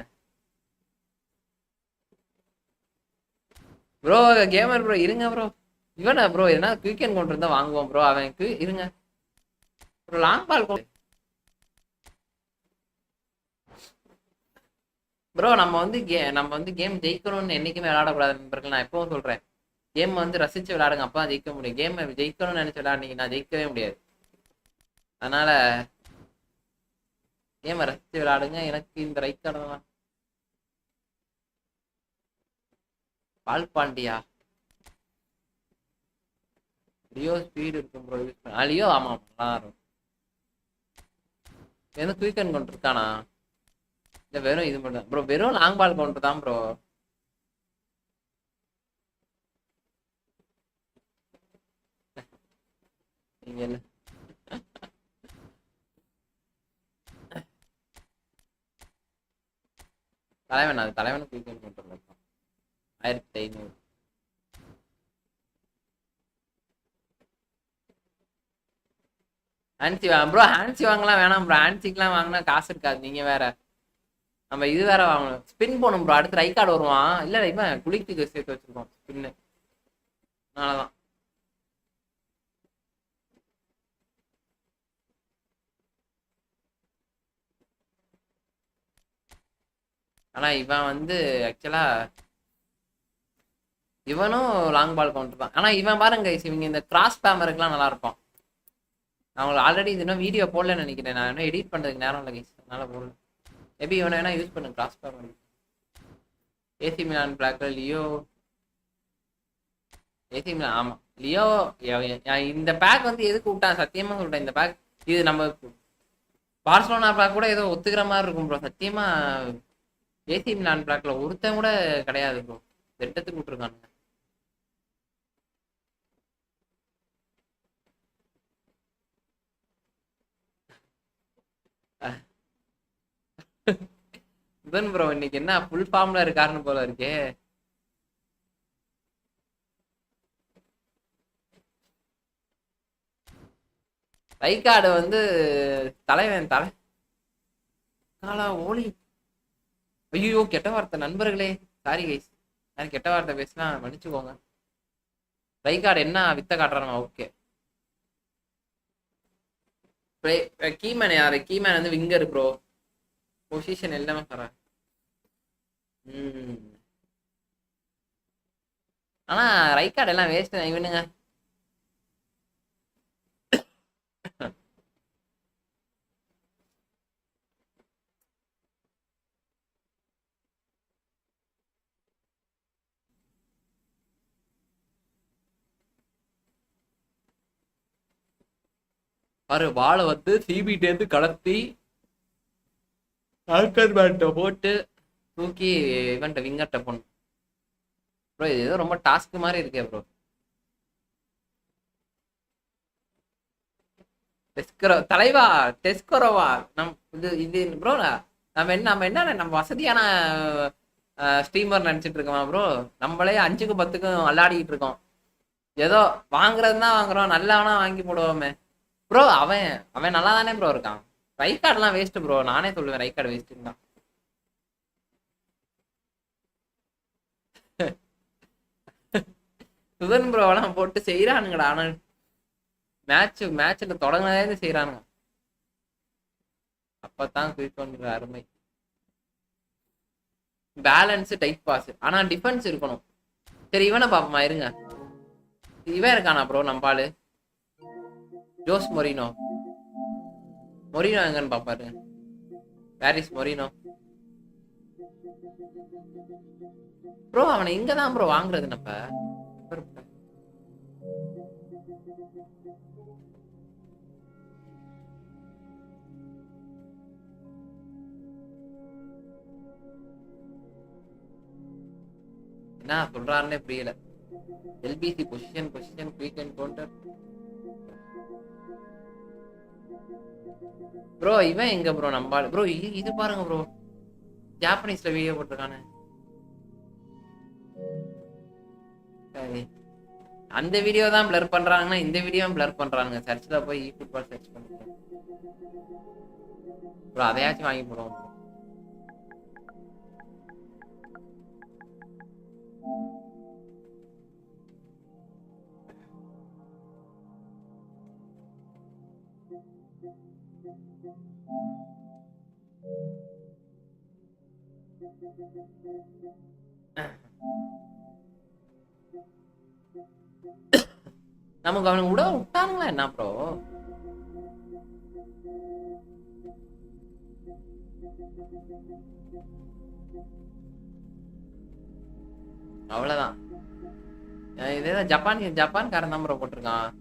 ப்ரோ. கேமர் ப்ரோ இருங்க ப்ரோ. இவனா ப்ரோ என்ன குயிக்கன் கொண்டு இருந்தா வாங்குவோம் ப்ரோ. அவனுக்கு இருங்க ப்ரோ. லாங் பால் ப்ரோ. நம்ம வந்து கேம் ஜெயிக்கணும்னு என்னைக்குமே விளையாடக்கூடாது நண்பர்கள். நான் எப்பவும் சொல்றேன், கேம் வந்து ரசிச்சு விளையாடுங்க, அப்பதான் ஜெயிக்க முடியும். கேம் ஜெயிக்கணும்னு நினைச்சு விளையாடுனீங்கன்னா ஜெயிக்கவே முடியாது. அதனால கேம ரசிச்சு விளையாடுங்க. எனக்கு இந்த ரைட் கார்டு தான். பால் பாண்டியா லியோ ஸ்பீடு இருக்கும் ப்ரோ. யூஸ் பண்ண லியோ. ஆமா நல்லா இருக்கும். எந்த குயிக்கன் கொண்டு இருக்கானா? இல்ல வெறும் இது மட்டும் ப்ரோ. வெறும் லாங் பால் கொண்டு தான் ப்ரோ. நீங்க என்ன தலைவன்? அது தலைவனு குயிக்கன் கொண்டு இருக்கோம். 1500 ஹான்சி ப்ரோ. ஹான்சி வாங்கலாம் வேணாம் ப்ரோ. ஹான்சிக்கெலாம் வாங்கினா காசு இருக்காது. நீங்க வேற. நம்ம இது வேற வாங்கணும். ஸ்பின் போகணும் ப்ரோ. அடுத்து ரைட் கார்டு வருவான். இல்ல இவன் குளிக்கு சேர்த்து வச்சிருக்கோம் ஸ்பின்னு. அதனாலதான். ஆனா இவன் வந்து ஆக்சுவலா இவனும் லாங் பால் கவுண்டர் தான். ஆனா இவன் பாருங்க, இவங்க இந்த கிராஸ் பேமருக்குலாம் நல்லா இருக்கும். நான் உங்களுக்கு ஆல்ரெடி இது இன்னும் வீடியோ போடலன்னு நினைக்கிறேன். நான் இன்னும் எடிட் பண்றதுக்கு நேரம் இல்லை கைஸ், அதனால போடல. மேபி இவனை வேணா யூஸ் பண்ணுங்க கிராஸ் பேமர். ஏசி மிலான் பிளாக்ல லியோ. ஏசி மிலான் ஆமா லியோ. இந்த பேக் வந்து எதுக்கு விட்டான் சத்தியமா சொல்றேன். இந்த பேக் இது நம்ம பார்சலோனா பேக் கூட ஏதோ ஒத்துக்கிற மாதிரி இருக்கும் ப்ரோ. சத்தியமா ஏசி மிலான் பிளாக்ல ஒருத்தன் கூட கிடையாது ப்ரோ. ரெட்டத்துக்கு விட்டுருக்கானுங்க. இதன் ப்ரோ இன்னைக்கு என்ன ஃபுல் ஃபார்ம்ல இருக்காருன்னு போல இருக்கே. ரைக்கார்டு வந்து தலைவன் காலா ஓலி. ஐயோ கெட்ட வார்த்தை நண்பர்களே, சாரி கைஸ். நான் கெட்ட வார்த்தை பேசினா மன்னிச்சுக்கோங்க. ரைக்கார்டு என்ன வித்த காட்டுறாங்க. ஓகே கீமேன் யாரு? கீமேன் வந்து விங்கர் ப்ரோ. பொசிஷன் எல்லாமே தரேன். ஆனா ரைக்கார்டு எல்லாம் வேஸ்ட் இவனுங்க. பாரு வாழை வந்து சிபிட்டேருந்து கடத்தி ஆல்கர் பேட்டை போட்டு தூக்கி இவன்ட்ட விங்கர்ட்ட போடணும் ப்ரோ. இது ஏதோ ரொம்ப டாஸ்க் மாதிரி இருக்கே ப்ரோ. தலைவா டெஸ்கரோவா நம் இது ப்ரோ. நம்ம என்ன வசதியான ஸ்ட்ரீமர் நினைச்சிட்டு இருக்கோமா ப்ரோ? நம்மளே 5க்கு 10க்கும் விளையாடிட்டு இருக்கோம். ஏதோ வாங்குறதுதான் வாங்குறோம். நல்லவனா வாங்கி போடுவோமே ப்ரோ. அவன் நல்லா தானே ப்ரோ இருக்கான். ரைட் கார்டுலாம் வேஸ்ட் ப்ரோ. நானே சொல்லுவேன் ரைட் கார்டு வேஸ்ட் தான். சுதன் ப்ரோவெல்லாம் போட்டு செய்யறானுங்கடா. ஆனா மேட்ச்ல தொடங்கினதே செய்யறானுங்க. அப்பதான் குயிக் பண்ற அருமை. Balance tight boss. ஆனா டிஃபென்ஸ் இருக்கணும். சரி இவனை பாப்போமா இருங்க. இவன் இருக்கானா ப்ரோ நம்பாளு? Jose Moreno. மொரினோ எங்கன்னு பாப்பாரு. Paris Moreno bro. அவனை இங்க தான் ப்ரோ வாங்குறது நம்ம. என்ன சொல்றாருன்னே புரியல. LPC position quick and counter. Bro இவன் எங்க ப்ரோ நம்பாளு? ப்ரோ இது பாருங்க ப்ரோ, ஜாப்பனீஸ்ல வீடியோ போட்டிருக்கானு. அந்த வீடியோ தான் பிளர் பண்றாங்கன்னா இந்த வீடியோ பிளர் பண்றாங்க. சர்ச்ல போய் ஃபுட்பால் சர்ச் பண்ணிட்டேன் ப்ரோ. அதையாச்சும் வாங்கி போடுவோம் ப்ரோ. நமக்கு அவனுக்கு விட விட்டானுங்களா என்ன ப்ரோ? அவ்வளவுதான். இதேதான் ஜப்பான்காரன் தான் ப்ரோ போட்டிருக்கான்.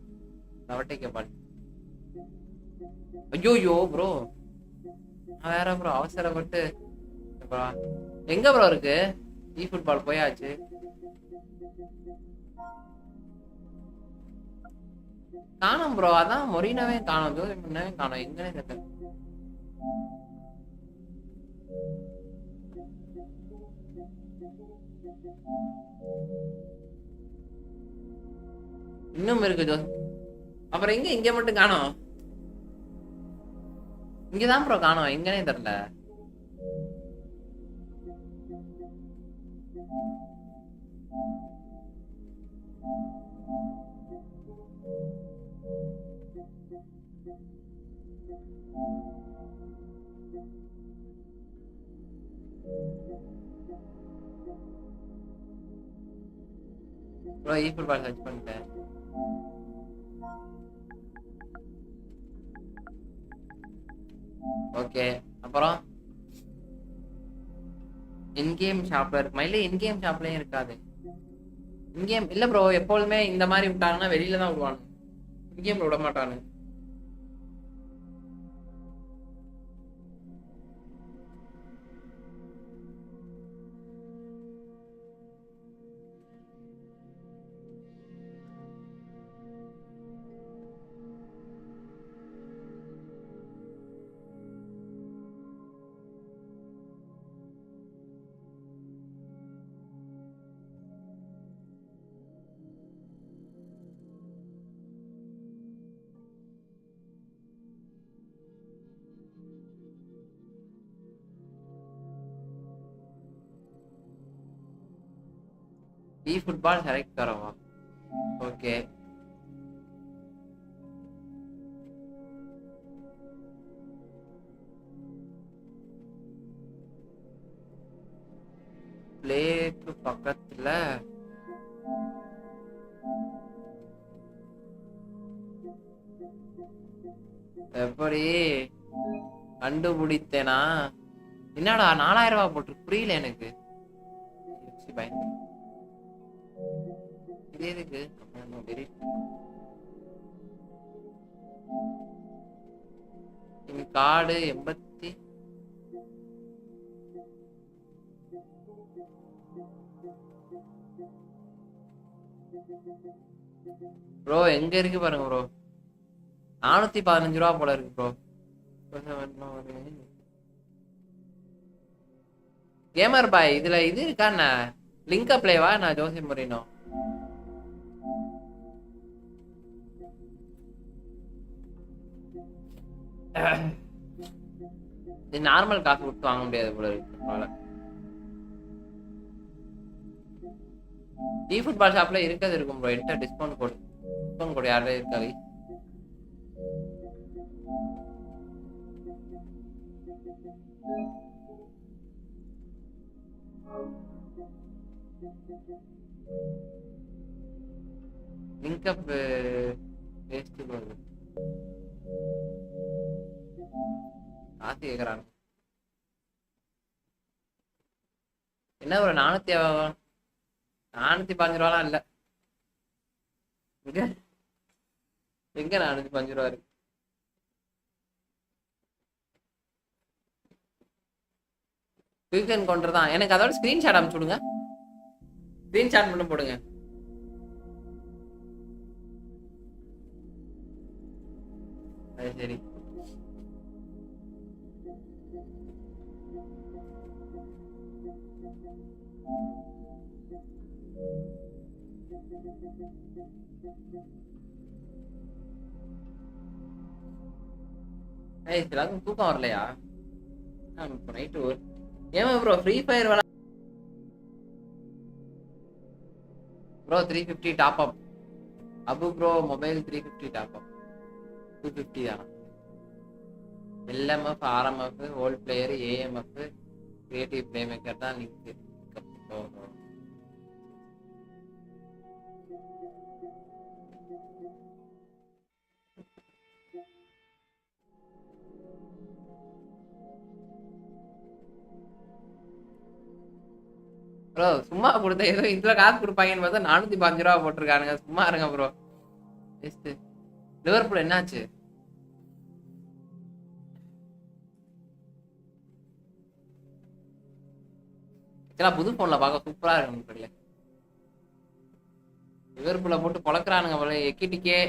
நவட்டைக்கப்பாடி. ஐயோ ப்ரோ வேற ப்ரோ அவசரப்பட்டு. எங்க ப்ரோ இருக்கு? இ ஃபுட்பால் போயாச்சு. காணோம் ப்ரோ. அதான் மொரினோவே காணோம், ஜோதி முன்னவே காணோம். எங்கன்னே தெரியல. இன்னும் இருக்கு ஜோதி. அப்புறம் இங்க மட்டும் காணோம். இங்கதான் ப்ரோ காணோம், எங்கன்னே தெரியல. ப்ரோ இ ஃபுட்பால் சர்ச் பண்ணிட்டேன். ஓகே அப்புறம் இன்கேம் ஷாப்ல இருக்குமா? இல்ல இன்கேம் ஷாப்லயும் இருக்காது. இன்கேம் இல்ல ப்ரோ. எப்பொழுதுமே இந்த மாதிரி விட்டாங்கன்னா வெளியில தான் விடுவானு, இன்கேம்ல விட மாட்டானு. ई फुटबॉल सेलेक्ट करो. ओके பிளேக்கு பக்கத்துல எப்படி கண்டுபிடித்தேனா? என்னடா 4000 ரூபாய் போட்டு புரியல எனக்கு. இது எதுக்கு கார்டு 80 ப்ரோ எங்க இருக்கு பாருங்க ப்ரோ. 415 ரூபா போல இருக்கு ப்ரோ. கேமர் பாய் இதுல இது இருக்கா என்ன? லிங்க் அப்ளைவா நான் ஜோசி மொரினோ. இது நார்மல் காசு கொடுத்து வாங்க முடியாது போல இருக்கு. இ ஃபுட்பால் ஷாப்ல இருக்கிறது இருக்கும் ப்ரோ. என்கிட்ட டிஸ்கவுண்ட் கோட் யாரே இருக்காது. லிங்க் அப் வேஸ்ட் ப்ரோ. காசு கேக்குறாங்க. என்ன ப்ரோ 415 ரூபாலாம் இல்ல. எங்க எங்க 415 ரூபா இருக்கு? வீக்கெண்ட் கவுண்டர் தான். எனக்கு அதோட ஸ்கிரீன்ஷாட் அனுப்பிச்சு விடுங்க. ஸ்கிரீன்ஷாட் மட்டும் போடுங்க. அது சரி. எல்லாருக்கும் தூக்கம் வரலையா? இப்போ நைட்டு ஏமா ப்ரோ ஃப்ரீ ஃபயர் விளா bro 350 top up. Abu bro mobile 350 top up. 250 தான். LMF RMF hole player AMF creative play maker தான் லிங்க். ப்ரோ சும்மா கொடுத்த ஏதோ இதுல காசு கொடுப்பாங்கன்னு பார்த்தா 415 ரூபா போட்டிருக்கானுங்க. சும்மா இருங்க ப்ரோ. லிவர்பூல் என்னாச்சு? புது போன்ல பார்க்க சூப்பரா இருக்கு. லிவர்பூல போட்டு பொழக்கிறானுங்க போல. எக்கிட்டிக்கே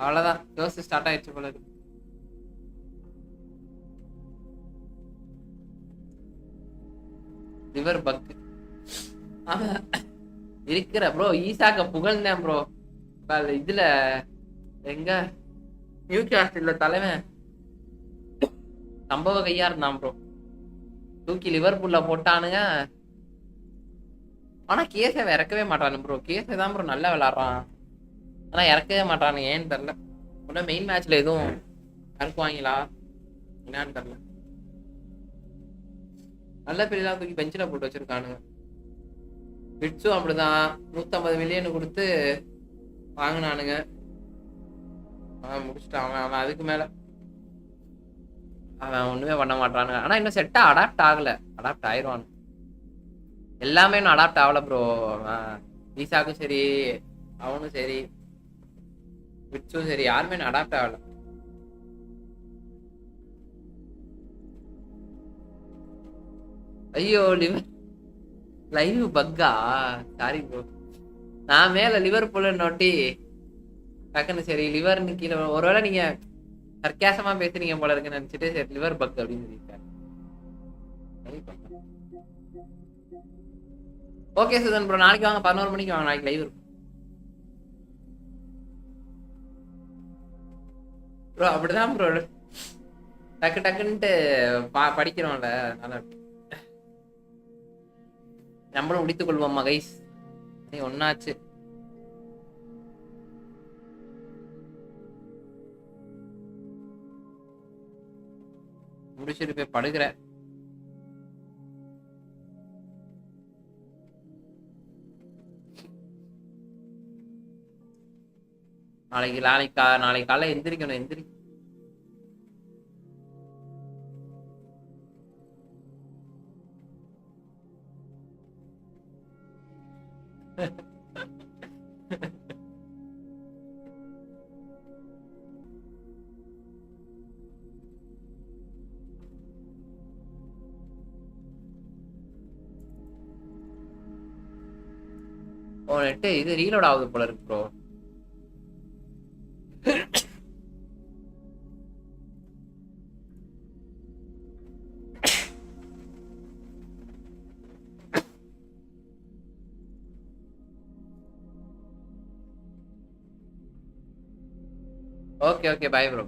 அவ்வளவுதான். யோசிச்சு ஸ்டார்ட் ஆயிடுச்சு போல இருக்கு. லிவர் பக் இருக்கிற ப்ரோ. ஈசாக்க புகழ்ந்தேன் ப்ரோ. இதுல எங்க நியூகாஸ்டில்ல தலைவன் சம்பவ கையா இருந்தான் ப்ரோ. தூக்கி லிவர்பூல்ல போட்டானுங்க. ஆனா கேஸை இறக்கவே மாட்டானு ப்ரோ. கேஸை தான் ப்ரோ நல்லா விளாடுறான். ஆனா இறக்கவே மாட்டானு. ஏன்னு தெரியல. உடனே மெயின் மேட்ச்ல எதுவும் இறக்குவாங்களா என்னான்னு தெரியல. நல்ல பேரெல்லாம் தூக்கி பெஞ்சில் போட்டு வச்சிருக்கானுங்க. பிட்ஸும் அப்படிதான் 150 மில்லியன் கொடுத்து வாங்கினானுங்க. முடிச்சுட்டான் அவன். அதுக்கு மேல அவன் ஒண்ணுமே பண்ண மாட்டானுங்க. ஆனா இன்னும் செட்டா அடாப்ட் ஆகல. அடாப்ட் ஆயிடுவானு. எல்லாமே இன்னும் அடாப்ட் ஆகல ப்ரோ. ஈசாக்கும் சரி அவனும் சரி பிட்ஸும் சரி யாருமே இன்னும் அடாப்ட் ஆகல. ஐயோ லைவ் பக்கா. Sorry bro. நான் மேல லிவர்பூல் நோட்டி டக்குன்னு சரி லிவர்னு கீழே. ஒருவேளை நீங்க சர்க்காசமா பேசுறீங்க போல இருக்குன்னு நினைச்சிட்டு சரி லிவர் பக் அப்படின்னு சொல்லியிருக்காரு. ஓகே சுதன் ப்ரோ நாளைக்கு வாங்க. 11 மணிக்கு வாங்க. நாளைக்கு லைவ் இருக்கும் ப்ரோ. அப்படிதான் ப்ரோ டக்கு டக்குன்ட்டு படிக்கிறோம்ல. அதனால நம்மளும் முடித்துக் கொள்வோம்மா கைஸ். நீ ஒன்னாச்சு. முடிச்சுட்டு போய் படுகிற. நாளைக்கு காலைல எந்திரிக்கணும். நெட்டு இது ரீலோட் ஆகுது போல இருக்கு ப்ரோ. Okay bye bro.